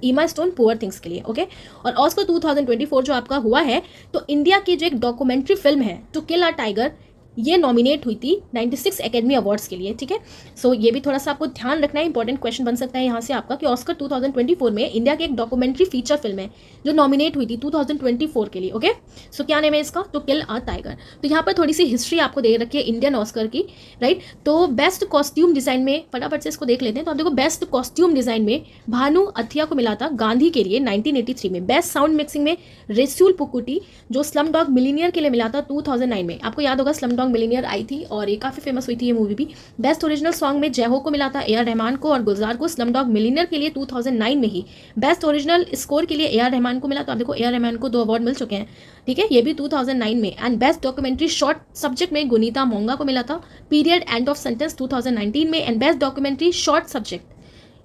ईमा स्टोन पुअर थिंग्स के लिए, ओके। और ऑस्कर 2024 जो आपका हुआ है, तो इंडिया की जो एक डॉक्यूमेंट्री फिल्म है टू किल अ टाइगर, ये नॉमिनेट हुई थी 96 एकेडमी अवार्ड्स के लिए, ठीक है। सो ये भी थोड़ा सा आपको ध्यान रखना है, इंपॉर्टेंट क्वेश्चन बन सकता है यहाँ से आपका कि ऑस्कर 2024 में इंडिया की एक डॉक्यूमेंट्री फीचर फिल्म है जो नॉमिनेट हुई थी 2024 के लिए, ओके। सो क्या नेम है इसका? To kill a tiger. तो यहाँ पर थोड़ी सी हिस्ट्री आपको दे रखी है इंडियन ऑस्कर की, राइट। तो बेस्ट कॉस्ट्यूम डिजाइन में फटाफट से इसको देख लेते हैं। तो आप देखो बेस्ट कॉस्ट्यूम डिजाइन में भानु अथिया को मिला था गांधी के लिए 1983 में। बेस्ट साउंड मिक्सिंग में रेस्यूल पुकुटी, जो स्लम डॉग मिलीनियर के लिए मिला था 2009 में। आपको याद होगा स्लम डॉग मिलीनियर आई थी और ये काफ़ी फेमस हुई थी ये मूवी भी। बेस्ट ओरिजिनल सॉन्ग में जय हो को मिला था AR रहमान को, और गुलजार को स्लम डॉग मिलीनियर के लिए 2009 में ही। बेस्ट ओरिजिनल स्कोर के लिए AR रहमान को मिला, तो आप देखो AR रहमान को 2 अवार्ड मिल चुके हैं, ठीक है, ये भी 2009 में। And best documentary short subject में गुनीता मोंगा को मिला था पीरियड एंड ऑफ सेंटेंस 2019 में। And best documentary short subject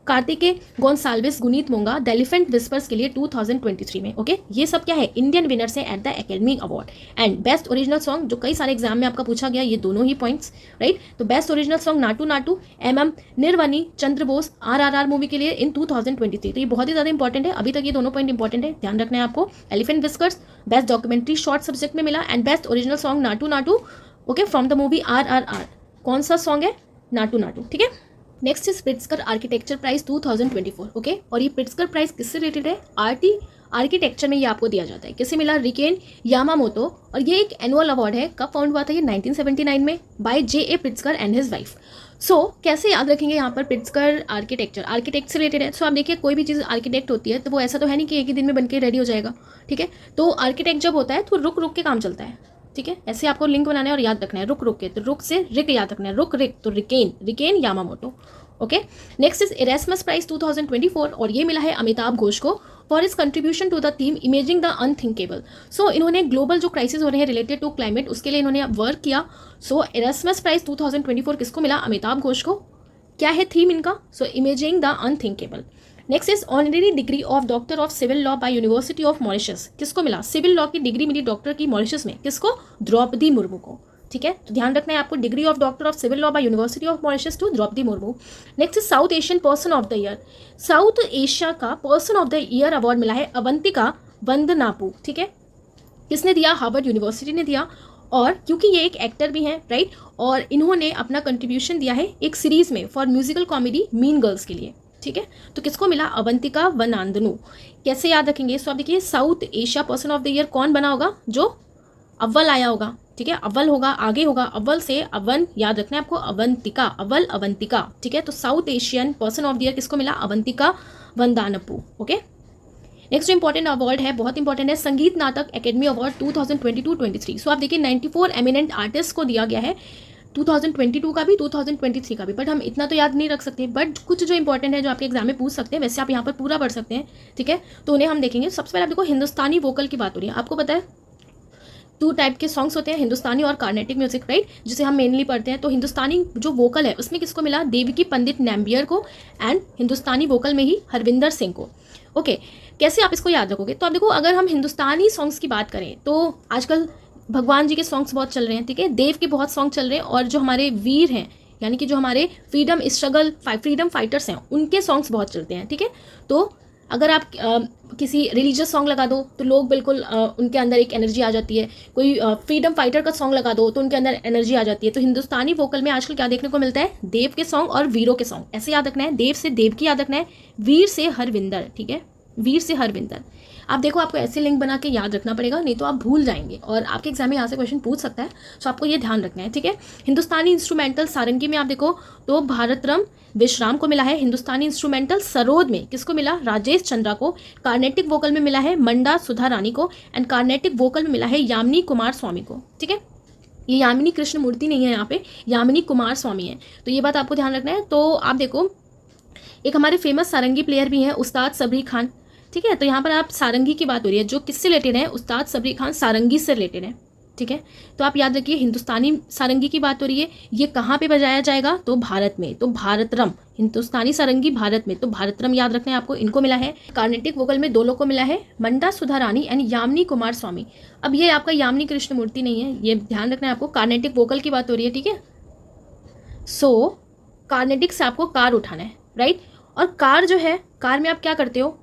Kartiki Gonsalves Guneet Monga the elephant whisperers के लिए 2023 में, ओके। ये सब क्या है? इंडियन विनर्स है at the academy award. And best original song, जो कई सारे एग्जाम में आपका पूछा गया, ये दोनों ही पॉइंट्स, राइट। तो best original song Naatu Naatu MM निर्वनी Chandra Bose RRR movie के लिए इन 2023। तो ये बहुत ही ज़्यादा इंपॉर्टेंट है, अभी तक ये दोनों पॉइंट इंपॉर्टेंट है, ध्यान रखना है आपको। Elephant whiskers best documentary short subject में मिला। And best original song Naatu Naatu, okay, from the movie RRR। कौन सा सॉन्ग है? नाटू नाटू, ठीक है। Next is Pritzker architecture prize 2024, okay. और ये प्रिट्जकर प्राइज किससे रिलेटेड है? आर्किटेक्चर में ये आपको दिया जाता है। किसे मिला? Riken Yamamoto. और ये एक एनुअल अवार्ड है। कब फाउंड हुआ था ये? 1979 में by JA Pritzker and his wife. So कैसे याद रखेंगे यहाँ पर प्रिट्जकर आर्किटेक्चर? आर्किटेक्ट से रिलेटेड है। सो आप देखिए कोई भी चीज़ आर्किटेक्ट होती है तो वो ऐसा तो है नहीं कि एक ही दिन में बनके रेडी हो जाएगा, ठीक है। तो आर्किटेक्ट जब होता है तो रुक रुक के काम चलता है, ठीक है। ऐसे आपको लिंक बनाना है और याद रखना है, रुक रुक के, तो रुक से रिक याद रखना है, रुक रिक, तो Riken Yamamoto, okay. Next is Erasmus prize 2024 और ये मिला है अमिताभ घोष को for his contribution to the theme imagining the unthinkable. So इन्होंने ग्लोबल जो क्राइसिस हो रहे हैं रिलेटेड टू क्लाइमेट, उसके लिए इन्होंने वर्क किया। सो इरेस्मस प्राइज 2024 किसको मिला? अमिताभ घोष को। क्या है थीम इनका? So imagining the unthinkable. Next is honorary degree of doctor of civil law by university of Mauritius. किसको मिला? सिविल लॉ की डिग्री मिली डॉक्टर की मॉरिशस में। किसको? द्रौपदी मुर्मू को, ठीक है। तो ध्यान रखना है आपको, degree of doctor of civil law by university of Mauritius to Draupadi Murmu. Next is south Asian person of the year. South Asia का person of the year award मिला है अवंतिका वंदनापू, ठीक है। किसने दिया? हार्वर्ड यूनिवर्सिटी ने दिया। और क्योंकि ये एक एक्टर भी हैं, राइट, और इन्होंने अपना कंट्रीब्यूशन दिया है एक सीरीज में for musical comedy mean girls के लिए, ठीक है। तो किसको मिला? अवंतिका वनांदनु। कैसे याद रखेंगे? सो आप देखिए south Asia person of the year कौन बना होगा? जो अव्वल आया होगा, ठीक है, अव्वल होगा, आगे होगा, अव्वल से अवन याद रखना है आपको, अवंतिका, अव्वल अवंतिका, ठीक है। तो south Asian person of the year किसको मिला? Avantika Vandanapu, okay. Next important award है, बहुत इंपॉर्टेंट है, संगीत नाटक एकेडमी अवार्ड 2022-23। सो आप देखिए 94 एमिनेंट आर्टिस्ट को दिया गया है, 2022 का भी 2023 का भी, बट हम इतना तो याद नहीं रख सकते, बट कुछ जो इंपॉर्टेंट है जो आपके एग्जाम में पूछ सकते हैं, वैसे आप यहाँ पर पूरा पढ़ सकते हैं, ठीक है। तो उन्हें हम देखेंगे। सबसे पहले आप देखो हिंदुस्तानी वोकल की बात हो रही है, आपको पता है 2 टाइप के सॉन्ग्स होते हैं, हिंदुस्तानी और कार्नेटिक म्यूजिक, राइट, जिसे हम मेनली पढ़ते हैं। तो हिंदुस्तानी जो वोकल है उसमें किसको मिला? देवकी पंडित नैम्बियर को, एंड हिंदुस्तानी वोकल में ही हरविंदर सिंह को, ओके। कैसे आप इसको याद रखोगे? तो आप देखो अगर हम हिंदुस्तानी सॉन्ग्स की बात करें तो आजकल भगवान जी के सॉन्ग्स बहुत चल रहे हैं, ठीक है, देव के बहुत सॉन्ग चल रहे हैं, और जो हमारे वीर हैं यानी कि जो हमारे फ्रीडम फाइटर्स हैं उनके सॉन्ग्स बहुत चलते हैं, ठीक है। तो अगर आप किसी रिलीजियस सॉन्ग लगा दो तो लोग बिल्कुल उनके अंदर एक एनर्जी आ जाती है, कोई फ्रीडम फाइटर का सॉन्ग लगा दो तो उनके अंदर एनर्जी आ जाती है। तो हिंदुस्तानी वोकल में आजकल क्या देखने को मिलता है? देव के सॉन्ग और वीरों के सॉन्ग, ऐसे याद रखना है, देव से देव की याद रखना है, वीर से हरविंदर, ठीक है, वीर से हरविंदर। आप देखो आपको ऐसे लिंक बना के याद रखना पड़ेगा, नहीं तो आप भूल जाएंगे और आपके एग्जाम में यहाँ से क्वेश्चन पूछ सकता है, तो आपको ये ध्यान रखना है, ठीक है। हिंदुस्तानी इंस्ट्रूमेंटल सारंगी में आप देखो तो भारतरम विश्राम को मिला है। हिंदुस्तानी इंस्ट्रूमेंटल सरोद में किसको मिला? राजेश चंद्रा को। कार्नेटिक वोकल में मिला है मंडा सुधा रानी को, एंड कार्नेटिक वोकल में मिला है यामिनी कुमार स्वामी को, ठीक है। ये यामिनी कृष्ण मूर्ति नहीं है, यहाँ पे यामिनी कुमार स्वामी है, तो ये बात आपको ध्यान रखना है। तो आप देखो एक हमारे फेमस सारंगी प्लेयर भी हैं उस्ताद सबरी खान, ठीक है। तो यहाँ पर आप सारंगी की बात हो रही है, जो किससे रिलेटेड है? उस्ताद सबरी खान सारंगी से रिलेटेड है, ठीक है। तो आप याद रखिए हिंदुस्तानी सारंगी की बात हो रही है, ये कहाँ पे बजाया जाएगा? तो भारत में, तो भारतरम, हिंदुस्तानी सारंगी भारत में, तो भारतरम याद रखना है आपको, इनको मिला है। कार्नेटिक वोकल में 2 लोग को मिला है, मंडा सुधा रानी एंड यामिनी कुमार स्वामी। अब ये आपका यामिनी कृष्ण मूर्ति नहीं है, ये ध्यान रखना है आपको, कार्नेटिक वोकल की बात हो रही है, ठीक है। सो कार्नेटिक से आपको कार उठाना है, राइट। और कार जो है, कार में आप क्या करते हो?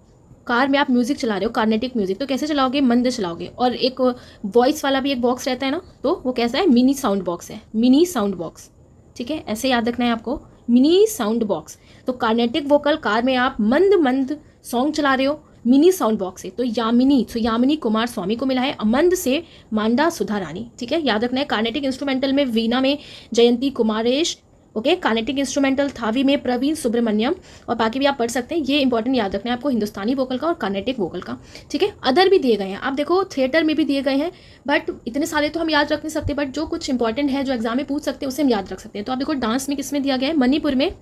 कार में आप म्यूजिक चला रहे हो, कार्नेटिक म्यूजिक, तो कैसे चलाओगे? मंद चलाओगे। और एक वॉइस वाला भी एक बॉक्स रहता है ना, तो वो कैसा है? मिनी साउंड बॉक्स है, मिनी साउंड बॉक्स, ठीक है, ऐसे याद रखना है आपको, मिनी साउंड बॉक्स। तो कार्नेटिक वोकल कार में आप मंद मंद सॉन्ग चला रहे हो मिनी साउंड बॉक्स से, तो यामिनी कुमार स्वामी को मिला है, अमंद से मांडा सुधा रानी, ठीक है, याद रखना है। कार्नेटिक इंस्ट्रूमेंटल में वीणा में जयंती कुमारेश, ओके। कार्नेटिक इंस्ट्रूमेंटल थावी में प्रवीण सुब्रमण्यम, और बाकी भी आप पढ़ सकते हैं, ये इंपॉर्टेंट याद रखना है आपको हिंदुस्तानी वोकल का और कार्नेटिक वोकल का, ठीक है। अदर भी दिए गए हैं, आप देखो थिएटर में भी दिए गए हैं, बट इतने सारे तो हम याद रख नहीं सकते, बट जो कुछ इंपॉर्टेंट है जो एग्जाम में पूछ सकते हैं उसे हम याद रख सकते हैं। तो आप देखो डांस में किसमें दिया गया है? मणिपुर में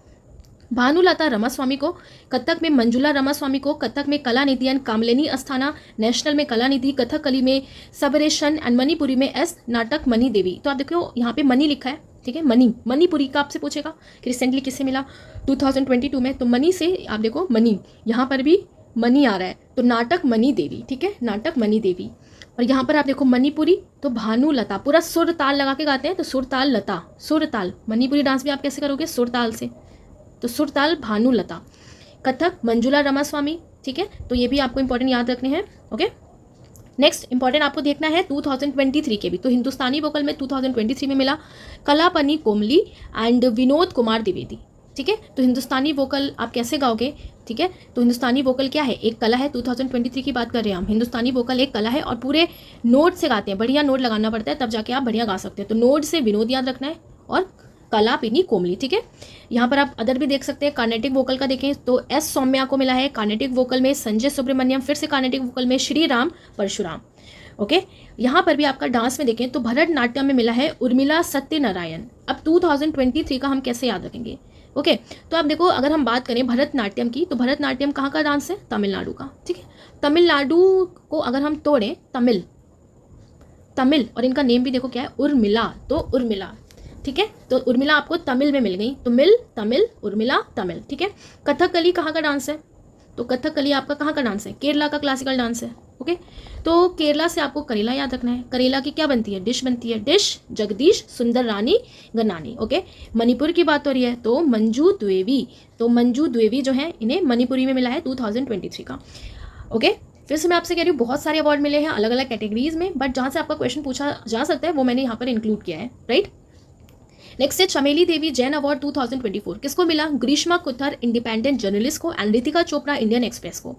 भानुलता रमास्वामी को, कथक में मंजुला रमास्वामी को, कथक में कलानिधि एंड कामलेनी अस्थाना, नेशनल में कलानिधि, कथकली में सबरेशन एंड मणिपुरी में एस नाटक मणि देवी। तो आप देखो यहाँ पे मणि लिखा है, ठीक है, मणिपुरी का आपसे पूछेगा कि रिसेंटली किससे मिला? 2022 में, तो मणि से आप देखो मणि, यहाँ पर भी मणि आ रहा है, तो नाटक मणि देवी, ठीक है, नाटक मणि देवी। और यहाँ पर आप देखो मणिपुरी, तो भानुलता, पूरा सुर ताल लगा के गाते हैं, तो सुर ताल लता, सुर ताल। मणिपुरी डांस भी आप कैसे करोगे? सुर ताल से, तो सुर ताल भानुलता। कथक मंजुला रमास्वामी, ठीक है, तो ये भी आपको इंपॉर्टेंट याद रखने हैं, ओके। नेक्स्ट इंपॉर्टेंट आपको देखना है 2023 के भी, तो हिंदुस्तानी वोकल में 2023 में मिला कलापनी कोमली एंड विनोद कुमार द्विवेदी, ठीक है। तो हिंदुस्तानी वोकल आप कैसे गाओगे? ठीक है, तो हिंदुस्तानी वोकल क्या है? एक कला है, 2023 की बात कर रहे हैं हम। हिंदुस्तानी वोकल एक कला है और पूरे नोट से गाते हैं, बढ़िया नोट लगाना पड़ता है तब जाके आप बढ़िया गा सकते हैं। तो नोट से विनोद याद रखना है और कलापिनी कोमली, ठीक है। यहाँ पर आप अदर भी देख सकते हैं, कार्नेटिक वोकल का देखें तो एस सौम्या को मिला है कार्नेटिक वोकल में, संजय सुब्रमण्यम फिर से कार्नेटिक वोकल में, श्री राम परशुराम, ओके। यहाँ पर भी आपका डांस में देखें तो भरतनाट्यम में मिला है उर्मिला सत्यनारायण। अब 2023 का हम कैसे याद रखेंगे? ओके, तो आप देखो अगर हम बात करें भरतनाट्यम की, तो भरतनाट्यम कहाँ का डांस है? तमिलनाडु का, ठीक है। तमिलनाडु को अगर हम तोड़ें, तमिल और इनका नेम भी देखो क्या है? उर्मिला, तो उर्मिला, ठीक है। तो उर्मिला आपको तमिल में मिल गई, तो तमिल उर्मिला तमिल, ठीक है। कथकली कहाँ का डांस है? तो कथकली आपका कहाँ का डांस है? केरला का क्लासिकल डांस है, ओके। तो केरला से आपको करेला याद रखना है। करेला की क्या बनती है? डिश बनती है, डिश जगदीश सुंदर रानी गनानी, ओके। मणिपुर की बात हो रही है तो मंजू द्विवेदी, तो मंजू द्विवेदी जो है इन्हें मणिपुरी में मिला है 2023 का, ओके। फिर से मैं आपसे कह रही हूँ बहुत सारे अवार्ड मिले हैं अलग अलग कैटेगरीज में, बट जहाँ से आपका क्वेश्चन पूछा जा सकता है वो मैंने यहाँ पर इंक्लूड किया है, राइट। नेक्स्ट है चमेली देवी जैन अवार्ड 2024, किसको मिला? ग्रीष्मा कुथर इंडिपेंडेंट जर्नलिस्ट को, and Ritika Chopra Indian express को।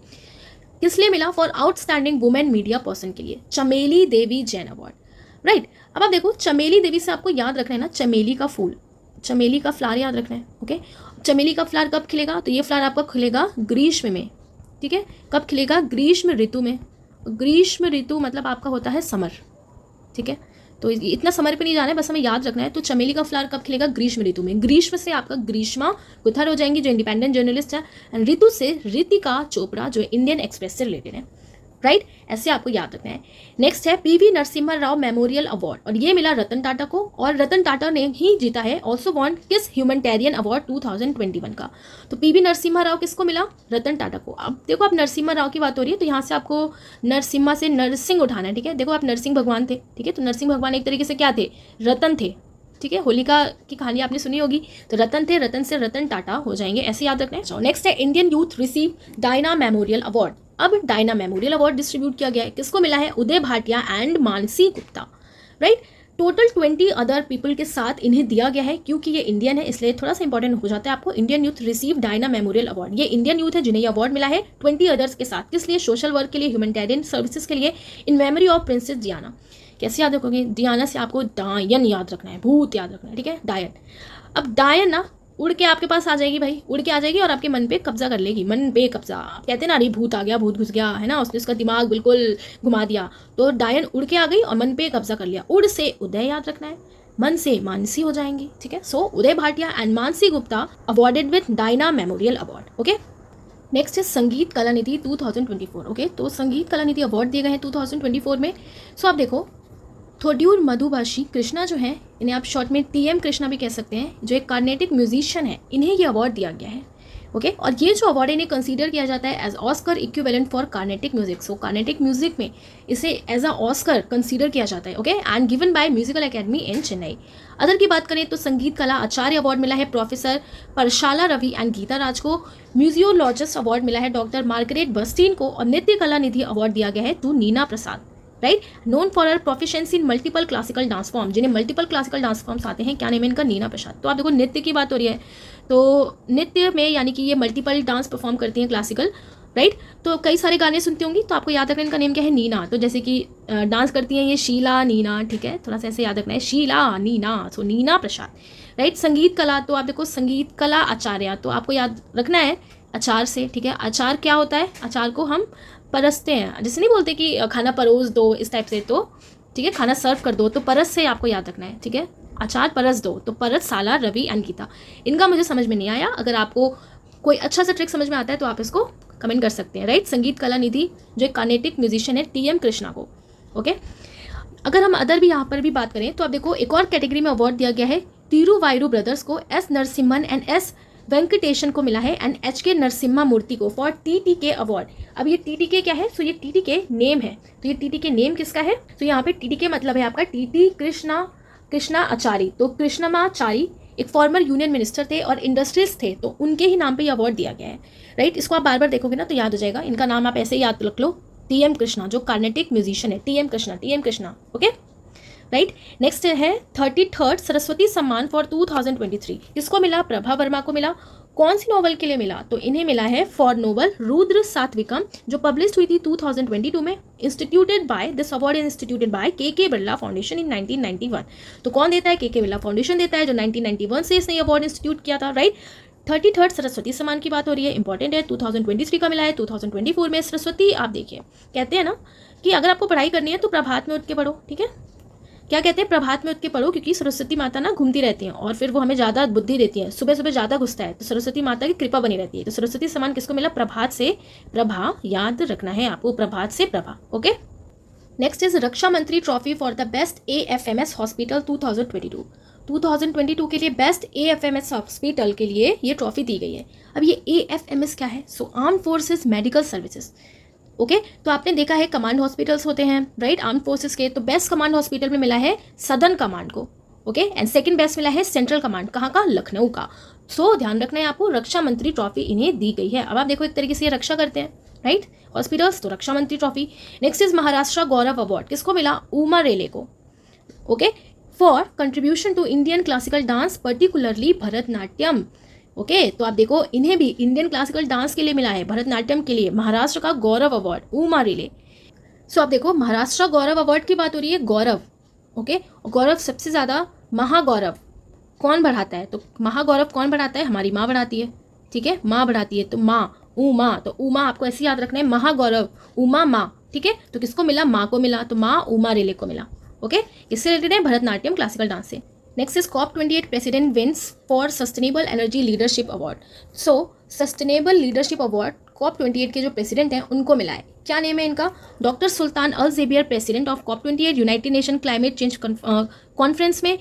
किस लिए मिला? For outstanding women media person के लिए चमेली देवी जैन अवार्ड, राइट। अब आप देखो चमेली देवी से आपको याद रखना है ना, चमेली का फूल, चमेली का फ्लावर याद रखना है। ओके, चमेली का फ्लावर कब खिलेगा, तो ये फ्लावर आपका खिलेगा ग्रीष्म में, ठीक है। कब खिलेगा, ग्रीष्म ऋतु में। ग्रीष्म ऋतु मतलब आपका होता है समर, ठीक है। तो इतना समर पे नहीं जाना है, बस हमें याद रखना है। तो चमेली का फ्लावर कब खिलेगा, ग्रीष्म ऋतु में। ग्रीष्म से आपका ग्रीष्मा गुथर हो जाएंगी जो इंडिपेंडेंट जर्नलिस्ट है, एंड ऋतु से रितिका चोपड़ा जो इंडियन एक्सप्रेस से रिलेटेड है, राइट। ऐसे आपको याद रखना है। नेक्स्ट है PV Narasimha Rao memorial award, और ये मिला रतन टाटा को, और रतन टाटा ने ही जीता है ऑल्सो वॉन किस ह्यूमैनिटेरियन अवार्ड 2021 का। तो पीवी नरसिम्हा राव किसको मिला, रतन टाटा को। अब देखो आप नरसिम्हा राव की बात हो रही है तो यहाँ से आपको नरसिम्हा से नरसिंह उठाना है, ठीक है। देखो आप नरसिंह भगवान थे, ठीक है। तो नरसिंह भगवान एक तरीके से क्या थे, रतन थे, ठीक है। होलिका की कहानी आपने सुनी होगी, तो रतन थे, रतन से रतन टाटा हो जाएंगे, ऐसे याद रखना है। नेक्स्ट है Indian youth receive Diana memorial award. अब डायना मेमोरियल अवार्ड डिस्ट्रीब्यूट किया गया है, किसको मिला है, Uday Bhatia and Mansi Gupta, right. Total 20 other people के साथ इन्हें दिया गया है, क्योंकि ये इंडियन है इसलिए थोड़ा सा इंपॉर्टेंट हो जाता है आपको। Indian youth receive Diana memorial award, ये इंडियन यूथ है जिन्हें ये अवार्ड मिला है 20 अदर्स के साथ। किस लिए, सोशल वर्क के लिए, ह्यूमैनिटेरियन सर्विसेज के लिए, in memory of princess Diana. कैसे याद रखोगे, डियाना से आपको डायन याद रखना है, भूत याद रखना है, ठीक है, डायन। अब डायन ना उड़ के आपके पास आ जाएगी भाई, उड़ के आ जाएगी और आपके मन पे कब्जा कर लेगी, मन पे कब्जा। कहते हैं ना, अरे भूत आ गया, भूत घुस गया है ना, उसने उसका दिमाग बिल्कुल घुमा दिया। तो डायन उड़ के आ गई और मन पे कब्जा कर लिया। उड़ से उदय याद रखना है, मन से मानसी हो जाएंगी, ठीक है। So Uday Bhatia and Mansi Gupta awarded with Diana memorial award, okay. Next है संगीत कला निधि 2024, ओके। तो संगीत कला निधि अवार्ड दिए गए हैं 2024 में। सो आप देखो थोड्यूर मधुभाषी कृष्णा जो है, इन्हें आप शॉर्ट में टीएम कृष्णा भी कह सकते हैं, जो एक कार्नेटिक म्यूजिशियन है, इन्हें ये अवार्ड दिया गया है, ओके। और ये जो अवार्ड इन्हें कंसीडर किया जाता है as Oscar equivalent for Carnatic music. So Carnatic music में इसे एज अ ऑस्कर कंसीडर किया जाता है, okay, and given by musical academy in Chennai. Other की बात करें तो संगीत कला आचार्य अवार्ड मिला है प्रोफेसर परशाला रवि एंड गीता राज को। म्यूजियोलॉजिस्ट अवार्ड मिला है डॉक्टर मार्गरेट बस्टीन को, और नृत्य कला निधि अवार्ड दिया गया है to Neena Prasad, right. Known for her proficiency in multiple classical dance form, जिन्हें मल्टीपल क्लासिकल डांस फॉर्म्स आते हैं, क्या नेम है इनका, नीना प्रसाद। तो आप देखो नृत्य की बात हो रही है, तो नृत्य में यानी कि ये मल्टीपल डांस परफॉर्म करती हैं क्लासिकल, राइट। तो कई सारे गाने सुनती होंगी, तो आपको याद रखना इनका नेम क्या है, नीना। तो जैसे कि डांस करती हैं ये शीला नीना, ठीक है, थोड़ा सा ऐसे याद रखना है, शीला नीना, सो नीना प्रसाद, राइट। संगीत कला, तो आप देखो संगीत कला आचार्य, तो आपको याद रखना है अचार से, ठीक है। अचार क्या होता है, अचार को हम परसते हैं, जैसे नहीं बोलते कि खाना परोस दो इस टाइप से, तो ठीक है, खाना सर्व कर दो, तो परस से आपको याद रखना है, ठीक है। अचार परस दो, तो परस साला रवि एंड गीता। इनका मुझे समझ में नहीं आया, अगर आपको कोई अच्छा सा ट्रिक समझ में आता है तो आप इसको कमेंट कर सकते हैं, राइट। संगीत कला निधि जो एक कार्नेटिक म्यूजिशियन है टीएम कृष्णा को, ओके। अगर हम अदर भी यहाँ पर भी बात करें तो आप देखो एक और कैटेगरी में अवार्ड दिया गया है तिरुवायरू ब्रदर्स को, S Narasimhan and S Venkatesan को मिला है, एंड एच के नरसिम्हा मूर्ति को फॉर टीटीके अवार्ड। अब ये टीटीके क्या है, सो ये टीटीके नेम है, तो ये टीटीके नेम किसका है, तो यहाँ पे टीटीके मतलब है आपका टीटी कृष्णा आचारी। तो कृष्णमाचारी एक फॉर्मर यूनियन मिनिस्टर थे और इंडस्ट्रीज थे, तो उनके ही नाम पे ये अवार्ड दिया गया है, राइट। इसको आप बार बार देखोगे ना तो याद हो जाएगा, इनका नाम आप ऐसे ही याद रख लो, टीएम कृष्णा, जो कार्नेटिक म्यूजिशियन है, TM Krishna, okay, right. Next है 33rd सरस्वती सम्मान फॉर 2023, किसको मिला, प्रभा वर्मा को मिला। कौन सी नॉवल के लिए मिला, तो इन्हें मिला है फॉर नॉवल रुद्र सात्विकम, जो पब्लिश हुई थी 2022 में। Instituted by, this award is instituted by K Birla foundation इन 1991। तो कौन देता है, के बिरला फाउंडेशन देता है, जो 1991 से इसने अवार्ड इंस्टीट्यूट किया था, राइट। 33rd सरस्वती सम्मान की बात हो रही है, इंपॉर्टेंट है, 2023 का मिला है। 2024 में सरस्वती, आप देखिए कहते हैं ना कि अगर आपको पढ़ाई करनी है तो प्रभात में उठ के पढ़ो, ठीक है। क्या कहते हैं, प्रभात में उठ के पढ़ो, क्योंकि सरस्वती माता ना घूमती रहती हैं और फिर वो हमें ज़्यादा बुद्धि देती हैं, सुबह सुबह ज़्यादा घुसता है, तो सरस्वती माता की कृपा बनी रहती है। तो सरस्वती सम्मान किसको मिला, प्रभात से प्रभा, याद रखना है आपको, प्रभात से Prabha, okay. Next is Raksha Mantri trophy for the best AFMS hospital 2022। 2022 के लिए बेस्ट AFMS हॉस्पिटल के लिए ये ट्रॉफी दी गई है। अब ये AFMS क्या है, सो arm forces medical services, okay. तो आपने देखा है कमांड हॉस्पिटल्स होते हैं, राइट, आर्म फोर्सेस के, तो बेस्ट कमांड हॉस्पिटल में मिला है सदर्न कमांड को, ओके, एंड सेकंड बेस्ट मिला है सेंट्रल कमांड, कहाँ का, लखनऊ का। सो ध्यान रखना है आपको, रक्षा मंत्री ट्रॉफी इन्हें दी गई है। अब आप देखो एक तरीके से ये रक्षा करते हैं, राइट, हॉस्पिटल्स, तो Raksha Mantri trophy. Next is Maharashtra Gaurav award, किसको मिला, उमा रेले को, okay, for contribution to Indian classical dance particularly Bharatanatyam, okay. तो आप देखो इन्हें भी इंडियन क्लासिकल डांस के लिए मिला है, भरतनाट्यम के लिए, महाराष्ट्र का गौरव अवार्ड, उमा रेले। सो आप देखो महाराष्ट्र गौरव अवार्ड की बात हो रही है, गौरव, ओके। और गौरव सबसे ज़्यादा महागौरव कौन बढ़ाता है? तो महागौरव कौन बढ़ाता है? हमारी माँ बढ़ाती है, ठीक है, माँ बढ़ाती है। तो माँ, उमा, तो उमा आपको ऐसे याद रखना है, महागौरव उमा माँ, ठीक है। तो किसको मिला? माँ को मिला, तो माँ उमा रेले को मिला। ओके, इससे रिलेटेड है भरतनाट्यम क्लासिकल डांस से। Next is COP28 president wins for sustainable energy leadership award. So sustainable leadership award COP28 के जो प्रेसिडेंट हैं उनको मिला है। क्या नेम है इनका? Doctor Sultan al Jaber, president of COP28 United Nation climate change conference में,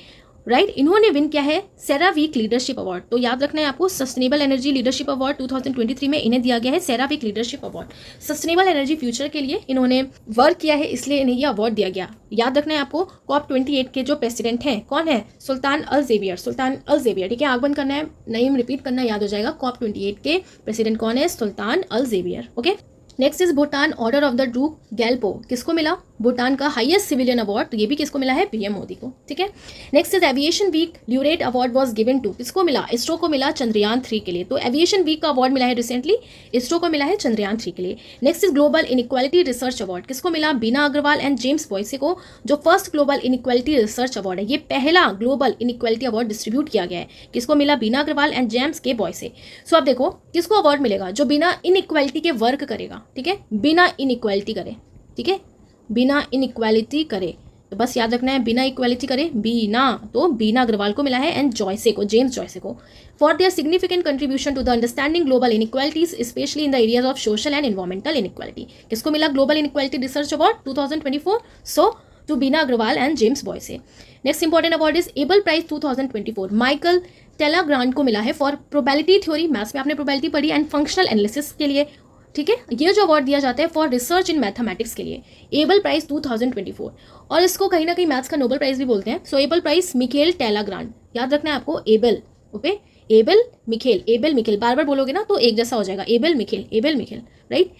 राइट। इन्होंने विन किया है सेरावीक लीडरशिप अवार्ड। तो याद रखना है आपको, सस्टेनेबल एनर्जी लीडरशिप अवार्ड 2023 में इन्हें दिया गया है CERAWeek leadership award. Sustainable energy future के लिए इन्होंने वर्क किया है, इसलिए इन्हें यह अवार्ड दिया गया। याद रखना है आपको, COP28 के जो प्रेसिडेंट हैं कौन है? सुल्तान अल ज़ेबियर, सुल्तान अल ज़ेबियर, ठीक है। आग बंद करना है, नेम रिपीट करना याद हो जाएगा। COP28 के प्रेसिडेंट कौन है? Sultan al Jaber. Okay. Next is Bhutan order of the Druk Gyalpo, किसको मिला? भूटान का हाईएस्ट सिविलियन अवार्ड, तो ये भी किसको मिला है? पीएम मोदी को, ठीक है। Next is aviation week laureate award was given to, किसको मिला? इसरो को मिला चंद्रयान 3 के लिए। तो एविएशन वीक का अवार्ड मिला है रिसेंटली, इसरो को मिला है चंद्रयान 3 के लिए। Next is global inequality research award, किसको मिला? बीना अग्रवाल एंड जेम्स बॉयसे को, जो first global inequality research award है, ये पहला ग्लोबल इनइक्वालिटी अवार्ड डिस्ट्रीब्यूट किया गया है। किसको मिला? बीना अग्रवाल एंड जेम्स के बॉयसे। सो अब देखो किसको अवार्ड मिलेगा? जो बिना इनइक्वालिटी के वर्क करेगा, ठीक है, बिना इनइक्वालिटी करे, ठीक है, बिना इनइक्वालिटी करे। तो बस याद रखना है, बिना इक्वालिटी करे, बीना, तो बीना अग्रवाल को मिला है एंड जॉयसे को, जेम्स जॉयसे को, for their significant contribution to the understanding global inequalities specially in the areas of social and environmental inequality. किसको मिला global inequality research award 2024? So to Bina Agarwal and James Boyce. Next important award is Abel prize 2024, Michel Talagrand को मिला है for probability theory, maths में आपने probability पढ़ी, and functional analysis के लिए, ठीक है। ये जो अवार्ड दिया जाता है फॉर रिसर्च इन मैथमेटिक्स के लिए, एबल प्राइज 2024, और इसको कहीं ना कहीं मैथ्स का नोबेल प्राइज भी बोलते हैं। So Abel prize Michel Talagrand, याद रखना है आपको, Abel, okay, Abel Michel, Abel Michel, बार बार बोलोगे ना तो एक जैसा हो जाएगा, Abel Michel, Abel Michel, right.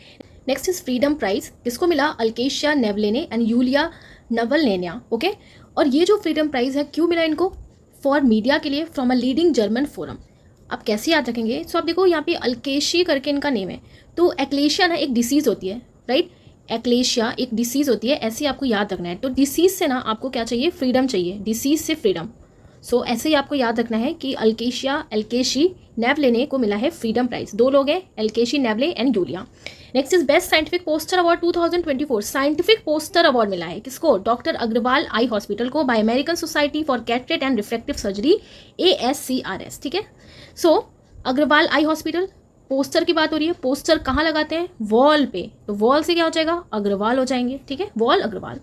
Next is freedom prize, किसको मिला? Alexei Navalny and Yulia Navalnaya, okay. और ये जो फ्रीडम प्राइज है क्यों मिला इनको? फॉर मीडिया के लिए, from a leading German forum. आप कैसे याद रखेंगे? सो आप देखो यहाँ पे अल्केशी करके इनका नेम है, तो एक्लेशिया ना एक डिसीज़ होती है, राइट, एक्लेशिया एक डिसीज़ होती है, ऐसे आपको याद रखना है। तो डिसीज़ से ना आपको क्या चाहिए? फ्रीडम चाहिए, डिसीज़ से फ्रीडम। सो ऐसे ही आपको याद रखना है कि अल्केशिया, एल्केशी नेवलेने को मिला है फ्रीडम प्राइज। दो लोग हैं, Alexei Navalny and Yulia. Next is best scientific poster award 2024, scientific poster award मिला है किसको? डॉक्टर अग्रवाल आई हॉस्पिटल को, by American society for cataract and refractive surgery, ASCRS, ठीक है। So Agarwal eye hospital, poster की बात हो रही है, पोस्टर कहाँ लगाते हैं? वॉल पे, तो वॉल से क्या हो जाएगा? अग्रवाल हो जाएंगे, ठीक है, वॉल Agarwal.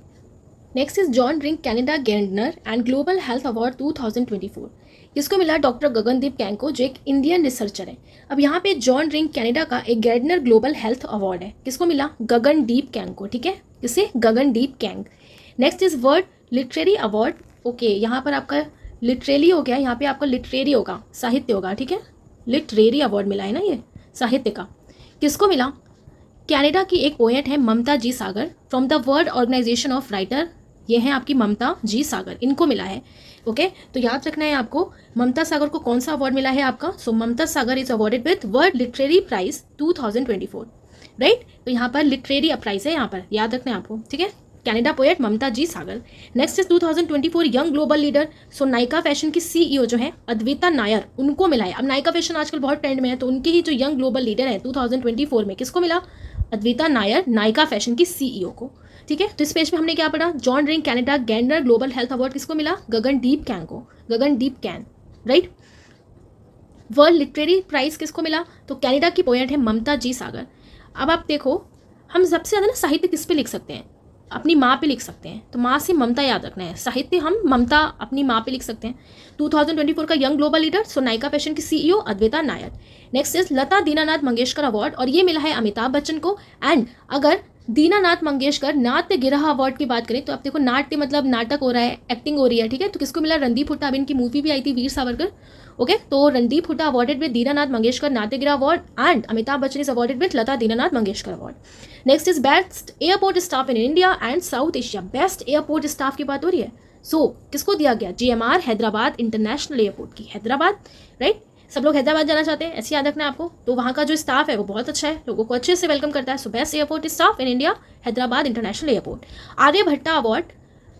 Next is John Dirks Canada Gairdner and global health award 2024, किसको मिला? डॉक्टर गगनदीप कैंग को, जो एक इंडियन रिसर्चर है। अब यहाँ पे जॉन ड्रिंक कैनेडा का एक गेंडनर ग्लोबल हेल्थ अवार्ड है, किसको मिला? गगनदीप कैंग को, ठीक है, किसे? Gagandeep Kang. Next is world literary award, okay, यहाँ पर आपका लिटरेरी हो गया, यहाँ पे आपका लिटरेरी होगा, साहित्य होगा, ठीक है, लिटरेरी अवार्ड मिला है ना ये साहित्य का। किसको मिला? कनाडा की एक पोएट है ममता जी Sagar, from the world organisation of writer, ये हैं आपकी ममता जी सागर, इनको मिला है, ओके। तो याद रखना है आपको, ममता सागर को कौन सा अवार्ड मिला है आपका? So Mamta Sagar is awarded with world literary prize 2024, right. तो यहाँ पर लिटरेरी प्राइज है, यहाँ पर याद रखना है आपको, ठीक है, Canada poet Mamta ji Sagar. Next is 2024 young global leader, so Nykaa fashion की CEO जो है अद्विता नायर, उनको मिला है। अब नायका फैशन आजकल बहुत ट्रेंड में है, तो उनके ही जो यंग ग्लोबल लीडर है 2024 में, किसको मिला? अद्विता नायर, नायका फैशन की CEO को, ठीक है। तो इस पेज में हमने क्या पढ़ा? John Dirks Canada Gairdner global health award किसको मिला? गगनदीप कैंग को, Gagandeep Kang, right. World literary prize किसको मिला? तो कनाडा की पोएट है ममता जी सागर। अब आप देखो, हम सबसे ज़्यादा ना साहित्य किस पे लिख सकते हैं? अपनी माँ पे लिख सकते हैं, तो माँ से ममता याद रखना है, साहित्य हम ममता अपनी माँ पे लिख सकते हैं। 2024 का young global leader, so Nykaa fashion की CEO Advaita Nair. Next is Lata Dinanath Mangeshkar award, और ये मिला है अमिताभ बच्चन को। एंड अगर दीनानाथ मंगेशकर नाट्य गिरह अवार्ड की बात करें, तो आप देखो नाट्य मतलब नाटक हो रहा है, एक्टिंग हो रही है, ठीक है, तो किसको मिला? रणदीप हुड्डा। अब इनकी मूवी भी आई थी वीर सावरकर, ओके। तो रणदीप हुड्डा अवार्डेड विद दीनानाथ मंगेशकर नाट्य गिरह award, and Amitabh Bachchan is awarded with Lata Dinanath Mangeshkar award. Next is best airport staff in India and south Asia, best airport staff की बात हो रही है। सो किसको दिया गया? GMR हैदराबाद इंटरनेशनल एयरपोर्ट की, हैदराबाद, राइट। सब लोग हैदराबाद जाना चाहते हैं, ऐसे याद रखना है आपको। तो वहाँ का जो स्टाफ है वो बहुत अच्छा है, लोगों को अच्छे से वेलकम करता है। So best airport staff in India, Hyderabad international airport. Aryabhatta award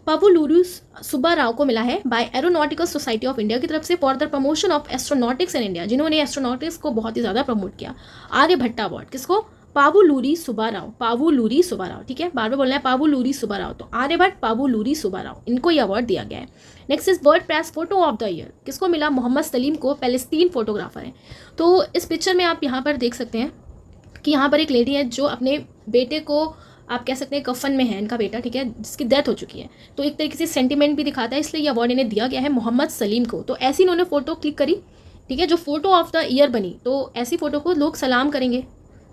Pavuluri Subbarao को मिला है by aeronautical society of India की तरफ से for the promotion of astronautics in India, जिन्होंने एस्ट्रोनॉटिक्स को बहुत ही ज़्यादा प्रमोट किया। आर्यभट्टा अवार्ड किसको? पावुलुरी सुब्बाराव, पावुलुरी सुब्बाराव, ठीक है, बार बार बोलना है पावुलुरी सुब्बाराव, तो आर्यभट्ट पावुलुरी सुब्बाराव, इनको ये अवार्ड दिया गया है। Next is world press photo of the year, किसको मिला? मोहम्मद सलीम को, पैलेस्तीन फोटोग्राफर हैं। तो इस पिक्चर में आप यहाँ पर देख सकते हैं कि यहाँ पर एक लेडी है जो अपने बेटे को, आप कह सकते हैं कफन में है इनका बेटा, ठीक है, जिसकी डेथ हो चुकी है, तो एक तरीके से सेंटिमेंट भी दिखाता है, इसलिए ये अवार्ड इन्हें दिया गया है मोहम्मद सलीम को। तो ऐसी इन्होंने फोटो क्लिक करी, ठीक है, जो फोटो ऑफ द ईयर बनी, तो ऐसी फोटो को लोग सलाम करेंगे,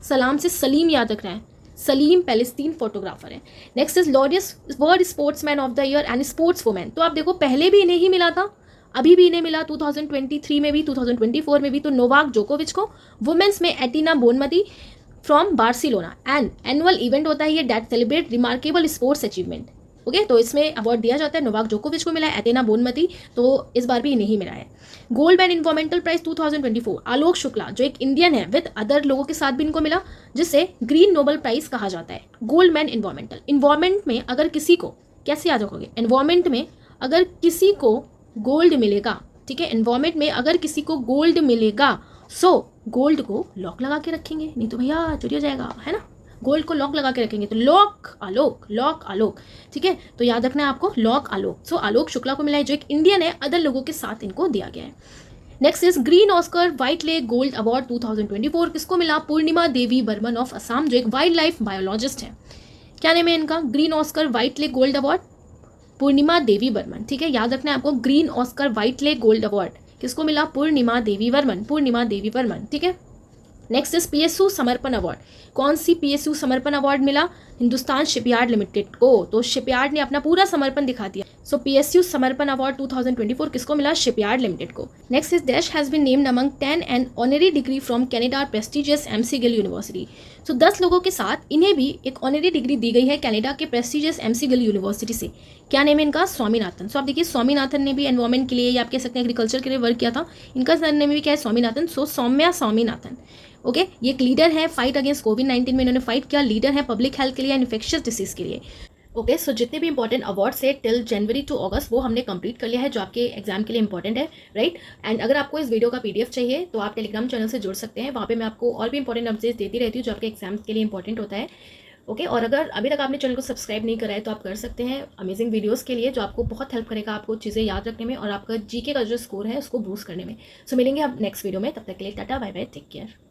सलाम से सलीम याद रखना है, सलीम पैलेस्तीन फोटोग्राफर है। Next is world sportsman of the year and sports women, तो आप देखो पहले भी इन्हें ही मिला था, अभी भी इन्हें मिला 2023 में भी, 2024 में भी, तो नोवाक जोकोविच को। वुमेन्स में Aitana Bonmati from Barcelona, and annual event होता है ये that celebrate remarkable sports achievement, okay, तो इसमें अवार्ड दिया जाता है। नोवाक जोकोविच को मिला है, एटेना बोनमती, तो इस बार भी इन्हें ही मिला है। Gold man environmental prize 2024 Alok Shukla, जो एक इंडियन है, विद अदर लोगों के साथ भी इनको मिला, जिसे ग्रीन नोबल प्राइज कहा जाता है। गोल्ड मैन इन्वायरमेंटल, इन्वायरमेंट में अगर किसी को, कैसे याद रखोगे, इन्वायरमेंट में अगर किसी को गोल्ड मिलेगा, ठीक है, इन्वायरमेंट में अगर किसी को गोल्ड मिलेगा, सो गोल्ड को लॉक लगा के रखेंगे, नहीं तो भैया चोरी हो जाएगा, है ना, गोल्ड को लॉक लगा के रखेंगे, तो लॉक आलोक, लॉक आलोक, ठीक है, तो याद रखना है आपको लॉक आलोक। सो आलोक शुक्ला को मिला है, जो एक इंडियन है, अदर लोगों के साथ इनको दिया गया है। Next is green Oscar Whitley gold award 2024, किसको मिला? पूर्णिमा देवी बर्मन ऑफ असम, जो एक वाइल्ड लाइफ बायोलॉजिस्ट है। क्या नाम है इनका? Green Oscar Whitley gold award, Purnima Devi Barman, ठीक है, याद रखना है आपको, green Oscar Whitley gold award किसको मिला? पूर्णिमा देवी वर्मन, पूर्णिमा देवी वर्मन, ठीक है। नेक्स्ट इज पीएसयू समर्पण अवार्ड, कौन सी पीएसयू समर्पण अवार्ड मिला? हिंदुस्तान शिपयार्ड लिमिटेड को, तो शिपयार्ड ने अपना पूरा समर्पण दिखा दिया, सो पीएसयू समर्पण अवार्ड 2024 किसको मिला? शिपयार्ड लिमिटेड को। Next is Dash has been named among 10 and honorary degree from Canada prestigious McGill university, so 10 लोगों के साथ इन्हें भी एक ऑनरी डिग्री दी गई है कनाडा के प्रेस्टिजियस एमसी गिल यूनिवर्सिटी से। क्या नेम है इनका? स्वामीनाथन। सो आप देखिए स्वामीनाथन ने भी एनवायरमेंट के लिए, या आप कह सकते हैं एग्रीकल्चर के लिए वर्क किया था, इनका सरनेम भी क्या है? स्वामीनाथन। सो सौम्या स्वामीनाथन, ओके, ये एक लीडर है फाइट अगेंस्ट कोविड-19 में, इन्होंने फाइट किया, लीडर है पब्लिक हेल्थ के लिए, इन्फेक्शियस डिसीज के लिए। ओके, सो जितने भी इंपॉर्टेंट अवार्ड्स है टिल जनवरी टू अगस्त वो हमने कंप्लीट कर लिया है, जो आपके एग्जाम के लिए इंपॉर्टेंट है, राइट। एंड अगर आपको इस वीडियो का पीडीएफ चाहिए तो आप टेलीग्राम चैनल से जुड़ सकते हैं, वहाँ पे मैं आपको और भी इंपॉर्टेंट अपडेट्स देती रहती हूँ जो आपके एग्जाम के लिए इंपॉर्टेंट होता है, ओके। और अगर अभी तक आपने चैनल को सब्सक्राइब नहीं करा है तो आप कर सकते हैं अमेजिंग वीडियोस के लिए, जो आपको बहुत हेल्प करेगा आपको चीज़ें याद रखने में और आपका जीके का जो स्कोर है उसको बूस्ट करने में। सो मिलेंगे अब नेक्स्ट वीडियो में, तब तक के लिए tata bye bye, take care.